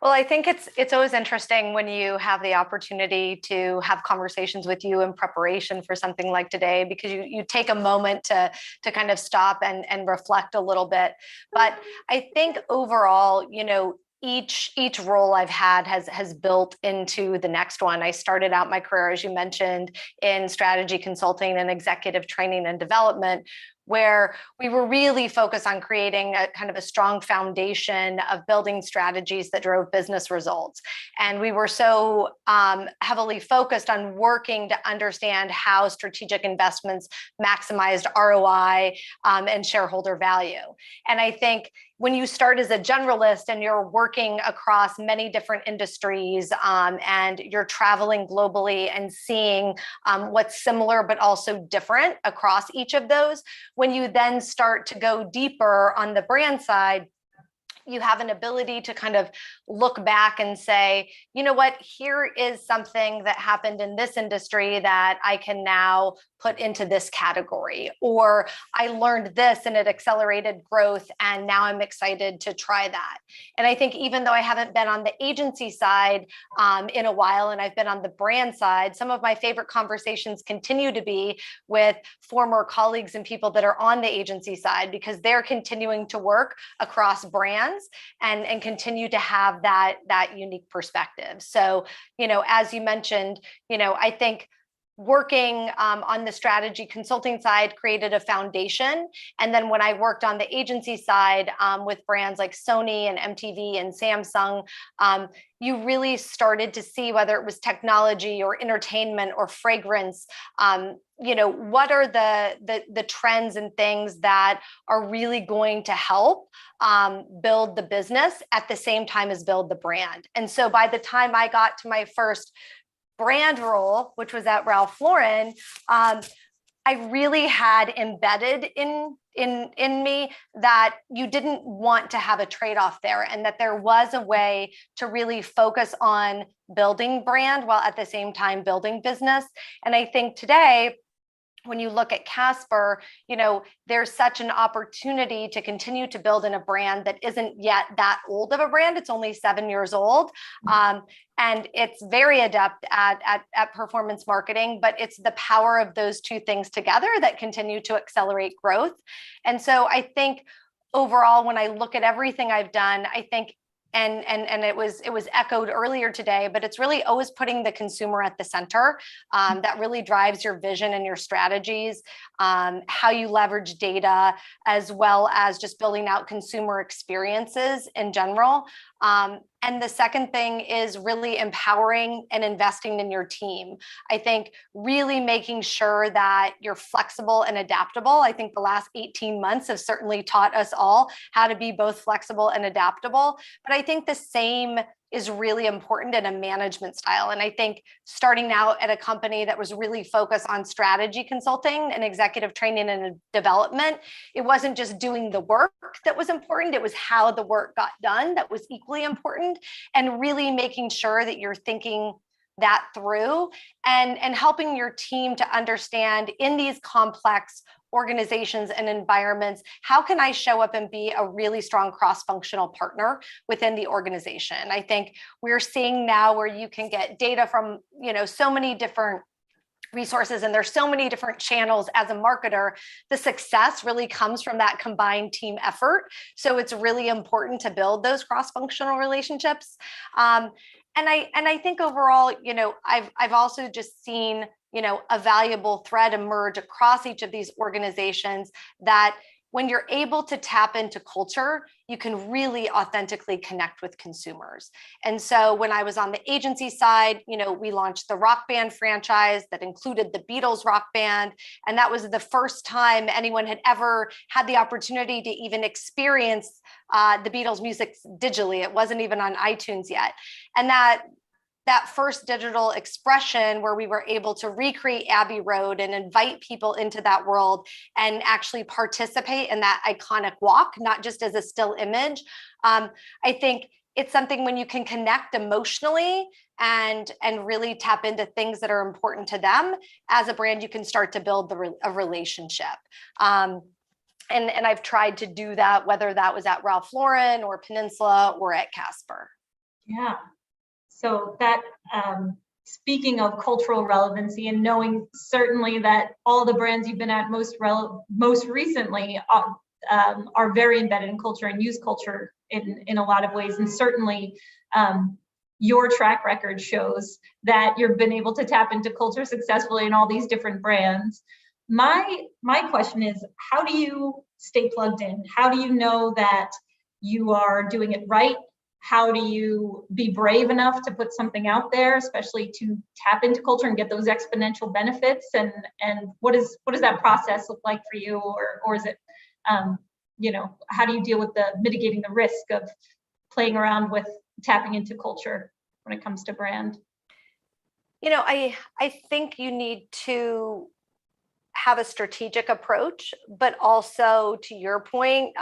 Well, I think it's always interesting when you have the opportunity to have conversations with you in preparation for something like today, because you take a moment to kind of stop and reflect a little bit. But I think overall, each role I've had has built into the next one. I started out my career, as you mentioned, in strategy consulting and executive training and development, where we were really focused on creating a kind of a strong foundation of building strategies that drove business results. And we were so heavily focused on working to understand how strategic investments maximized ROI and shareholder value. And I think when you start as a generalist and you're working across many different industries and you're traveling globally and seeing what's similar but also different across each of those, when you then start to go deeper on the brand side, you have an ability to kind of look back and say, you know what, here is something that happened in this industry that I can now put into this category, or I learned this and it accelerated growth and now I'm excited to try that. And I think even though I haven't been on the agency side in a while and I've been on the brand side, some of my favorite conversations continue to be with former colleagues and people that are on the agency side, because they're continuing to work across brands and continue to have that unique perspective. So, as you mentioned, I think working on the strategy consulting side created a foundation. And then when I worked on the agency side with brands like Sony and MTV and Samsung, you really started to see, whether it was technology or entertainment or fragrance, what are the trends and things that are really going to help build the business at the same time as build the brand. And so by the time I got to my first brand role, which was at Ralph Lauren, I really had embedded in me that you didn't want to have a trade-off there, and that there was a way to really focus on building brand while at the same time building business. And I think today, when you look at Casper, there's such an opportunity to continue to build in a brand that isn't yet that old of a brand. It's only 7 years old. And it's very adept at performance marketing, but it's the power of those two things together that continue to accelerate growth. And so I think overall, when I look at everything I've done, I think and it was echoed earlier today, but it's really always putting the consumer at the center. That really drives your vision and your strategies, how you leverage data, as well as just building out consumer experiences in general. And the second thing is really empowering and investing in your team. I think really making sure that you're flexible and adaptable. I think the last 18 months have certainly taught us all how to be both flexible and adaptable. But I think the same is really important in a management style. And I think starting out at a company that was really focused on strategy consulting and executive training and development, it wasn't just doing the work that was important, it was how the work got done that was equally important, and really making sure that you're thinking that through and helping your team to understand in these complex organizations and environments, how can I show up and be a really strong cross-functional partner within the organization? I think we're seeing now where you can get data from, so many different resources, and there's so many different channels. As a marketer, the success really comes from that combined team effort. So it's really important to build those cross-functional relationships. And I think overall, I've also just seen a valuable thread emerge across each of these organizations, that when you're able to tap into culture, you can really authentically connect with consumers. And so when I was on the agency side, we launched the Rock Band franchise that included the Beatles Rock Band. And that was the first time anyone had ever had the opportunity to even experience the Beatles music digitally. It wasn't even on iTunes yet. And that first digital expression, where we were able to recreate Abbey Road and invite people into that world and actually participate in that iconic walk, not just as a still image. I think it's something when you can connect emotionally and really tap into things that are important to them as a brand, you can start to build a relationship. And I've tried to do that, whether that was at Ralph Lauren or Peninsula or at Casper. Yeah. So that, speaking of cultural relevancy, and knowing certainly that all the brands you've been at most recently are very embedded in culture and use culture in a lot of ways. And certainly your track record shows that you've been able to tap into culture successfully in all these different brands. my question is, how do you stay plugged in? How do you know that you are doing it right? How do you be brave enough to put something out there, especially to tap into culture and get those exponential benefits? And what does that process look like for you? Or is it, how do you deal with the mitigating the risk of playing around with tapping into culture when it comes to brand? I think you need to have a strategic approach, but also, to your point,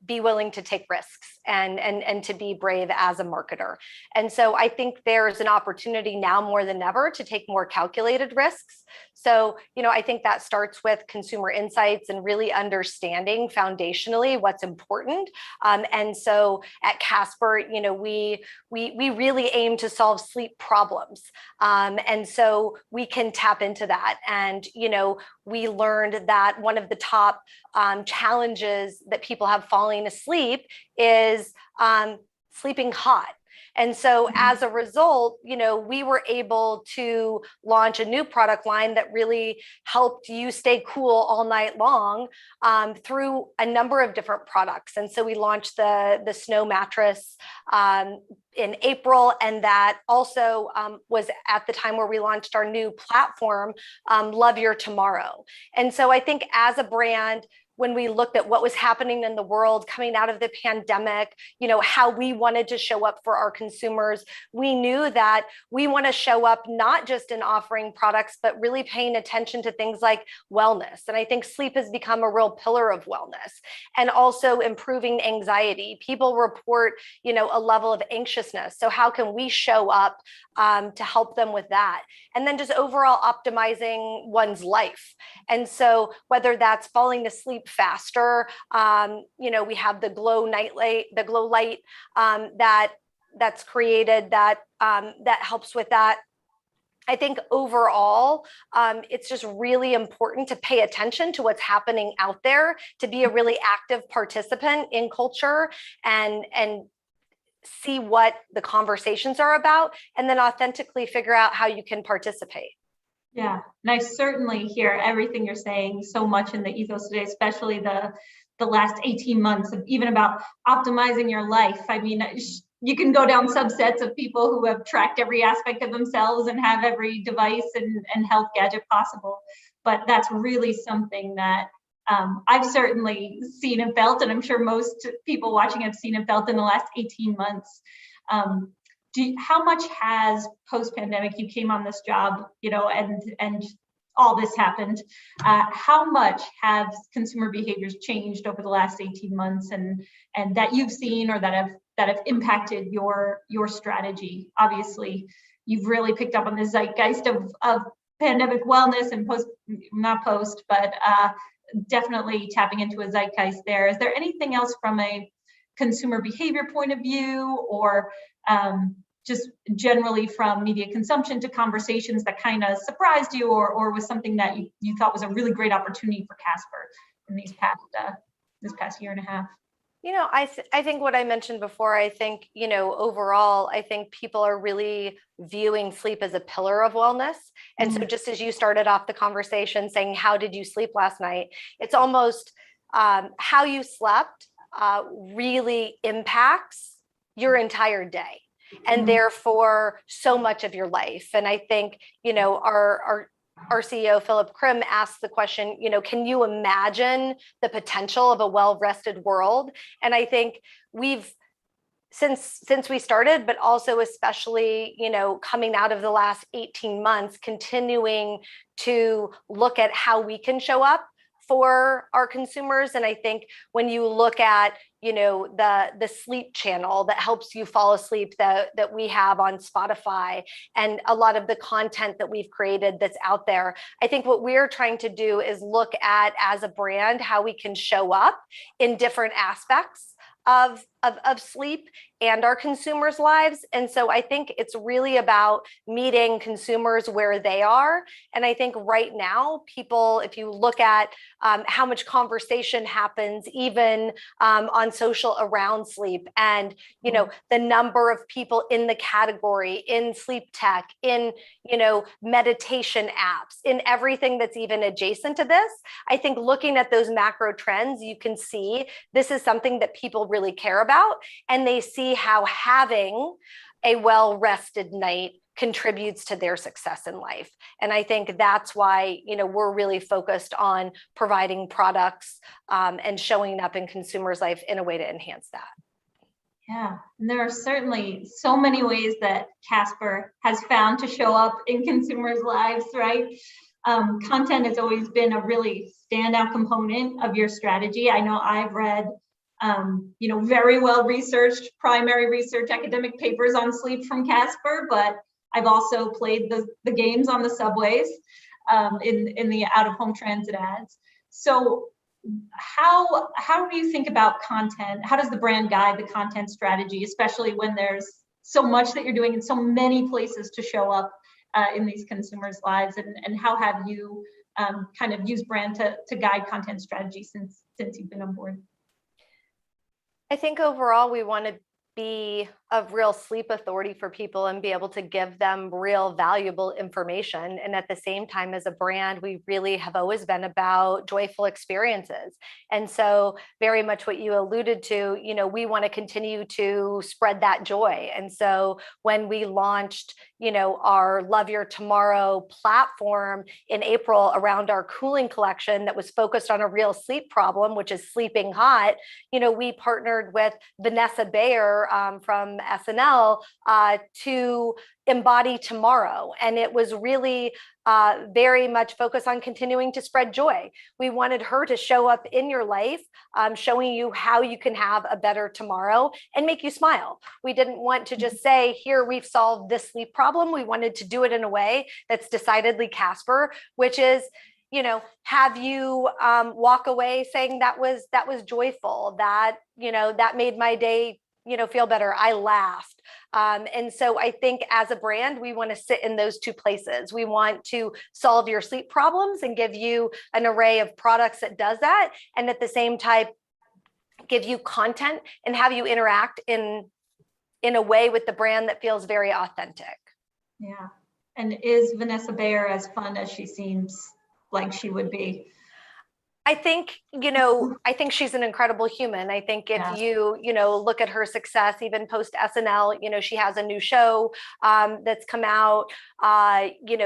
be willing to take risks and to be brave as a marketer. And so I think there's an opportunity now more than ever to take more calculated risks. So, I think that starts with consumer insights and really understanding foundationally what's important. And so at Casper, we really aim to solve sleep problems. And so we can tap into that. And, we learned that one of the top challenges that people have falling asleep is sleeping hot. And so as a result, we were able to launch a new product line that really helped you stay cool all night long through a number of different products. And so we launched the Snow mattress in April, and that also was at the time where we launched our new platform, Love Your Tomorrow. And so I think as a brand, when we looked at what was happening in the world coming out of the pandemic, how we wanted to show up for our consumers, we knew that we want to show up not just in offering products, but really paying attention to things like wellness. And I think sleep has become a real pillar of wellness, and also improving anxiety. People report, a level of anxiousness. So how can we show up to help them with that? And then just overall optimizing one's life. And so whether that's falling asleep faster, we have the glow light that's created that helps with that. I think overall, it's just really important to pay attention to what's happening out there, to be a really active participant in culture and see what the conversations are about, and then authentically figure out how you can participate. Yeah, and I certainly hear everything you're saying so much in the ethos today, especially the last 18 months of even about optimizing your life. I mean, you can go down subsets of people who have tracked every aspect of themselves and have every device and health gadget possible. But that's really something that I've certainly seen and felt, and I'm sure most people watching have seen and felt in the last 18 months. How much has post-pandemic, you came on this job, and all this happened, how much have consumer behaviors changed over the last 18 months and that you've seen or that have impacted your strategy? Obviously, you've really picked up on the zeitgeist of pandemic wellness and but definitely tapping into a zeitgeist there. Is there anything else from a consumer behavior point of view, or just generally from media consumption to conversations that kind of surprised you, or was something that you thought was a really great opportunity for Casper in this past year and a half? I think what I mentioned before, I think, overall, I think people are really viewing sleep as a pillar of wellness. And so just as you started off the conversation saying, how did you sleep last night? It's almost how you slept really impacts your entire day, and therefore so much of your life. And I think, our CEO, Philip Krim, asked the question, can you imagine the potential of a well-rested world? And I think we've, since we started, but also especially, coming out of the last 18 months, continuing to look at how we can show up for our consumers. And I think when you look at, the sleep channel that helps you fall asleep that we have on Spotify, and a lot of the content that we've created that's out there, I think what we're trying to do is look at, as a brand, how we can show up in different aspects of sleep and our consumers' lives. And so I think it's really about meeting consumers where they are. And I think right now, people, if you look at how much conversation happens even on social around sleep, and the number of people in the category, in sleep tech, in meditation apps, in everything that's even adjacent to this, I think looking at those macro trends, you can see this is something that people really care about, and they see how having a well-rested night contributes to their success in life. And I think that's why, we're really focused on providing products and showing up in consumers' life in a way to enhance that. Yeah, and there are certainly so many ways that Casper has found to show up in consumers' lives, right? Content has always been a really standout component of your strategy. I know I've read, very well researched primary research academic papers on sleep from Casper, but I've also played the games on the subways in the out-of-home transit ads. So how do you think about content? How does the brand guide the content strategy, especially when there's so much that you're doing in so many places to show up in these consumers' lives? And how have you kind of used brand to guide content strategy since you've been on board? I think overall we want to be a real sleep authority for people and be able to give them real valuable information. And at the same time, as a brand, we really have always been about joyful experiences. And so very much what you alluded to, we want to continue to spread that joy. And so when we launched, our Love Your Tomorrow platform in April around our cooling collection that was focused on a real sleep problem, which is sleeping hot, we partnered with Vanessa Bayer from SNL to embody tomorrow. And it was really very much focused on continuing to spread joy. We wanted her to show up in your life, showing you how you can have a better tomorrow and make you smile. We didn't want to just say, here, we've solved this sleep problem. We wanted to do it in a way that's decidedly Casper, which is, have you walk away saying that was joyful, that, that made my day feel better. I laughed. And so I think as a brand, we want to sit in those two places. We want to solve your sleep problems and give you an array of products that does that. And at the same time, give you content and have you interact in a way with the brand that feels very authentic. Yeah. And is Vanessa Bayer as fun as she seems like she would be? I think, I think she's an incredible human. I think if you look at her success, even post SNL, she has a new show that's come out.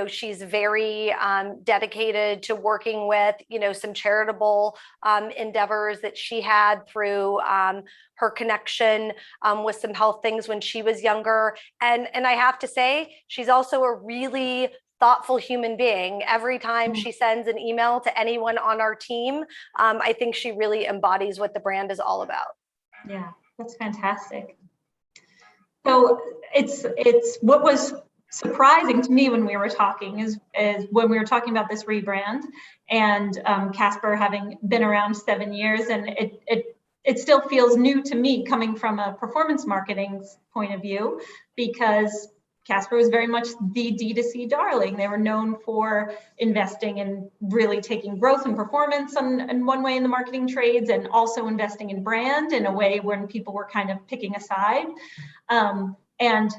She's very dedicated to working with, some charitable endeavors that she had through her connection with some health things when she was younger. And I have to say, she's also a really thoughtful human being. Every time she sends an email to anyone on our team, I think she really embodies what the brand is all about. Yeah, that's fantastic. So it's what was surprising to me when we were talking is when we were talking about this rebrand and Casper having been around 7 years, and it still feels new to me coming from a performance marketing point of view, because Casper was very much the D2C darling. They were known for investing in really taking growth and performance in one way in the marketing trades, and also investing in brand in a way when people were kind of picking a side. And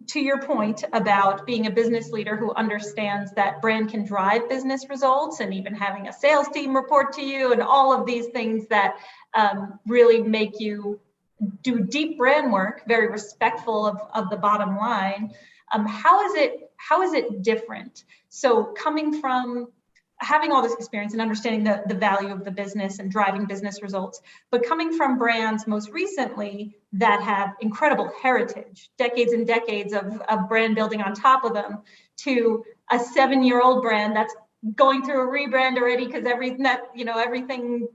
to your point about being a business leader who understands that brand can drive business results, and even having a sales team report to you, and all of these things that really make you do deep brand work, very respectful of the bottom line. How is it different? So coming from having all this experience and understanding the value of the business and driving business results, but coming from brands most recently that have incredible heritage, decades and decades of brand building on top of them, to a 7-year-old brand that's going through a rebrand already because everything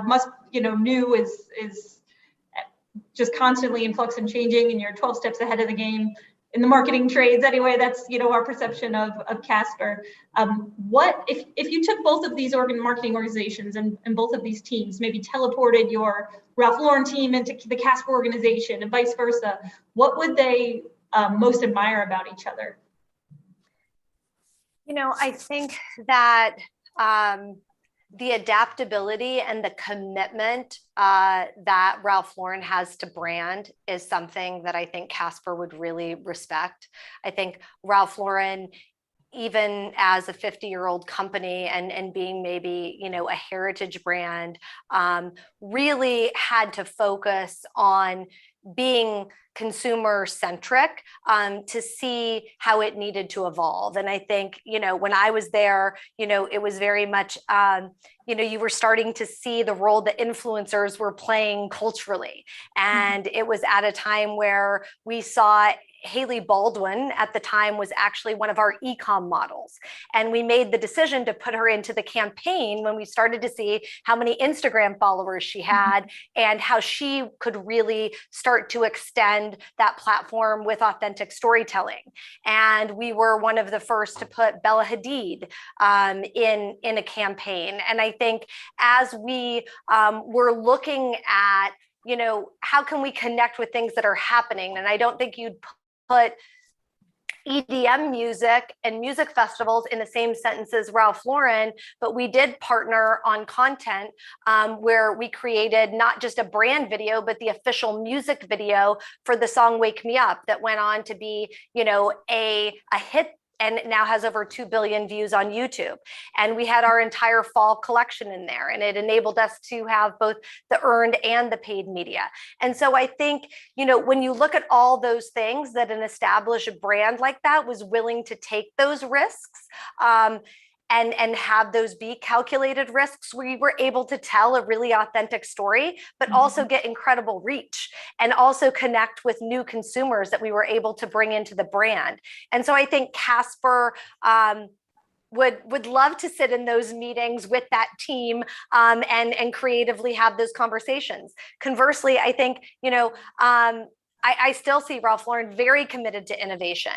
must new is just constantly in flux and changing, and you're 12 steps ahead of the game. in the marketing trades anyway, that's, our perception of Casper. What if you took both of these marketing organizations and both of these teams, maybe teleported your Ralph Lauren team into the Casper organization and vice versa, what would they most admire about each other? I think that the adaptability and the commitment that Ralph Lauren has to brand is something that I think Casper would really respect. I think Ralph Lauren, even as a 50-year-old company and being maybe, a heritage brand, really had to focus on being consumer centric to see how it needed to evolve. And I think, when I was there, it was very much, you were starting to see the role that influencers were playing culturally. And it was at a time where we saw Haley Baldwin at the time was actually one of our e-com models. And we made the decision to put her into the campaign when we started to see how many Instagram followers she had and how she could really start to extend that platform with authentic storytelling. And we were one of the first to put Bella Hadid in a campaign. And I think as we were looking at, how can we connect with things that are happening? And I don't think you'd put EDM music and music festivals in the same sentence as Ralph Lauren, but we did partner on content where we created not just a brand video, but the official music video for the song Wake Me Up that went on to be, a hit and now has over 2 billion views on YouTube. And we had our entire fall collection in there, and it enabled us to have both the earned and the paid media. And so I think, when you look at all those things that an established brand like that was willing to take those risks, and have those be calculated risks, we were able to tell a really authentic story, but also get incredible reach and also connect with new consumers that we were able to bring into the brand. And so I think Casper would love to sit in those meetings with that team and creatively have those conversations. Conversely, I think, I still see Ralph Lauren very committed to innovation.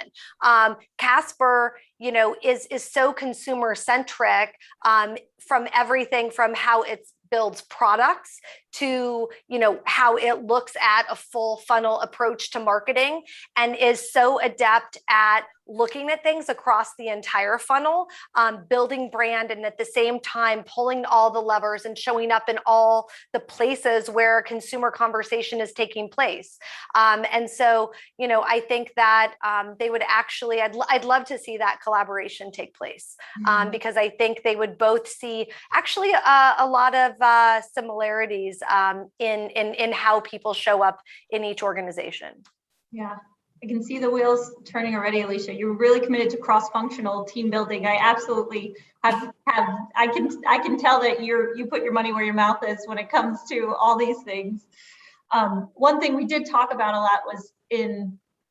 Casper, is so consumer centric from everything from how it builds products to, how it looks at a full funnel approach to marketing, and is so adept at looking at things across the entire funnel, building brand, and at the same time pulling all the levers and showing up in all the places where consumer conversation is taking place. And so, I think that they would actually, I'd love to see that collaboration take place, because I think they would both see actually a lot of similarities in how people show up in each organization. Yeah. I can see the wheels turning already, Alicia. You're really committed to cross-functional team building. I absolutely have I can tell that you put your money where your mouth is when it comes to all these things. One thing we did talk about a lot was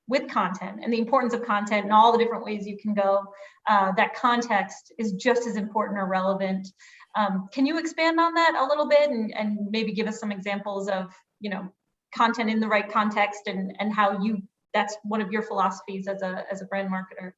with content and the importance of content and all the different ways you can go. That context is just as important or relevant. Can you expand on that a little bit and maybe give us some examples of, content in the right context and how that's one of your philosophies as a brand marketer?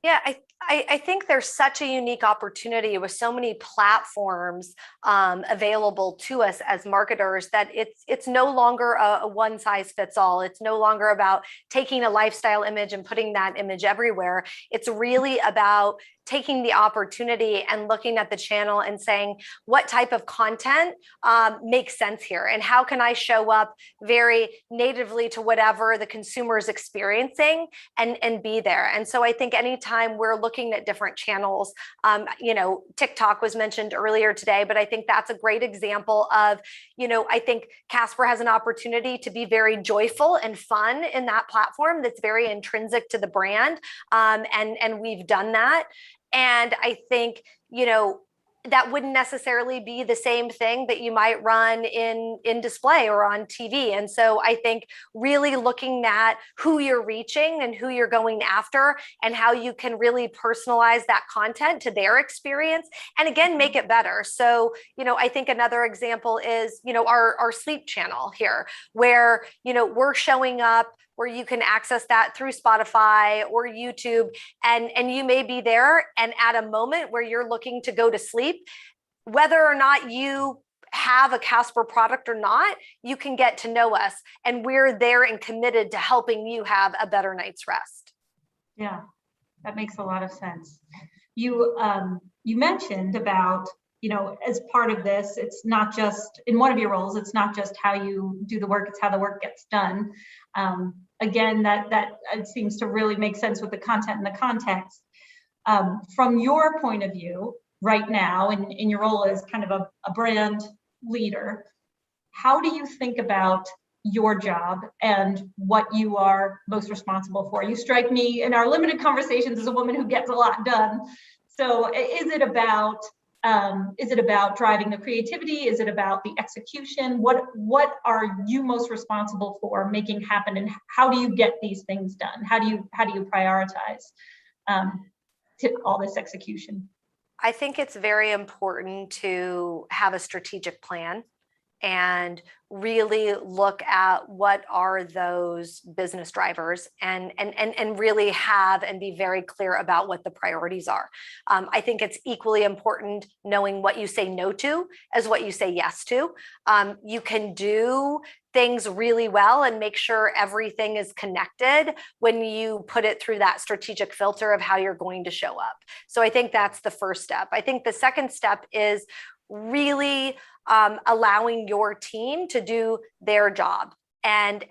Yeah, I think there's such a unique opportunity with so many platforms available to us as marketers that it's no longer a one size fits all. It's no longer about taking a lifestyle image and putting that image everywhere. It's really about taking the opportunity and looking at the channel and saying, what type of content makes sense here? And how can I show up very natively to whatever the consumer is experiencing and be there? And so I think anytime we're looking at different channels, TikTok was mentioned earlier today, but I think that's a great example of, I think Casper has an opportunity to be very joyful and fun in that platform that's very intrinsic to the brand. And we've done that. And I think, that wouldn't necessarily be the same thing that you might run in display or on TV. And so I think really looking at who you're reaching and who you're going after and how you can really personalize that content to their experience and again, make it better. So, I think another example is, our sleep channel here where, we're showing up where you can access that through Spotify or YouTube. And you may be there, and at a moment where you're looking to go to sleep, whether or not you have a Casper product or not, you can get to know us, and we're there and committed to helping you have a better night's rest. Yeah, that makes a lot of sense. You mentioned about, as part of this, it's not just in one of your roles, it's not just how you do the work, it's how the work gets done. Again, that it seems to really make sense with the content and the context. From your point of view right now, in your role as kind of a brand leader, how do you think about your job and what you are most responsible for? You strike me in our limited conversations as a woman who gets a lot done. So is it about driving the creativity? Is it about the execution? What are you most responsible for making happen, and how do you get these things done? How do you prioritize all this execution? I think it's very important to have a strategic plan and really look at what are those business drivers, and really have and be very clear about what the priorities are. I think it's equally important knowing what you say no to as what you say yes to. You can do things really well and make sure everything is connected when you put it through that strategic filter of how you're going to show up. So I think that's the first step. I think the second step is really allowing your team to do their job, and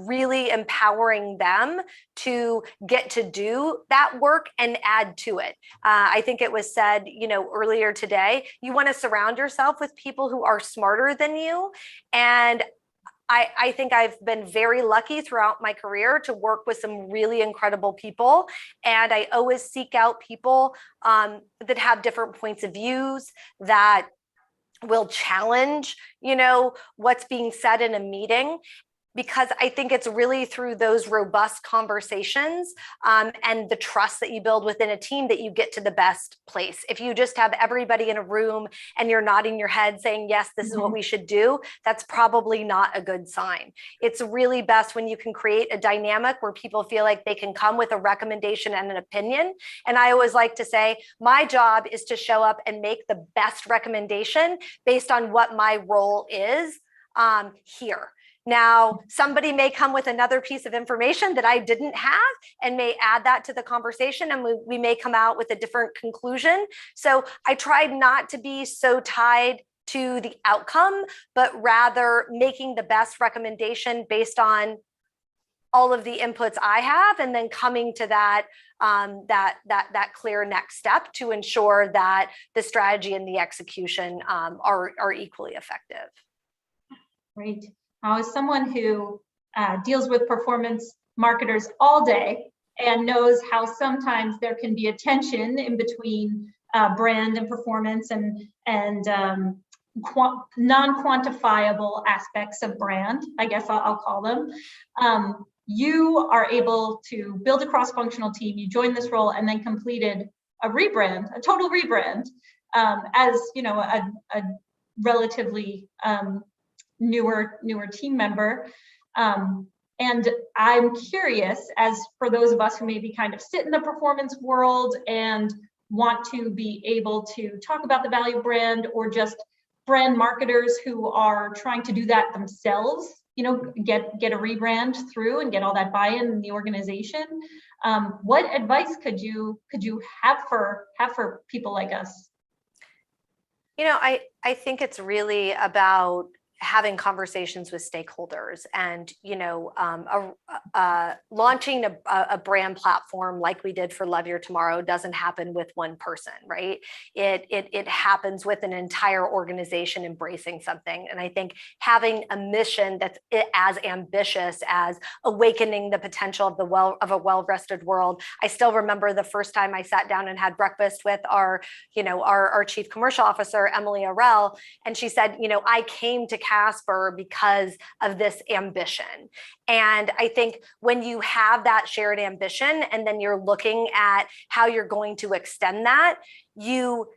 really empowering them to get to do that work and add to it. I think it was said, earlier today, you want to surround yourself with people who are smarter than you. And I think I've been very lucky throughout my career to work with some really incredible people. And I always seek out people that have different points of views, that will challenge, what's being said in a meeting, because I think it's really through those robust conversations and the trust that you build within a team that you get to the best place. If you just have everybody in a room and you're nodding your head saying, yes, this is what we should do, that's probably not a good sign. It's really best when you can create a dynamic where people feel like they can come with a recommendation and an opinion. And I always like to say, my job is to show up and make the best recommendation based on what my role is here. Now, somebody may come with another piece of information that I didn't have and may add that to the conversation, and we may come out with a different conclusion. So I tried not to be so tied to the outcome, but rather making the best recommendation based on all of the inputs I have, and then coming to that clear next step to ensure that the strategy and the execution are equally effective. Great. As someone who deals with performance marketers all day and knows how sometimes there can be a tension in between brand and performance and non-quantifiable aspects of brand, I guess I'll call them, you are able to build a cross-functional team. You joined this role and then completed a rebrand, a total rebrand, as a relatively newer team member. And I'm curious, as for those of us who maybe kind of sit in the performance world and want to be able to talk about the value brand, or just brand marketers who are trying to do that themselves, get a rebrand through and get all that buy-in in the organization. What advice could you have for people like us? I think it's really about having conversations with stakeholders, and launching a brand platform like we did for Love Your Tomorrow doesn't happen with one person, right? It happens with an entire organization embracing something. And I think having a mission that's as ambitious as awakening the potential of a well-rested world. I still remember the first time I sat down and had breakfast with our chief commercial officer, Emily Arell, and she said, I came to Casper because of this ambition. And I think when you have that shared ambition, and then you're looking at how you're going to extend that, you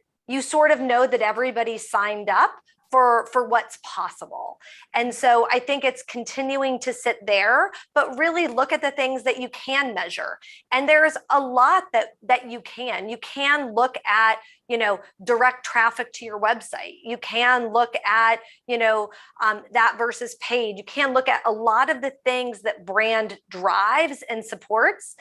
sort of know that everybody signed up for what's possible. And so I think it's continuing to sit there, but really look at the things that you can measure. And there's a lot that you can look at, direct traffic to your website. You can look at, that versus paid. You can look at a lot of the things that brand drives and supports.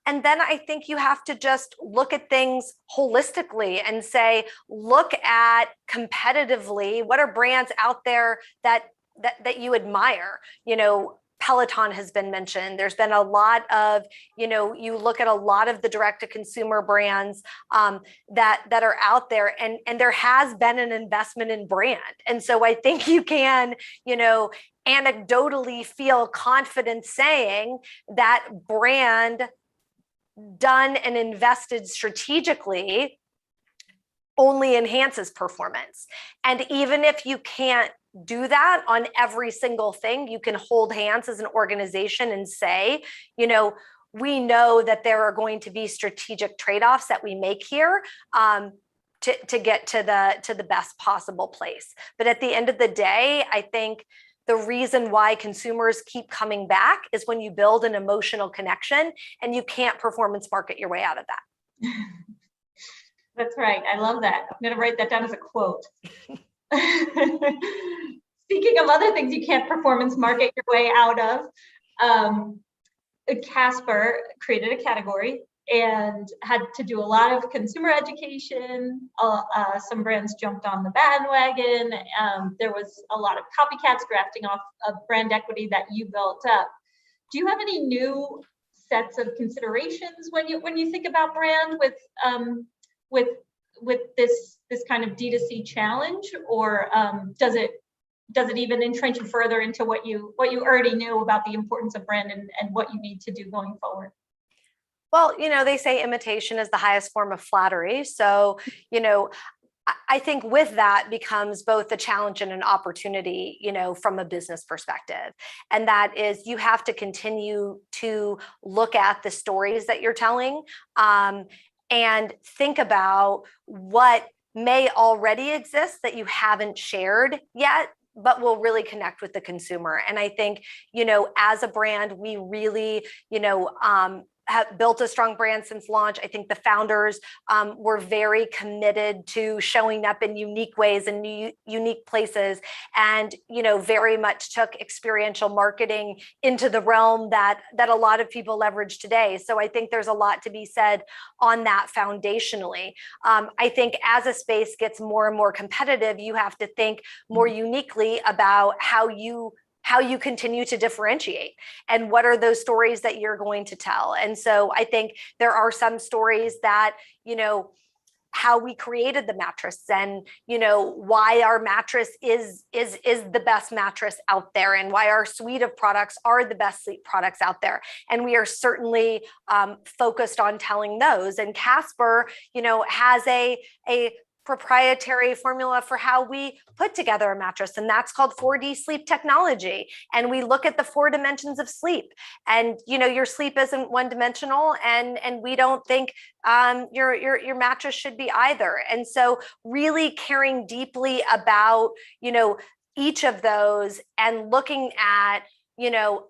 And then I think you have to just look at things holistically and say, look at competitively, what are brands out there that you admire? Peloton has been mentioned. There's been a lot of, you look at a lot of the direct to consumer brands that are out there, and there has been an investment in brand. And so I think you can, anecdotally feel confident saying that brand done and invested strategically only enhances performance. And even if you can't do that on every single thing, you can hold hands as an organization and say, we know that there are going to be strategic trade-offs that we make here to get to the best possible place. But at the end of the day, I think the reason why consumers keep coming back is when you build an emotional connection, and you can't performance market your way out of that. That's right. I love that. I'm going to write that down as a quote. Speaking of other things you can't performance market your way out of, Casper created a category and had to do a lot of consumer education. Some brands jumped on the bandwagon. There was a lot of copycats drafting off of brand equity that you built up. Do you have any new sets of considerations when you think about brand with this kind of D2C challenge, or does it even entrench you further into what you already knew about the importance of brand and what you need to do going forward? Well, they say imitation is the highest form of flattery. So, I think with that becomes both a challenge and an opportunity, from a business perspective. And that is, you have to continue to look at the stories that you're telling and think about what may already exist that you haven't shared yet, but will really connect with the consumer. And I think, as a brand, we really, have built a strong brand since launch. I think the founders were very committed to showing up in unique ways and unique places, and very much took experiential marketing into the realm that a lot of people leverage today. So I think there's a lot to be said on that foundationally. I think as a space gets more and more competitive, you have to think more uniquely about how you continue to differentiate and what are those stories that you're going to tell. And so I think there are some stories that, how we created the mattress and, why our mattress is the best mattress out there, and why our suite of products are the best sleep products out there. And we are certainly focused on telling those. And Casper, has a proprietary formula for how we put together a mattress, and that's called 4D sleep technology. And we look at the 4 dimensions of sleep, and your sleep isn't one dimensional, and we don't think your mattress should be either. And so really caring deeply about each of those, and looking at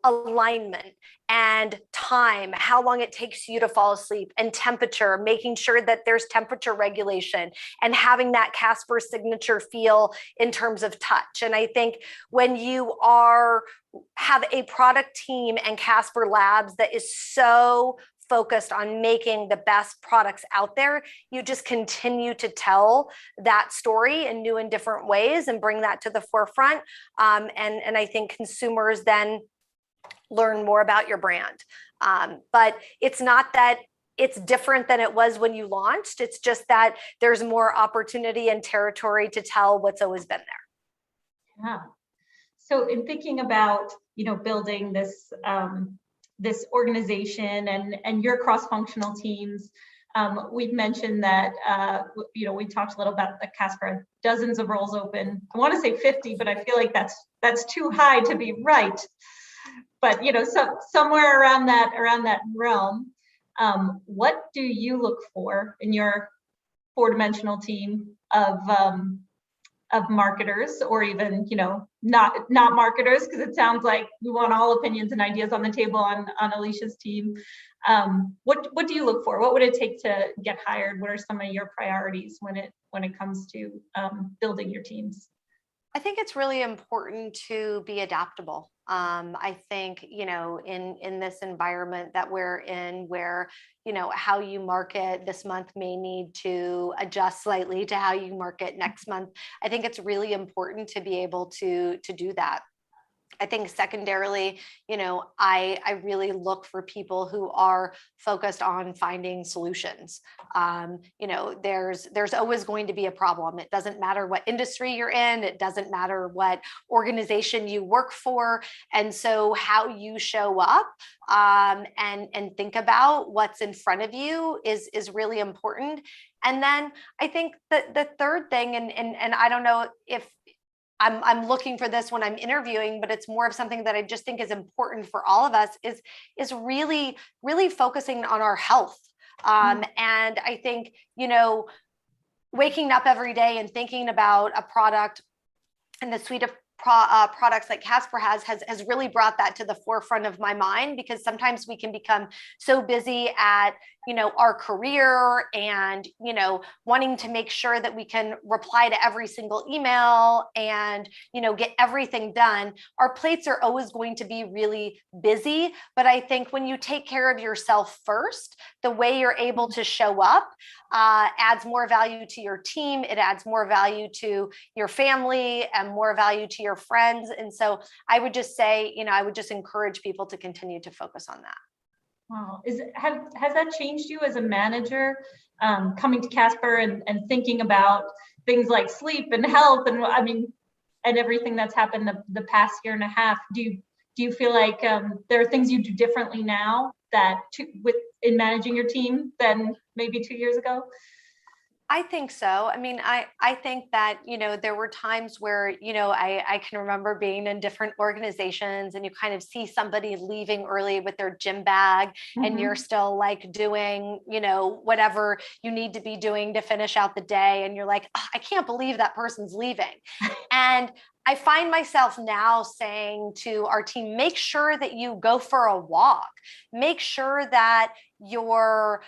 alignment and time, how long it takes you to fall asleep, and temperature, making sure that there's temperature regulation, and having that Casper signature feel in terms of touch. And I think when you have a product team and Casper Labs that is so focused on making the best products out there, you just continue to tell that story in new and different ways and bring that to the forefront. And I think consumers then learn more about your brand. But it's not that it's different than it was when you launched. It's just that there's more opportunity and territory to tell what's always been there. Yeah. So in thinking about, building this this organization and your cross-functional teams, we've mentioned that, we talked a little about the Casper, dozens of roles open. I want to say 50, but I feel like that's too high to be right. But, so somewhere around that realm, what do you look for in your 4-dimensional team of of marketers, or even, not marketers, because it sounds like we want all opinions and ideas on the table on Alicia's team. What do you look for? What would it take to get hired? What are some of your priorities when it comes to building your teams? I think it's really important to be adaptable. I think, in this environment that we're in, where, how you market this month may need to adjust slightly to how you market next month. I think it's really important to be able to do that. I think secondarily, I really look for people who are focused on finding solutions. There's always going to be a problem. It doesn't matter what industry you're in. It doesn't matter what organization you work for. And so how you show up and think about what's in front of you is really important. And then I think the third thing, and I don't know if I'm looking for this when I'm interviewing, but it's more of something that I just think is important for all of us, is really, really focusing on our health. And I think, waking up every day and thinking about a product and the suite of products like Casper has really brought that to the forefront of my mind, because sometimes we can become so busy at our career and wanting to make sure that we can reply to every single email and get everything done. Our plates are always going to be really busy, but I think when you take care of yourself first, the way you're able to show up adds more value to your team. It adds more value to your family and more value to your friends. And so I would just say, I would just encourage people to continue to focus on that. Wow. Has that changed you as a manager, coming to Casper and thinking about things like sleep and health and everything that's happened the past year and a half? Do you feel like there are things you do differently now in managing your team than maybe 2 years ago? I think so. I think that, there were times where, I can remember being in different organizations and you kind of see somebody leaving early with their gym bag and you're still like doing, whatever you need to be doing to finish out the day. And you're like, oh, I can't believe that person's leaving. And I find myself now saying to our team, make sure that you go for a walk, make sure that you're,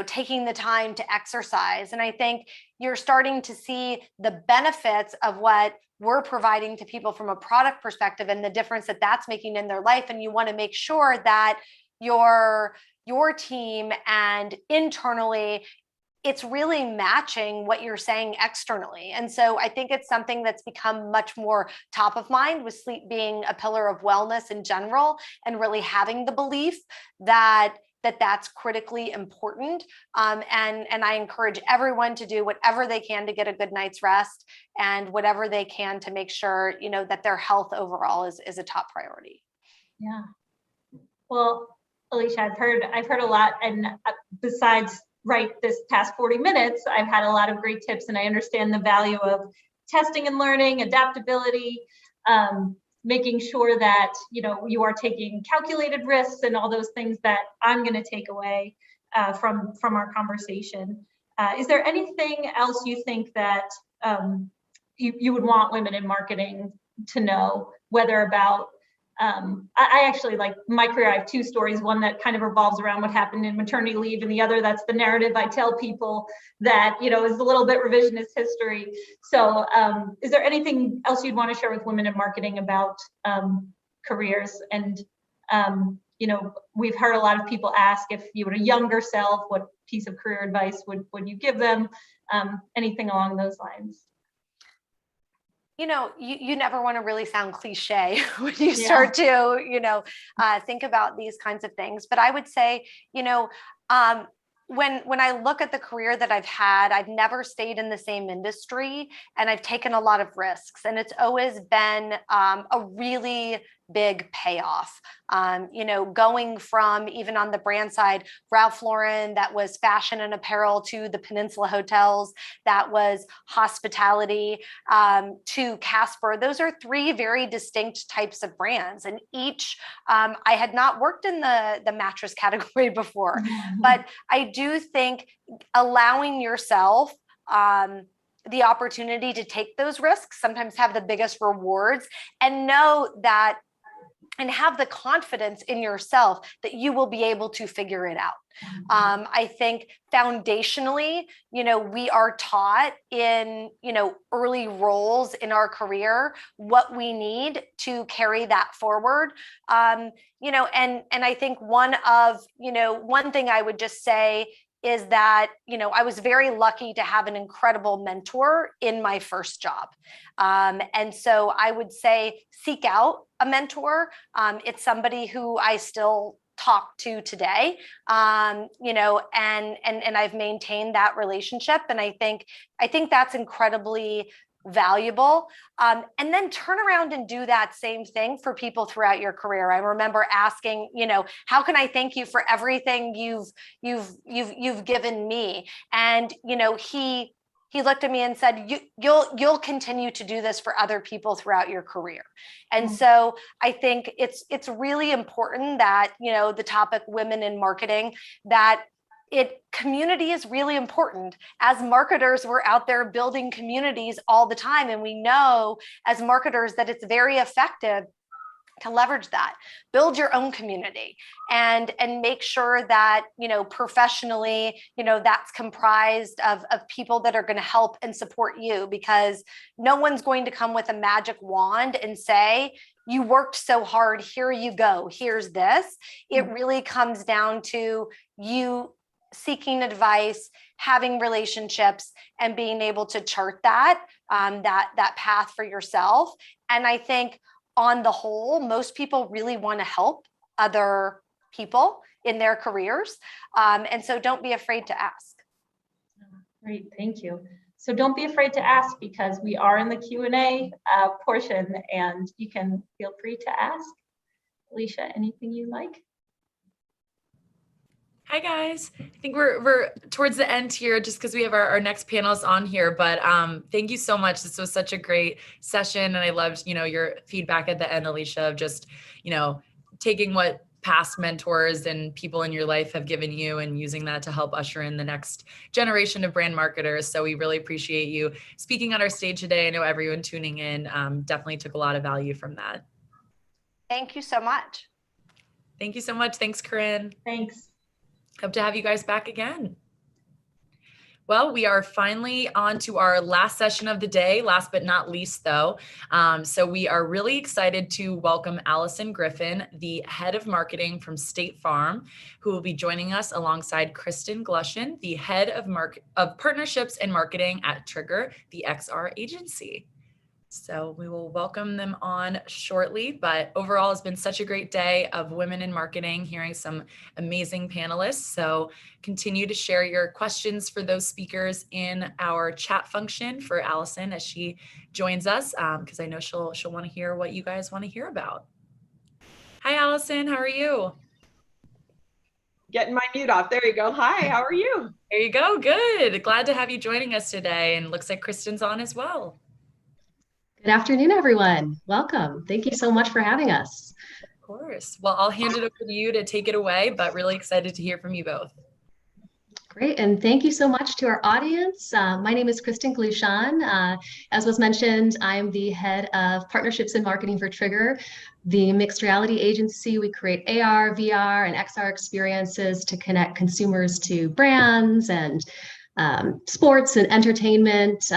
taking the time to exercise. And I think you're starting to see the benefits of what we're providing to people from a product perspective and the difference that that's making in their life. And you want to make sure that your team and internally, it's really matching what you're saying externally. And so I think it's something that's become much more top of mind, with sleep being a pillar of wellness in general, and really having the belief that that's critically important. And I encourage everyone to do whatever they can to get a good night's rest, and whatever they can to make sure, that their health overall is a top priority. Yeah. Well, Alicia, I've heard a lot, and besides this past 40 minutes, I've had a lot of great tips, and I understand the value of testing and learning, adaptability, making sure that you are taking calculated risks, and all those things that I'm going to take away from our conversation. Is there anything else you think that you would want women in marketing to know, whether about I actually, like my career, I have two stories, one that kind of revolves around what happened in maternity leave, and the other that's the narrative I tell people that, is a little bit revisionist history. So is there anything else you'd want to share with women in marketing about careers? And, we've heard a lot of people ask, if you were a younger self, what piece of career advice would you give them? Anything along those lines? You never want to really sound cliche when you start to, think about these kinds of things. But I would say, when I look at the career that I've had, I've never stayed in the same industry, and I've taken a lot of risks, and it's always been a really big payoff. Going from, even on the brand side, Ralph Lauren, that was fashion and apparel, to the Peninsula Hotels, that was hospitality, to Casper. Those are three very distinct types of brands. And each, I had not worked in the mattress category before, but I do think allowing yourself the opportunity to take those risks, sometimes have the biggest rewards, and know that and have the confidence in yourself that you will be able to figure it out. I think foundationally, we are taught in, early roles in our career, what we need to carry that forward. And I think one thing I would just say is that, I was very lucky to have an incredible mentor in my first job. And so I would say seek out a mentor. It's somebody who I still talk to today, and I've maintained that relationship. And I think that's incredibly valuable. And then turn around and do that same thing for people throughout your career. I remember asking, how can I thank you for everything you've given me? And, he looked at me and said, you'll continue to do this for other people throughout your career. And so I think it's really important that, the topic women in marketing, that community is really important. As marketers, we're out there building communities all the time. And we know as marketers that it's very effective to leverage that. Build your own community and make sure that, professionally, that's comprised of people that are going to help and support you, because no one's going to come with a magic wand and say, you worked so hard, here you go, here's this. It really comes down to you seeking advice, having relationships, and being able to chart that path for yourself. And I think on the whole, most people really want to help other people in their careers. And so don't be afraid to ask. Great, thank you. So don't be afraid to ask, because we are in the Q&A portion, and you can feel free to ask. Alicia, anything you like? Hi guys. I think we're towards the end here, just because we have our next panelists on here, but thank you so much. This was such a great session, and I loved, your feedback at the end, Alicia, of just, taking what past mentors and people in your life have given you and using that to help usher in the next generation of brand marketers. So we really appreciate you speaking on our stage today. I know everyone tuning in definitely took a lot of value from that. Thank you so much. Thank you so much. Thanks, Corinne. Thanks. Hope to have you guys back again. Well, we are finally on to our last session of the day, last but not least though. So we are really excited to welcome Allison Griffin, the head of marketing from State Farm, who will be joining us alongside Kristen Glushin, the head of partnerships and marketing at Trigger, the XR agency. So we will welcome them on shortly, but overall it's been such a great day of women in marketing, hearing some amazing panelists. So continue to share your questions for those speakers in our chat function for Allison as she joins us, because I know she'll want to hear what you guys want to hear about. Hi, Allison, how are you? Getting my mute off. There you go. Hi, how are you? There you go. Good. Glad to have you joining us today. And looks like Kristen's on as well. Good afternoon, everyone. Welcome. Thank you so much for having us. Of course. Well, I'll hand it over to you to take it away, but really excited to hear from you both. Great, and thank you so much to our audience. My name is Kristen Glushin. As was mentioned, I'm the head of partnerships and marketing for Trigger, the mixed reality agency. We create AR, VR, and XR experiences to connect consumers to brands and sports and entertainment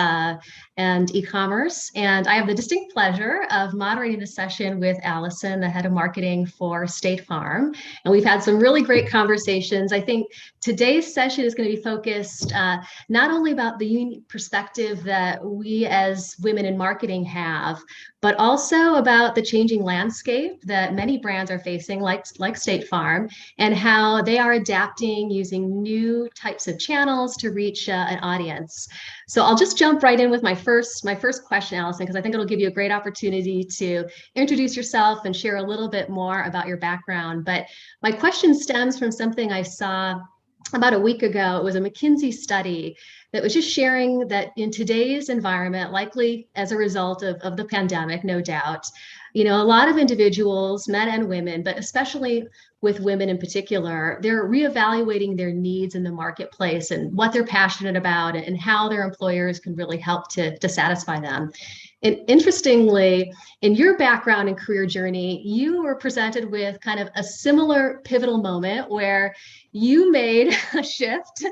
and e-commerce. And I have the distinct pleasure of moderating the session with Allison, the head of marketing for State Farm. And we've had some really great conversations. I think today's session is going to be focused not only about the unique perspective that we as women in marketing have, but also about the changing landscape that many brands are facing, like State Farm, and how they are adapting using new types of channels to reach an audience. So I'll just jump right in with my first question, Allison, because I think it'll give you a great opportunity to introduce yourself and share a little bit more about your background. But my question stems from something I saw about a week ago. It was a McKinsey study that was just sharing that in today's environment, likely as a result of the pandemic, no doubt, a lot of individuals, men and women, but especially with women in particular, they're reevaluating their needs in the marketplace and what they're passionate about and how their employers can really help to satisfy them. And interestingly, in your background and career journey, you were presented with kind of a similar pivotal moment where you made a shift.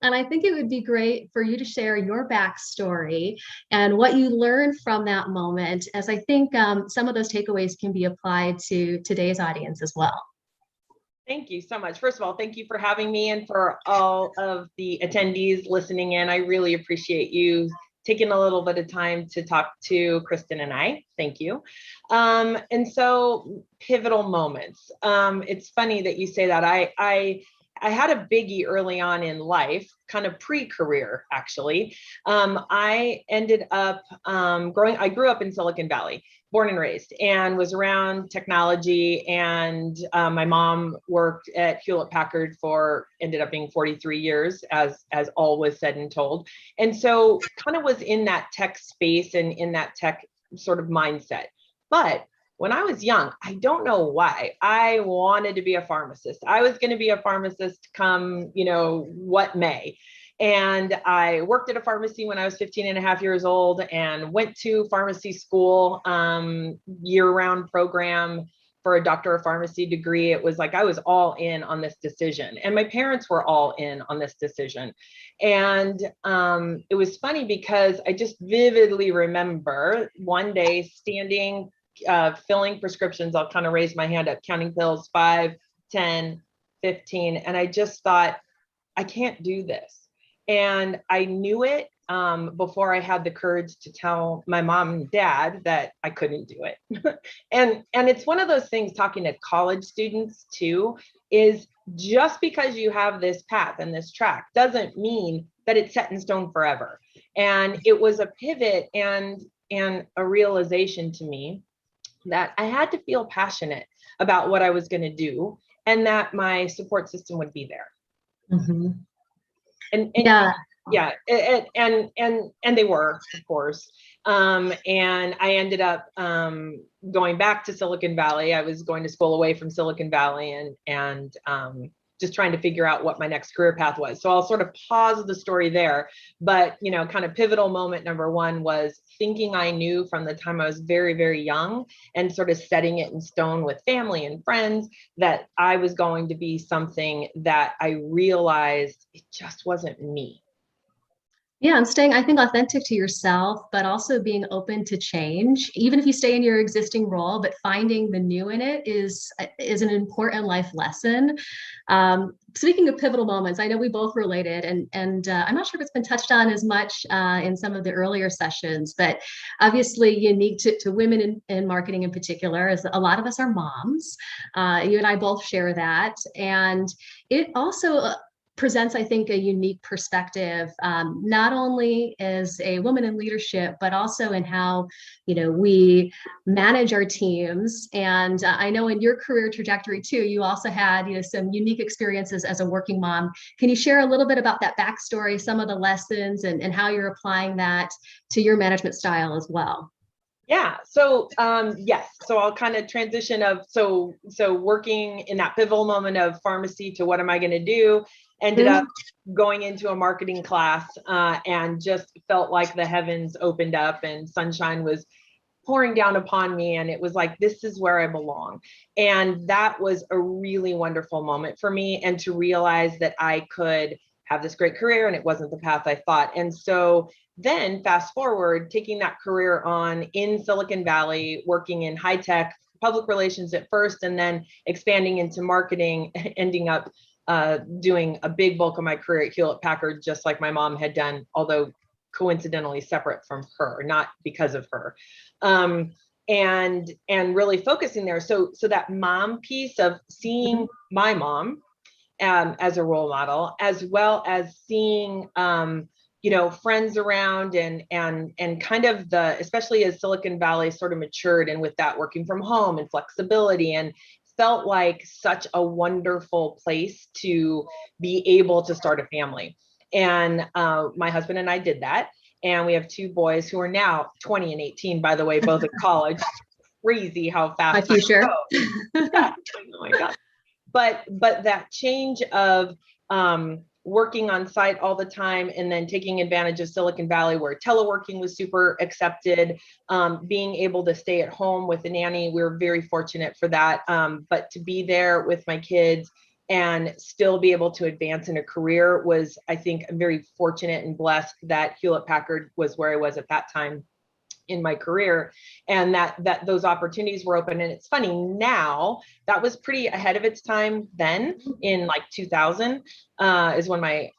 And I think it would be great for you to share your backstory and what you learned from that moment, as I think some of those takeaways can be applied to today's audience as well. Thank you so much. First of all, thank you for having me, and for all of the attendees listening in. I really appreciate you taking a little bit of time to talk to Kristen and I. Thank you. And so, pivotal moments. It's funny that you say that. I had a biggie early on in life, kind of pre-career, actually. I ended up I grew up in Silicon Valley, born and raised, and was around technology. And my mom worked at Hewlett Packard for, ended up being 43 years, as all was said and told. And so kind of was in that tech space and in that tech sort of mindset. But when I was young, I don't know why, I wanted to be a pharmacist. I was going to be a pharmacist come, what may. And I worked at a pharmacy when I was 15 and a half years old, and went to pharmacy school, year-round program for a doctor of pharmacy degree. It was like I was all in on this decision, and my parents were all in on this decision. And it was funny because I just vividly remember one day standing, filling prescriptions. I'll kind of raise my hand up, counting pills, 5, 10, 15. And I just thought, I can't do this. And I knew it before I had the courage to tell my mom and dad that I couldn't do it. and it's one of those things, talking to college students too, is just because you have this path and this track doesn't mean that it's set in stone forever. And it was a pivot and a realization to me that I had to feel passionate about what I was going to do, and that my support system would be there. Mm-hmm. And they were, of course. And I ended up going back to Silicon Valley. I was going to school away from Silicon Valley, and just trying to figure out what my next career path was. So I'll sort of pause the story there. But, kind of pivotal moment number one was thinking I knew from the time I was very, very young, and sort of setting it in stone with family and friends, that I was going to be something that I realized it just wasn't me. Yeah, and staying, I think, authentic to yourself, but also being open to change, even if you stay in your existing role, but finding the new in it is an important life lesson. Speaking of pivotal moments, I know we both related, and I'm not sure if it's been touched on as much in some of the earlier sessions, but obviously unique to women in marketing in particular, is a lot of us are moms. You and I both share that, and it also presents, I think, a unique perspective, not only as a woman in leadership, but also in how, we manage our teams. And I know in your career trajectory too, you also had, some unique experiences as a working mom. Can you share a little bit about that backstory, some of the lessons, and how you're applying that to your management style as well? Yeah. So, yes. So I'll kind of transition so working in that pivotal moment of pharmacy to what am I going to do? Ended up going into a marketing class, and just felt like the heavens opened up and sunshine was pouring down upon me. And it was like, this is where I belong. And that was a really wonderful moment for me, and to realize that I could have this great career, and it wasn't the path I thought. And so then fast forward, taking that career on in Silicon Valley, working in high tech, public relations at first, and then expanding into marketing, ending up doing a big bulk of my career at Hewlett Packard, just like my mom had done, although coincidentally separate from her, not because of her. And really focusing there. So that mom piece of seeing my mom as a role model, as well as seeing friends around, and kind of especially as Silicon Valley sort of matured, and with that working from home and flexibility, and felt like such a wonderful place to be able to start a family. And my husband and I did that. And we have 2 boys who are now 20 and 18, by the way, both at college. Crazy how fast My future. Yeah. Oh my God. But that change of working on site all the time and then taking advantage of Silicon Valley where teleworking was super accepted, being able to stay at home with a nanny, we were very fortunate for that. But to be there with my kids and still be able to advance in a career was, I think, I'm very fortunate and blessed that Hewlett Packard was where I was at that time in my career, and that those opportunities were open. And it's funny now, that was pretty ahead of its time then in like 2000 is when my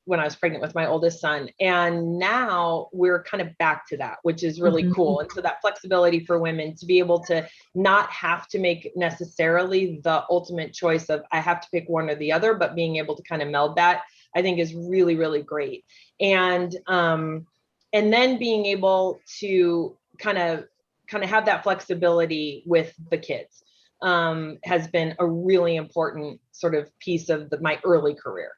when I was pregnant with my oldest son. And now we're kind of back to that, which is really cool. And so that flexibility for women to be able to not have to make necessarily the ultimate choice of I have to pick one or the other, but being able to kind of meld that, I think is really, really great. And then being able to kind of have that flexibility with the kids has been a really important sort of piece of my early career.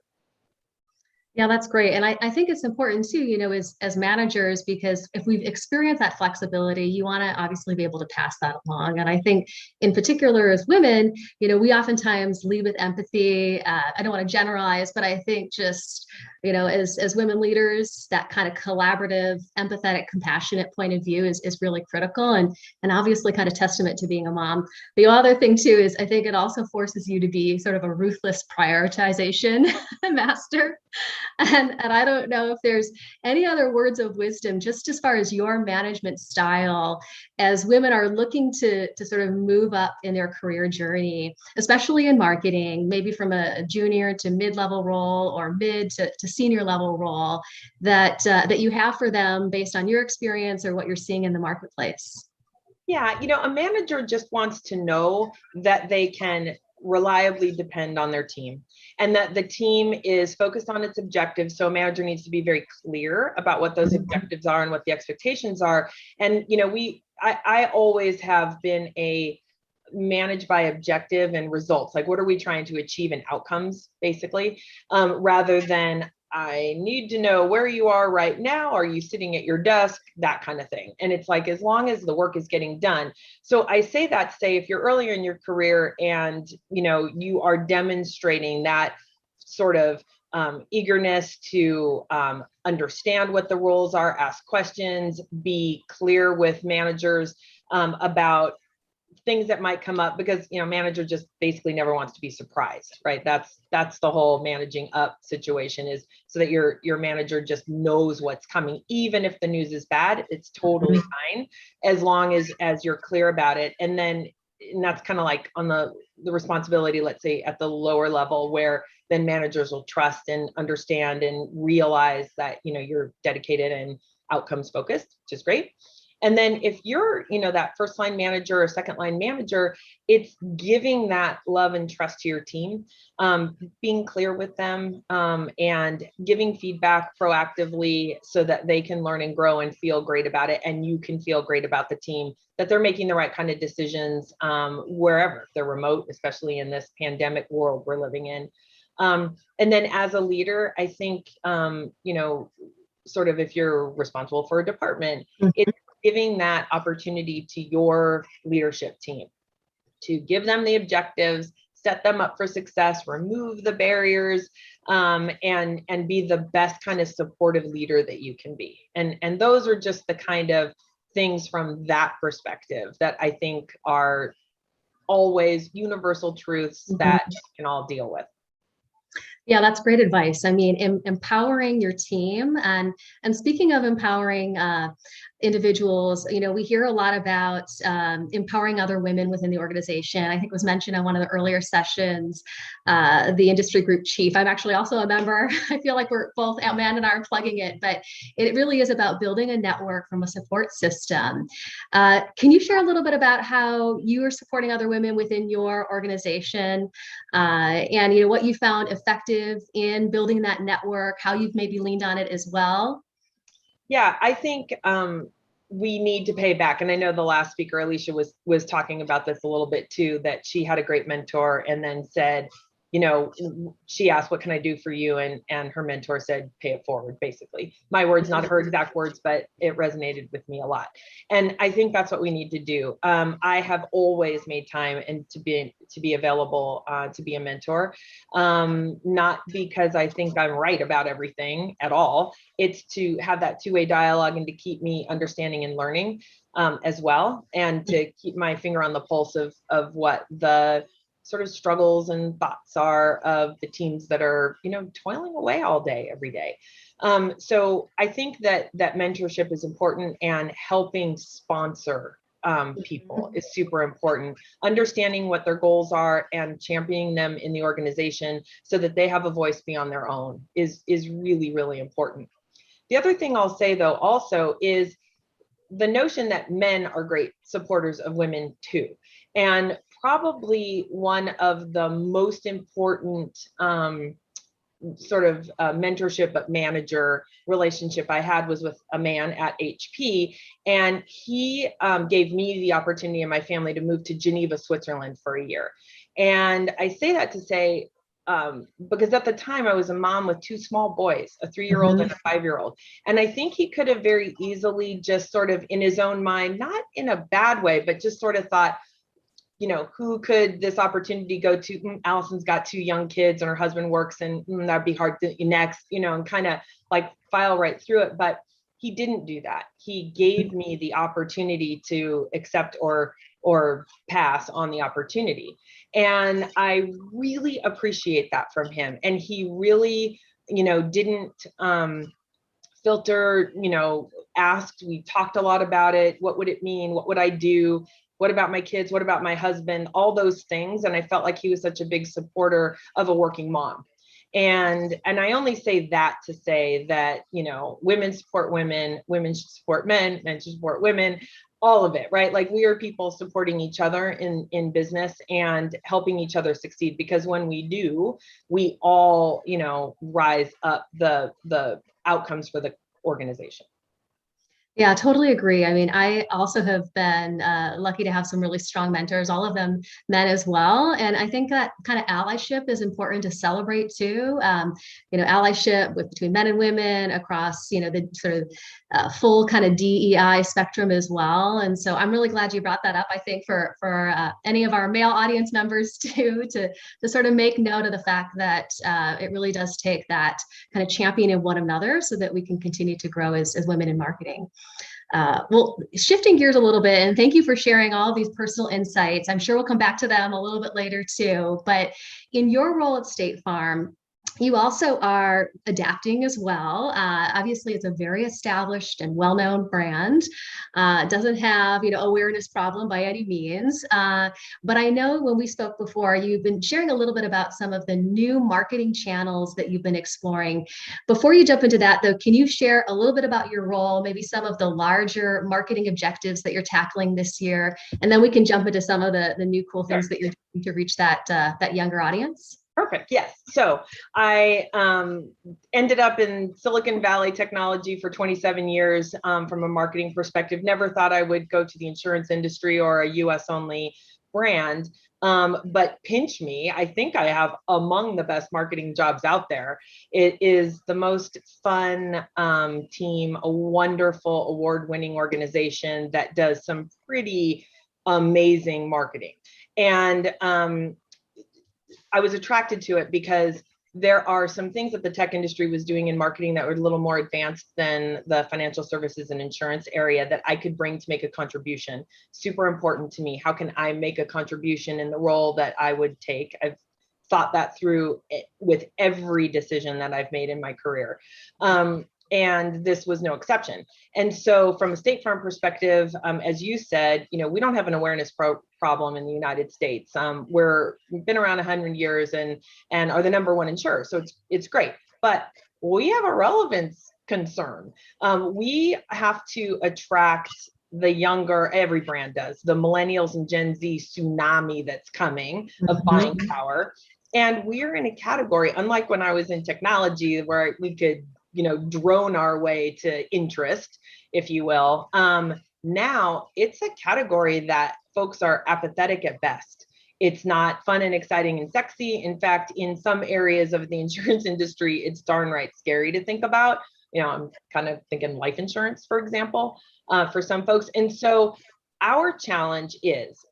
Yeah, that's great. And I think it's important too, you know, as managers, because if we've experienced that flexibility, you want to obviously be able to pass that along. And I think in particular as women, you know, we oftentimes lead with empathy. I don't want to generalize, but I think just, you know, as women leaders, that kind of collaborative, empathetic, compassionate point of view is really critical and obviously kind of testament to being a mom. The other thing too is I think it also forces you to be sort of a ruthless prioritization master. And I don't know if there's any other words of wisdom, just as far as your management style, as women are looking to sort of move up in their career journey, especially in marketing, maybe from a junior to mid-level role or mid to senior level role, that you have for them based on your experience or what you're seeing in the marketplace. Yeah, you know, a manager just wants to know that they can reliably depend on their team and that the team is focused on its objectives. So a manager needs to be very clear about what those objectives are and what the expectations are. And, you know, I always have been a manage by objective and results. Like, what are we trying to achieve and outcomes, basically, rather than I need to know where you are right now. Are you sitting at your desk? That kind of thing. And it's like, as long as the work is getting done. So I say that to say, if you're earlier in your career and, you know, you are demonstrating that sort of eagerness to understand what the roles are, ask questions, be clear with managers about things that might come up, because, you know, manager just basically never wants to be surprised, right? That's the whole managing up situation, is so that your manager just knows what's coming. Even if the news is bad, it's totally fine, as long as you're clear about it. And that's kind of like on the responsibility, let's say at the lower level, where then managers will trust and understand and realize that, you know, you're dedicated and outcomes focused, which is great. And then if you're, you know, that first line manager or second line manager, it's giving that love and trust to your team, being clear with them, and giving feedback proactively so that they can learn and grow and feel great about it. And you can feel great about the team, that they're making the right kind of decisions wherever they're remote, especially in this pandemic world we're living in. And then as a leader, I think, you know, sort of if you're responsible for a department, it's giving that opportunity to your leadership team to give them the objectives, set them up for success, remove the barriers, and be the best kind of supportive leader that you can be. And those are just the kind of things from that perspective that I think are always universal truths that we can all deal with. Yeah, that's great advice. I mean, empowering your team, and speaking of empowering individuals, you know, we hear a lot about empowering other women within the organization. I think it was mentioned on one of the earlier sessions, the industry group chief. I'm actually also a member. I feel like we're both, Amanda and I are plugging it, but it really is about building a network from a support system. Can you share a little bit about how you are supporting other women within your organization, and, you know, what you found effective in building that network, how you've maybe leaned on it as well? Yeah, I think we need to pay back. And I know the last speaker, Alicia, was talking about this a little bit too, that she had a great mentor and then said, she asked, what can I do for you? And her mentor said, pay it forward, basically. My words, not her exact words, but it resonated with me a lot. And I think that's what we need to do. I have always made time and to be available, to be a mentor, not because I think I'm right about everything at all. It's to have that two-way dialogue and to keep me understanding and learning as well, and to keep my finger on the pulse of what the sort of struggles and thoughts are of the teams that are, toiling away all day, every day. So I think that mentorship is important, and helping sponsor people is super important. Understanding what their goals are and championing them in the organization so that they have a voice beyond their own is really, really important. The other thing I'll say, though, also is the notion that men are great supporters of women too. And probably one of the most important sort of mentorship but manager relationship I had was with a man at HP. And he gave me the opportunity and my family to move to Geneva, Switzerland for a year. And I say that to say, because at the time I was a mom with two small boys, a 3-year-old and a 5-year-old. And I think he could have very easily just sort of in his own mind, not in a bad way, but just sort of thought, who could this opportunity go to? Allison's got 2 young kids and her husband works, and that'd be hard to next, and kind of like file right through it. But he didn't do that. He gave me the opportunity to accept or pass on the opportunity. And I really appreciate that from him. And he really, didn't filter, asked. We talked a lot about it. What would it mean? What would I do? What about my kids? What about my husband? All those things. And I felt like he was such a big supporter of a working mom. And I only say that to say that, women support women, women should support men, men should support women, all of it, right? Like, we are people supporting each other in business and helping each other succeed, because when we do, we all, rise up the outcomes for the organization. Yeah, totally agree. I mean, I also have been lucky to have some really strong mentors, all of them men as well. And I think that kind of allyship is important to celebrate too. Allyship between men and women across, the sort of full kind of DEI spectrum as well. And so I'm really glad you brought that up. I think for any of our male audience members too, to sort of make note of the fact that it really does take that kind of championing one another so that we can continue to grow as women in marketing. Well, shifting gears a little bit, and thank you for sharing all of these personal insights. I'm sure we'll come back to them a little bit later too, but in your role at State Farm, you also are adapting as well. Obviously, it's a very established and well-known brand. Doesn't have, awareness problem by any means. But I know when we spoke before, you've been sharing a little bit about some of the new marketing channels that you've been exploring. Before you jump into that, though, can you share a little bit about your role, maybe some of the larger marketing objectives that you're tackling this year, and then we can jump into some of the new cool things that you're doing to reach that younger audience? Perfect. Yes. So I ended up in Silicon Valley technology for 27 years from a marketing perspective. Never thought I would go to the insurance industry or a US only brand. But pinch me, I think I have among the best marketing jobs out there. It is the most fun team, a wonderful award-winning organization that does some pretty amazing marketing. And I was attracted to it because there are some things that the tech industry was doing in marketing that were a little more advanced than the financial services and insurance area that I could bring to make a contribution. Super important to me. How can I make a contribution in the role that I would take? I've thought that through with every decision that I've made in my career. And this was no exception. And so from a State Farm perspective, as you said, we don't have an awareness problem in the United States. We've been around 100 years and are the #1 insurer. So it's great, but we have a relevance concern. We have to attract the younger, every brand does, the millennials and Gen Z tsunami that's coming of buying power. And we're in a category, unlike when I was in technology where we could drone our way to interest, if you will. Now it's a category that folks are apathetic at best. It's not fun and exciting and sexy. In fact, in some areas of the insurance industry, it's darn right scary to think about. I'm kind of thinking life insurance, for example, for some folks. And so our challenge is,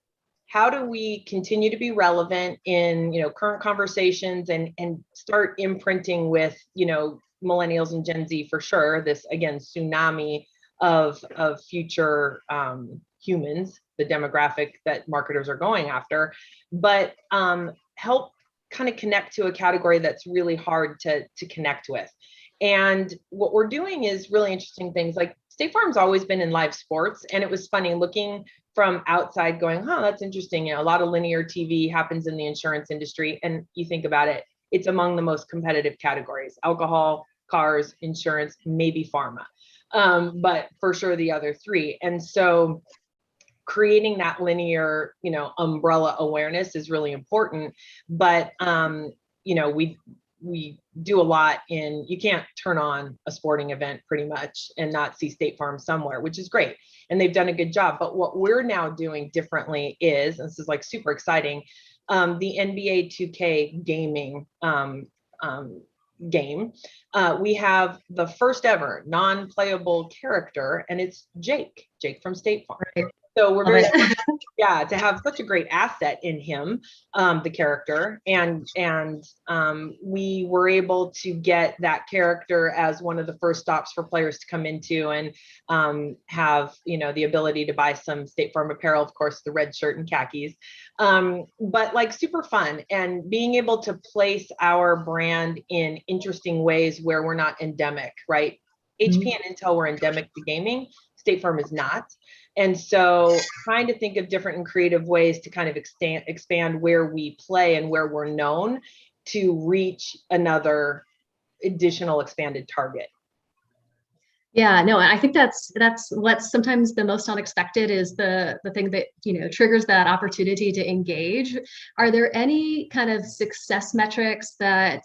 how do we continue to be relevant in, current conversations and start imprinting with, millennials and Gen Z for sure, this, again, tsunami of future humans, the demographic that marketers are going after, but help kind of connect to a category that's really hard to connect with. And what we're doing is really interesting things. Like State Farm's always been in live sports, and it was funny looking from outside going, oh, that's interesting. A lot of linear TV happens in the insurance industry, and you think about it, it's among the most competitive categories: alcohol, cars, insurance, maybe pharma, but for sure the other three. And so creating that linear, umbrella awareness is really important. But, we do a lot in, you can't turn on a sporting event pretty much and not see State Farm somewhere, which is great. And they've done a good job. But what we're now doing differently is, and this is like super exciting, the NBA 2K gaming game. We have the first ever non-playable character, and it's Jake from State Farm. Right. So we're very to have such a great asset in him, the character, and we were able to get that character as one of the first stops for players to come into and have the ability to buy some State Farm apparel, of course, the red shirt and khakis, but like super fun, and being able to place our brand in interesting ways where we're not endemic, right? HP and Intel were endemic to gaming. State Farm is not. And so trying to think of different and creative ways to kind of expand where we play and where we're known to reach another additional expanded target. Yeah, no, I think that's what's sometimes the most unexpected, is the thing that, triggers that opportunity to engage. Are there any kind of success metrics that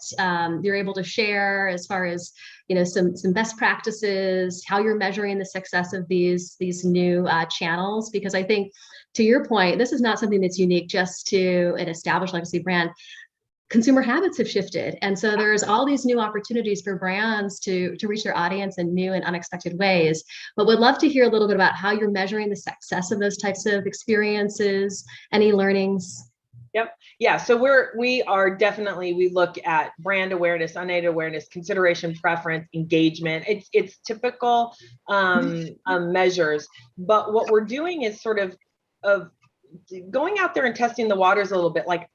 you're able to share as far as, some best practices, how you're measuring the success of these new channels? Because I think, to your point, this is not something that's unique just to an established legacy brand. Consumer habits have shifted. And so there's all these new opportunities for brands to reach their audience in new and unexpected ways. But would love to hear a little bit about how you're measuring the success of those types of experiences, any learnings. Yep. Yeah. So we are definitely, we look at brand awareness, unaided awareness, consideration, preference, engagement. It's typical measures. But what we're doing is sort of going out there and testing the waters a little bit, like,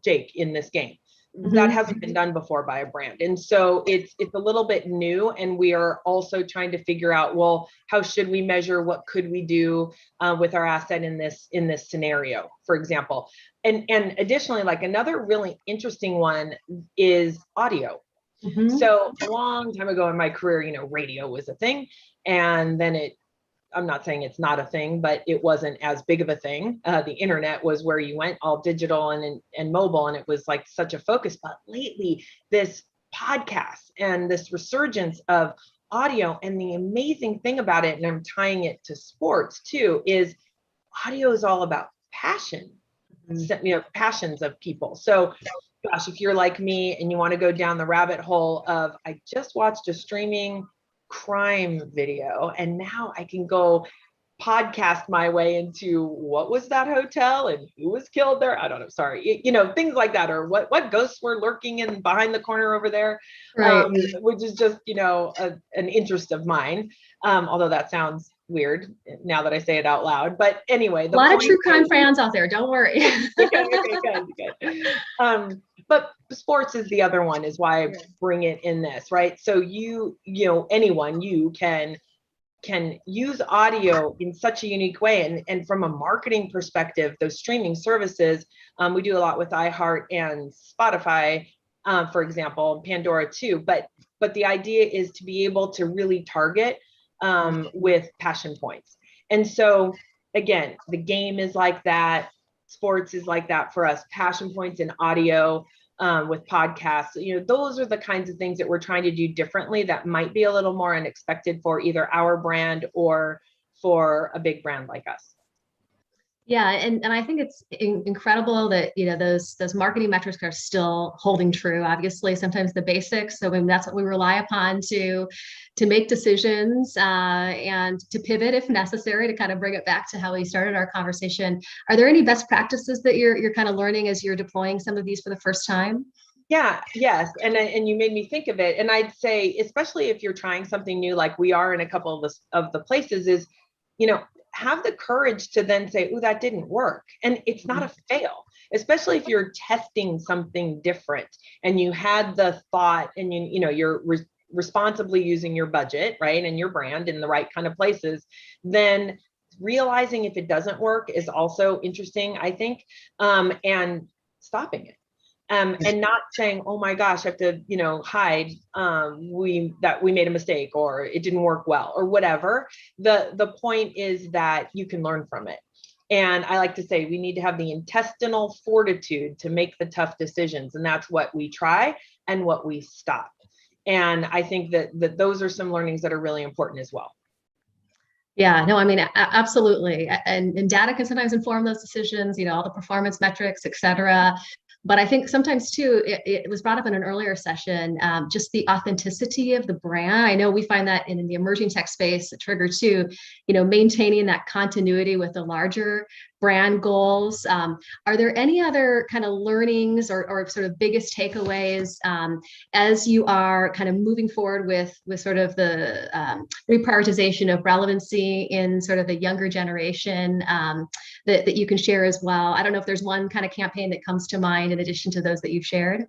Jake in this game. That hasn't been done before by a brand. And so it's a little bit new. And we are also trying to figure out, well, how should we measure? What could we do with our asset in this scenario, for example? And additionally, like another really interesting one is audio. So a long time ago in my career, radio was a thing. And then I'm not saying it's not a thing, but it wasn't as big of a thing. The internet was where you went, all digital and mobile, and it was like such a focus. But lately, this podcast and this resurgence of audio, and the amazing thing about it, and I'm tying it to sports too, is audio is all about passion, passions of people. So gosh, if you're like me and you want to go down the rabbit hole of, I just watched a streaming crime video, and now I can go podcast my way into what was that hotel and who was killed there. I don't know. Sorry. Things like that, or what ghosts were lurking in behind the corner over there, right. Which is just, an interest of mine. Although that sounds weird now that I say it out loud, but anyway, a lot of true crime fans out there. Don't worry. Okay. But sports is the other one, is why I bring it in this, right? So anyone, you can use audio in such a unique way. And from a marketing perspective, those streaming services, we do a lot with iHeart and Spotify, for example, Pandora too. But the idea is to be able to really target with passion points. And so again, the game is like that. Sports is like that for us. Passion points in audio, with podcasts, those are the kinds of things that we're trying to do differently that might be a little more unexpected for either our brand or for a big brand like us. Yeah, and I think it's incredible that, you know, those marketing metrics are still holding true. Obviously, sometimes the basics. So I mean, that's what we rely upon to make decisions and to pivot if necessary, to kind of bring it back to how we started our conversation. Are there any best practices that you're kind of learning as you're deploying some of these for the first time? Yeah, yes. And you made me think of it. And I'd say, especially if you're trying something new, like we are in a couple of the places, is, you know, have the courage to then say, oh, that didn't work. And it's not a fail, especially if you're testing something different and you had the thought and you're responsibly using your budget, right? And your brand in the right kind of places, then realizing if it doesn't work is also interesting, I think, and stopping it. And not saying, oh my gosh, I have to, hide we made a mistake or it didn't work well or whatever. The point is that you can learn from it. And I like to say we need to have the intestinal fortitude to make the tough decisions. And that's what we try and what we stop. And I think that those are some learnings that are really important as well. Yeah, no, I mean, absolutely. And data can sometimes inform those decisions, all the performance metrics, et cetera. But I think sometimes too, it was brought up in an earlier session, just the authenticity of the brand. I know we find that in the emerging tech space, Trigger too, maintaining that continuity with the larger brand goals. Are there any other kind of learnings or sort of biggest takeaways as you are kind of moving forward with sort of the reprioritization of relevancy in sort of the younger generation that you can share as well? I don't know if there's one kind of campaign that comes to mind in addition to those that you've shared.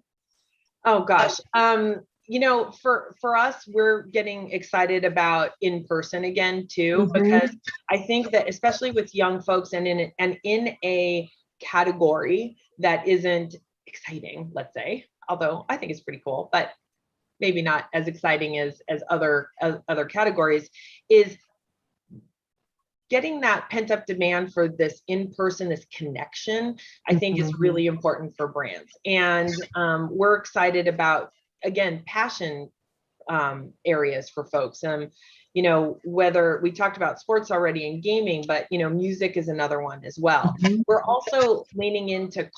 Oh gosh. For us, we're getting excited about in person again too, because I think that especially with young folks and in a category that isn't exciting, let's say, although I think it's pretty cool, but maybe not as exciting as other categories, is getting that pent up demand for this in-person, this connection, I think is really important for brands. And we're excited about, again, passion areas for folks. Whether we talked about sports already and gaming, but, music is another one as well. We're also leaning into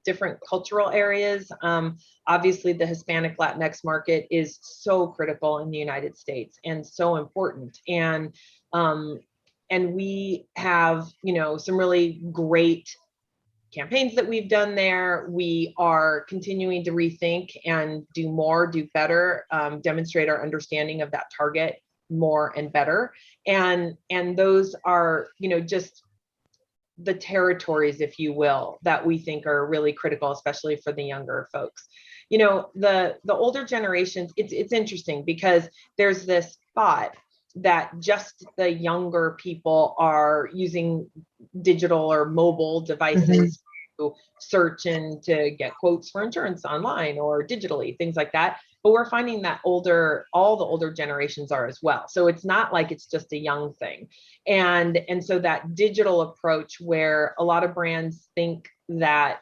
different cultural areas. Obviously, the Hispanic Latinx market is so critical in the United States and so important. And we have, some really great campaigns that we've done there. We are continuing to rethink and do more, do better, demonstrate our understanding of that target more and better. And those are, just the territories, if you will, that we think are really critical, especially for the younger folks. The older generations, it's interesting because there's this thought that just the younger people are using digital or mobile devices to search and to get quotes for insurance online or digitally, things like that. But we're finding that all the older generations are as well. So it's not like it's just a young thing. And so that digital approach where a lot of brands think that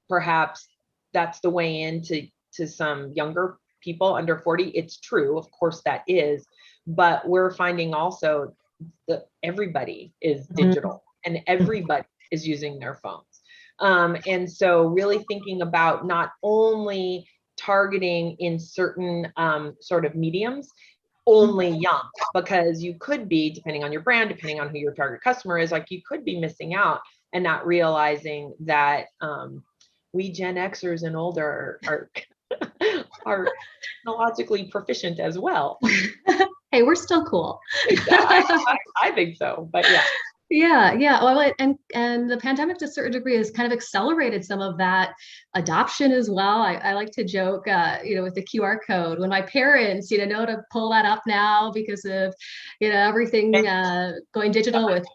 perhaps that's the way into some younger people under 40, it's true. Of course that is. But we're finding also that everybody is digital and everybody is using their phones. And so really thinking about not only targeting in certain sort of mediums, only young, because you could be, depending on your brand, depending on who your target customer is, like you could be missing out and not realizing that we Gen Xers and older are technologically proficient as well. Hey, we're still cool. I think so, but yeah. Yeah. Well, and the pandemic to a certain degree has kind of accelerated some of that adoption as well. I like to joke, with the QR code, when my parents, know to pull that up now because of, everything going digital with,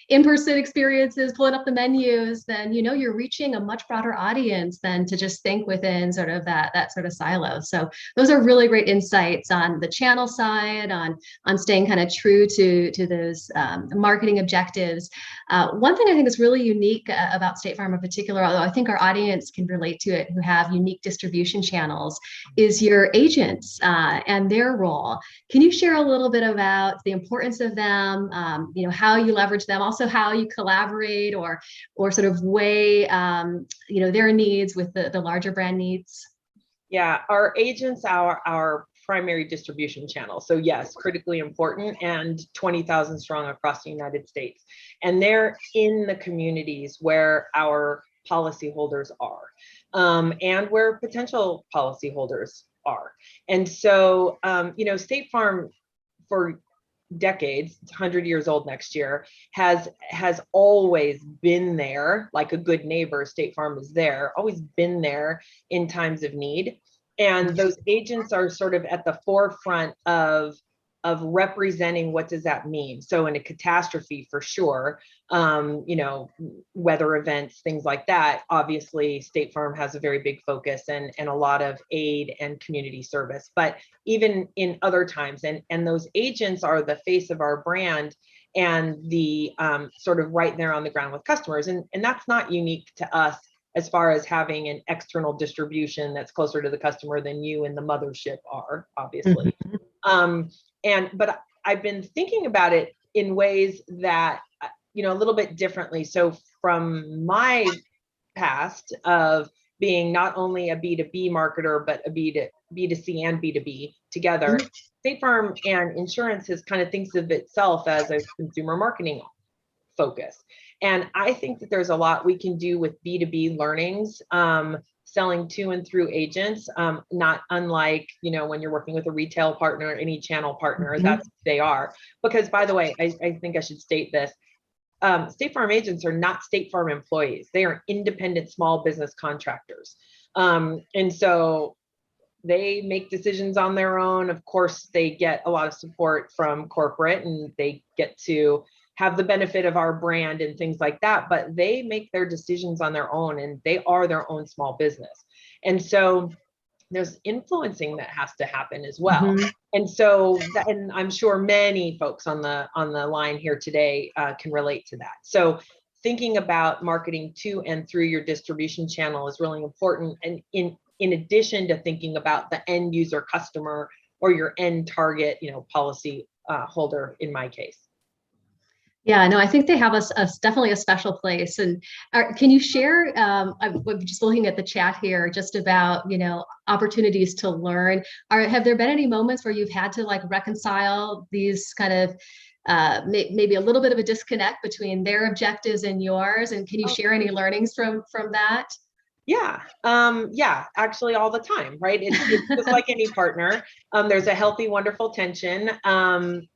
in-person experiences, pulling up the menus, then you're reaching a much broader audience than to just think within sort of that sort of silo. So those are really great insights on the channel side, on staying kind of true to those marketing objectives. One thing I think is really unique about State Farm in particular, although I think our audience can relate to it who have unique distribution channels, is your agents and their role. Can you share a little bit about the importance of them, how you leverage them, also also how you collaborate or sort of weigh, their needs with the larger brand needs? Yeah, our agents are our primary distribution channel. So yes, critically important, and 20,000 strong across the United States. And they're in the communities where our policyholders are, and where potential policyholders are. And so, State Farm for decades, 100 years old next year, has always been there like a good neighbor. State Farm is there, always been there in times of need. And those agents are sort of at the forefront of representing what does that mean. So in a catastrophe, for sure, weather events, things like that, obviously State Farm has a very big focus and a lot of aid and community service, but even in other times, and those agents are the face of our brand and the sort of right there on the ground with customers. And that's not unique to us as far as having an external distribution that's closer to the customer than you and the mothership are, obviously. But I've been thinking about it in ways that, a little bit differently. So from my past of being not only a B2B marketer, but a B2C and B2B together, State Farm and insurance has kind of thinks of itself as a consumer marketing focus. And I think that there's a lot we can do with B2B learnings, selling to and through agents, not unlike, when you're working with a retail partner, any channel partner, that's what they are. Because by the way, I think I should state this. State Farm agents are not State Farm employees. They are independent small business contractors. And so they make decisions on their own. Of course, they get a lot of support from corporate and they get to have the benefit of our brand and things like that, but they make their decisions on their own and they are their own small business. And so there's influencing that has to happen as well. And so, and I'm sure many folks on the line here today can relate to that. So thinking about marketing to and through your distribution channel is really important. And in addition to thinking about the end user customer or your end target, policy holder in my case. Yeah, no, I think they have definitely a special place. And can you share, I'm just looking at the chat here, just about, opportunities to learn. Have there been any moments where you've had to reconcile these kind of, maybe a little bit of a disconnect between their objectives and yours? And can you share any learnings from that? Yeah, actually all the time, right? It's just like any partner. There's a healthy, wonderful tension, and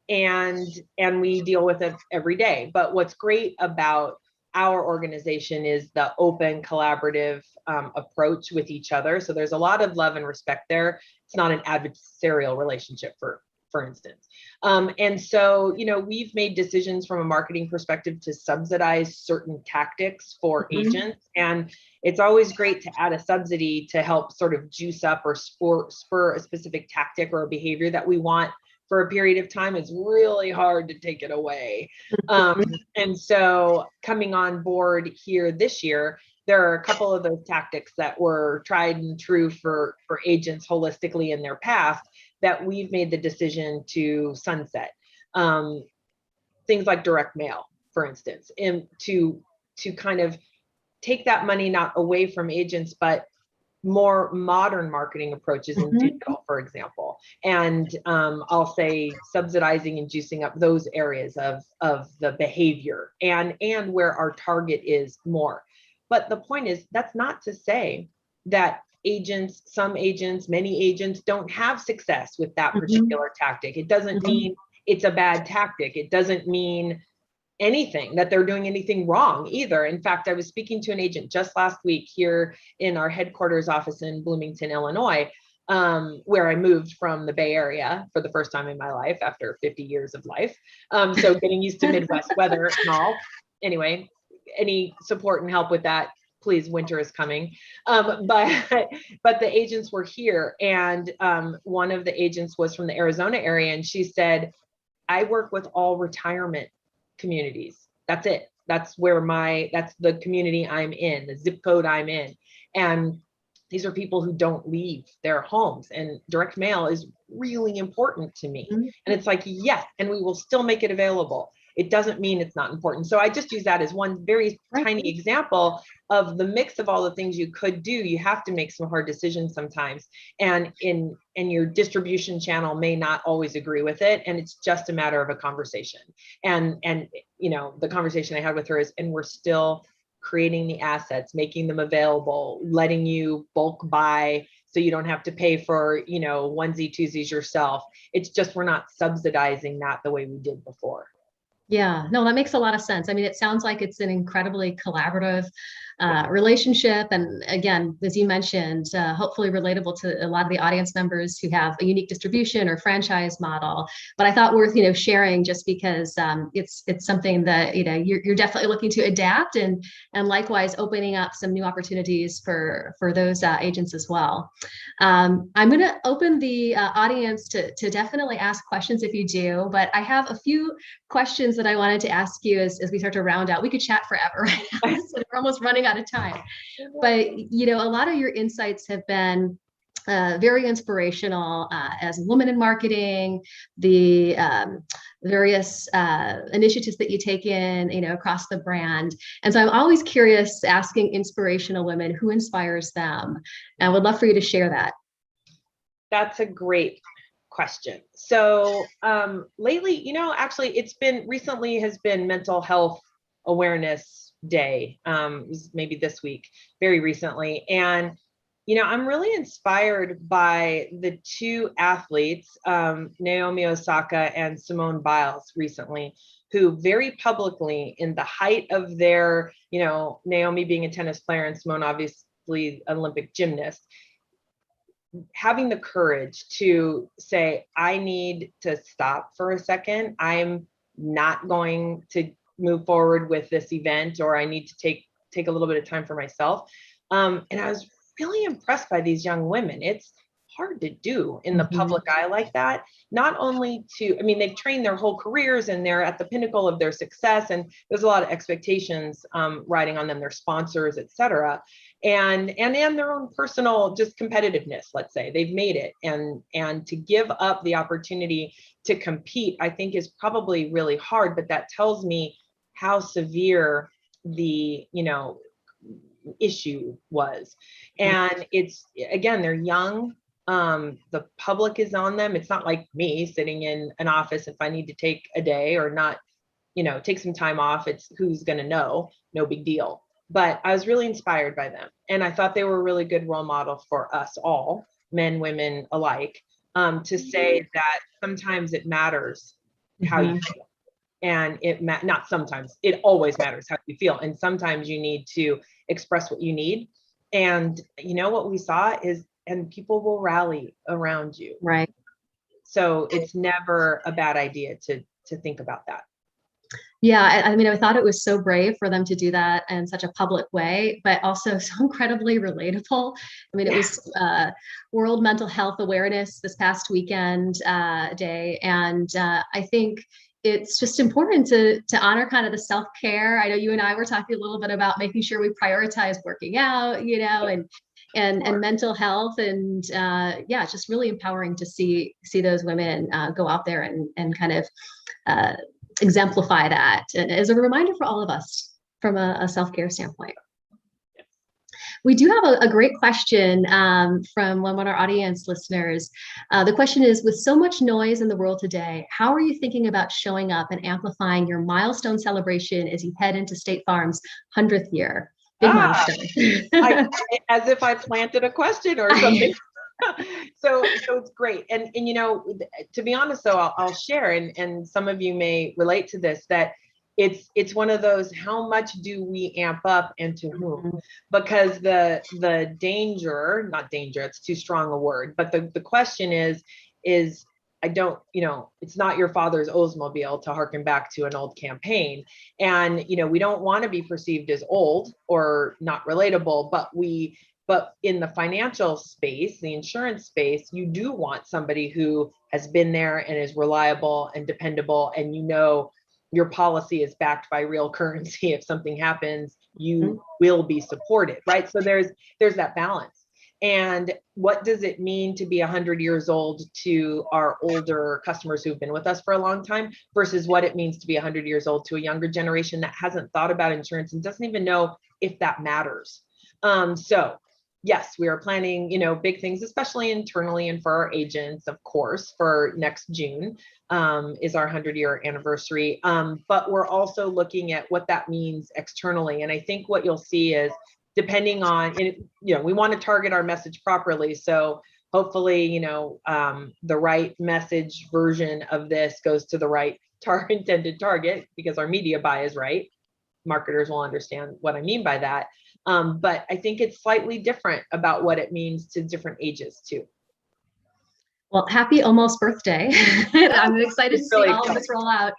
we deal with it every day. But what's great about our organization is the open, collaborative approach with each other. So there's a lot of love and respect there. It's not an adversarial relationship, for instance. And so, we've made decisions from a marketing perspective to subsidize certain tactics for agents. And it's always great to add a subsidy to help sort of juice up or spur a specific tactic or a behavior that we want for a period of time. It's really hard to take it away. And so coming on board here this year, there are a couple of those tactics that were tried and true for agents holistically in their past that we've made the decision to sunset. Things like direct mail, for instance, and to kind of take that money not away from agents, but more modern marketing approaches in digital, for example. And I'll say subsidizing and juicing up those areas of the behavior and where our target is more. But the point is, that's not to say that some agents, many agents don't have success with that particular tactic. It doesn't mean it's a bad tactic. It doesn't mean anything, that they're doing anything wrong either. In fact, I was speaking to an agent just last week here in our headquarters office in Bloomington, Illinois, where I moved from the Bay Area for the first time in my life after 50 years of life. So getting used to Midwest weather and all. Anyway, any support and help with that, please, winter is coming. But the agents were here, and one of the agents was from the Arizona area, and she said, I work with all retirement communities. That's it. That's the community I'm in, the zip code I'm in. And these are people who don't leave their homes, and direct mail is really important to me. And it's like, yes, and we will still make it available. it doesn't mean it's not important. So I just use that as one very tiny example of the mix of all the things you could do. You have to make some hard decisions sometimes, and your distribution channel may not always agree with it, and it's just a matter of a conversation. And the conversation I had with her is, and we're still creating the assets, making them available, letting you bulk buy so you don't have to pay for, onesie twosies yourself. It's just, we're not subsidizing that the way we did before. Yeah, no, that makes a lot of sense. I mean, it sounds like it's an incredibly collaborative relationship. And again, as you mentioned, hopefully relatable to a lot of the audience members who have a unique distribution or franchise model. But I thought worth, sharing, just because it's something that, you're definitely looking to adapt, and likewise opening up some new opportunities for those agents as well. I'm going to open the audience to definitely ask questions if you do, but I have a few questions that I wanted to ask you as we start to round out. We could chat forever right now, so we're almost running out of time. But, a lot of your insights have been very inspirational as a woman in marketing, the various initiatives that you take in, across the brand. And so I'm always curious, asking inspirational women, who inspires them? And I would love for you to share that. That's a great question. So lately, actually recently has been Mental Health Awareness Day. It was maybe this week, very recently. And, I'm really inspired by the two athletes, Naomi Osaka and Simone Biles, recently, who very publicly, in the height of their, Naomi being a tennis player and Simone obviously Olympic gymnast, having the courage to say, I need to stop for a second. I'm not going to move forward with this event, or I need to take a little bit of time for myself. And I was really impressed by these young women. It's hard to do in the public eye like that. Not only they've trained their whole careers and they're at the pinnacle of their success, and there's a lot of expectations riding on them, their sponsors, et cetera. And their own personal just competitiveness, let's say, they've made it. And to give up the opportunity to compete, I think, is probably really hard, but that tells me how severe the, issue was. And it's, again, they're young. The public is on them. It's not like me sitting in an office. If I need to take a day or not, take some time off, it's who's going to know, no big deal. But I was really inspired by them. And I thought they were a really good role model for us all, men, women alike, to say that sometimes it matters how you feel. And not sometimes, it always matters how you feel. And sometimes you need to express what you need. And what we saw is, and people will rally around you. Right. So it's never a bad idea to think about that. Yeah, I thought it was so brave for them to do that in such a public way, but also so incredibly relatable. It was World Mental Health Awareness this past weekend day. And I think it's just important to honor kind of the self-care. I know you and I were talking a little bit about making sure we prioritize working out, and mental health, and it's just really empowering to see those women go out there and kind of exemplify that, and as a reminder for all of us from a self-care standpoint. We do have a great question from one of our audience listeners. The question is, with so much noise in the world today, how are you thinking about showing up and amplifying your milestone celebration as you head into State Farm's 100th year? Big milestone. As if I planted a question or something. So it's great. And to be honest, though, I'll share, and some of you may relate to this, that it's one of those, how much do we amp up and to whom? Because the danger, not danger, it's too strong a word, but the question is I don't, it's not your father's Oldsmobile, to harken back to an old campaign. And, we don't want to be perceived as old or not relatable, but in the financial space, the insurance space, you do want somebody who has been there and is reliable and dependable, and your policy is backed by real currency. If something happens, you will be supported, right? So there's that balance. And what does it mean to be 100 years old to our older customers who've been with us for a long time versus what it means to be 100 years old to a younger generation that hasn't thought about insurance and doesn't even know if that matters. So yes, we are planning, big things, especially internally and for our agents, of course, for next June is our 100-year anniversary. But we're also looking at what that means externally. And I think what you'll see is depending on, we want to target our message properly. So hopefully, the right message version of this goes to the right intended target because our media buy is right. Marketers will understand what I mean by that. But I think it's slightly different about what it means to different ages too. Well, happy almost birthday. I'm excited to see really all of this roll out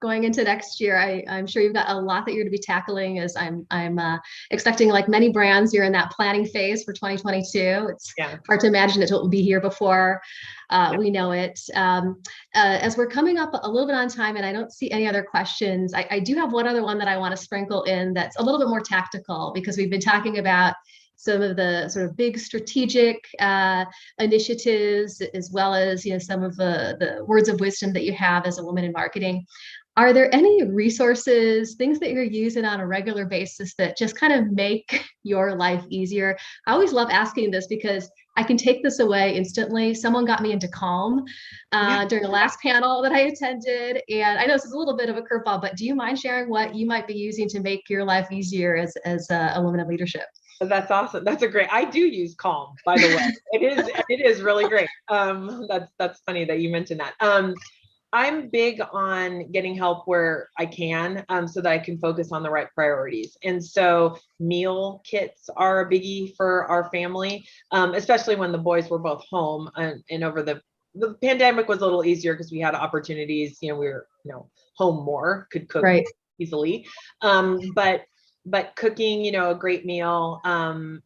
going into next year. I'm sure you've got a lot that you're to be tackling as I'm expecting, like many brands, you're in that planning phase for 2022. It's hard to imagine it will be here before we know it. As we're coming up a little bit on time and I don't see any other questions, I do have one other one that I want to sprinkle in that's a little bit more tactical because we've been talking about some of the sort of big strategic initiatives, as well as some of the words of wisdom that you have as a woman in marketing. Are there any resources, things that you're using on a regular basis that just kind of make your life easier? I always love asking this because I can take this away instantly. Someone got me into Calm during the last panel that I attended. And I know this is a little bit of a curveball, but do you mind sharing what you might be using to make your life easier as a woman in leadership? That's awesome. That's I do use Calm, by the way. It is really great. That's funny that you mentioned that. I'm big on getting help where I can, so that I can focus on the right priorities. And so meal kits are a biggie for our family, especially when the boys were both home and over the pandemic was a little easier because we had opportunities, we were, home more, could cook easily. But cooking, a great meal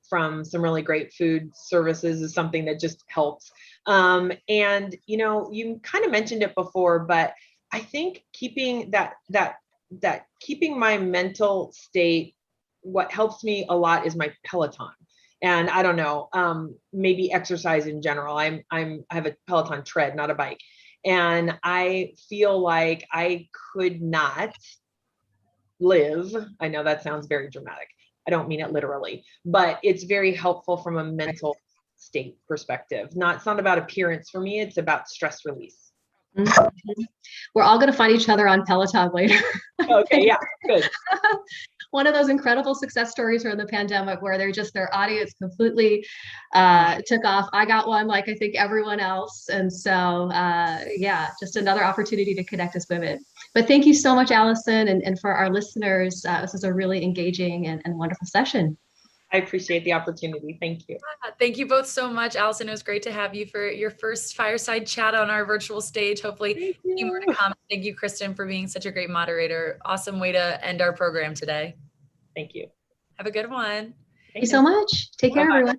from some really great food services is something that just helps. And, you kind of mentioned it before, but I think keeping keeping my mental state, what helps me a lot is my Peloton. And I don't know, maybe exercise in general. I have a Peloton tread, not a bike. And I feel like I could not live. I know that sounds very dramatic. I don't mean it literally, but it's very helpful from a mental state perspective. It's not about appearance for me. It's about stress release. Mm-hmm. We're all going to find each other on Peloton later. Okay. Yeah. Good. One of those incredible success stories from the pandemic where their audience completely took off. I got one like I think everyone else. And so, just another opportunity to connect as women. But thank you so much, Allison. And for our listeners, this was a really engaging and wonderful session. I appreciate the opportunity. Thank you. Thank you both so much. Allison, it was great to have you for your first fireside chat on our virtual stage. Hopefully more to come. Thank you, Kristen, for being such a great moderator. Awesome way to end our program today. Thank you. Have a good one. Thank you so much. Take care, everyone.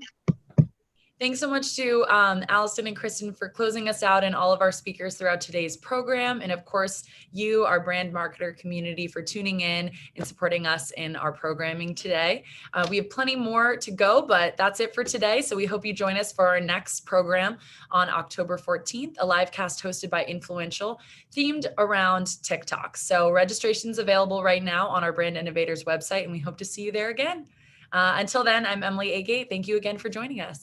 Thanks so much to Allison and Kristen for closing us out and all of our speakers throughout today's program. And of course, you, our brand marketer community, for tuning in and supporting us in our programming today. We have plenty more to go, but that's it for today. So we hope you join us for our next program on October 14th, a live cast hosted by Influential, themed around TikTok. So registration's available right now on our Brand Innovators website, and we hope to see you there again. Until then, I'm Emily Agate. Thank you again for joining us.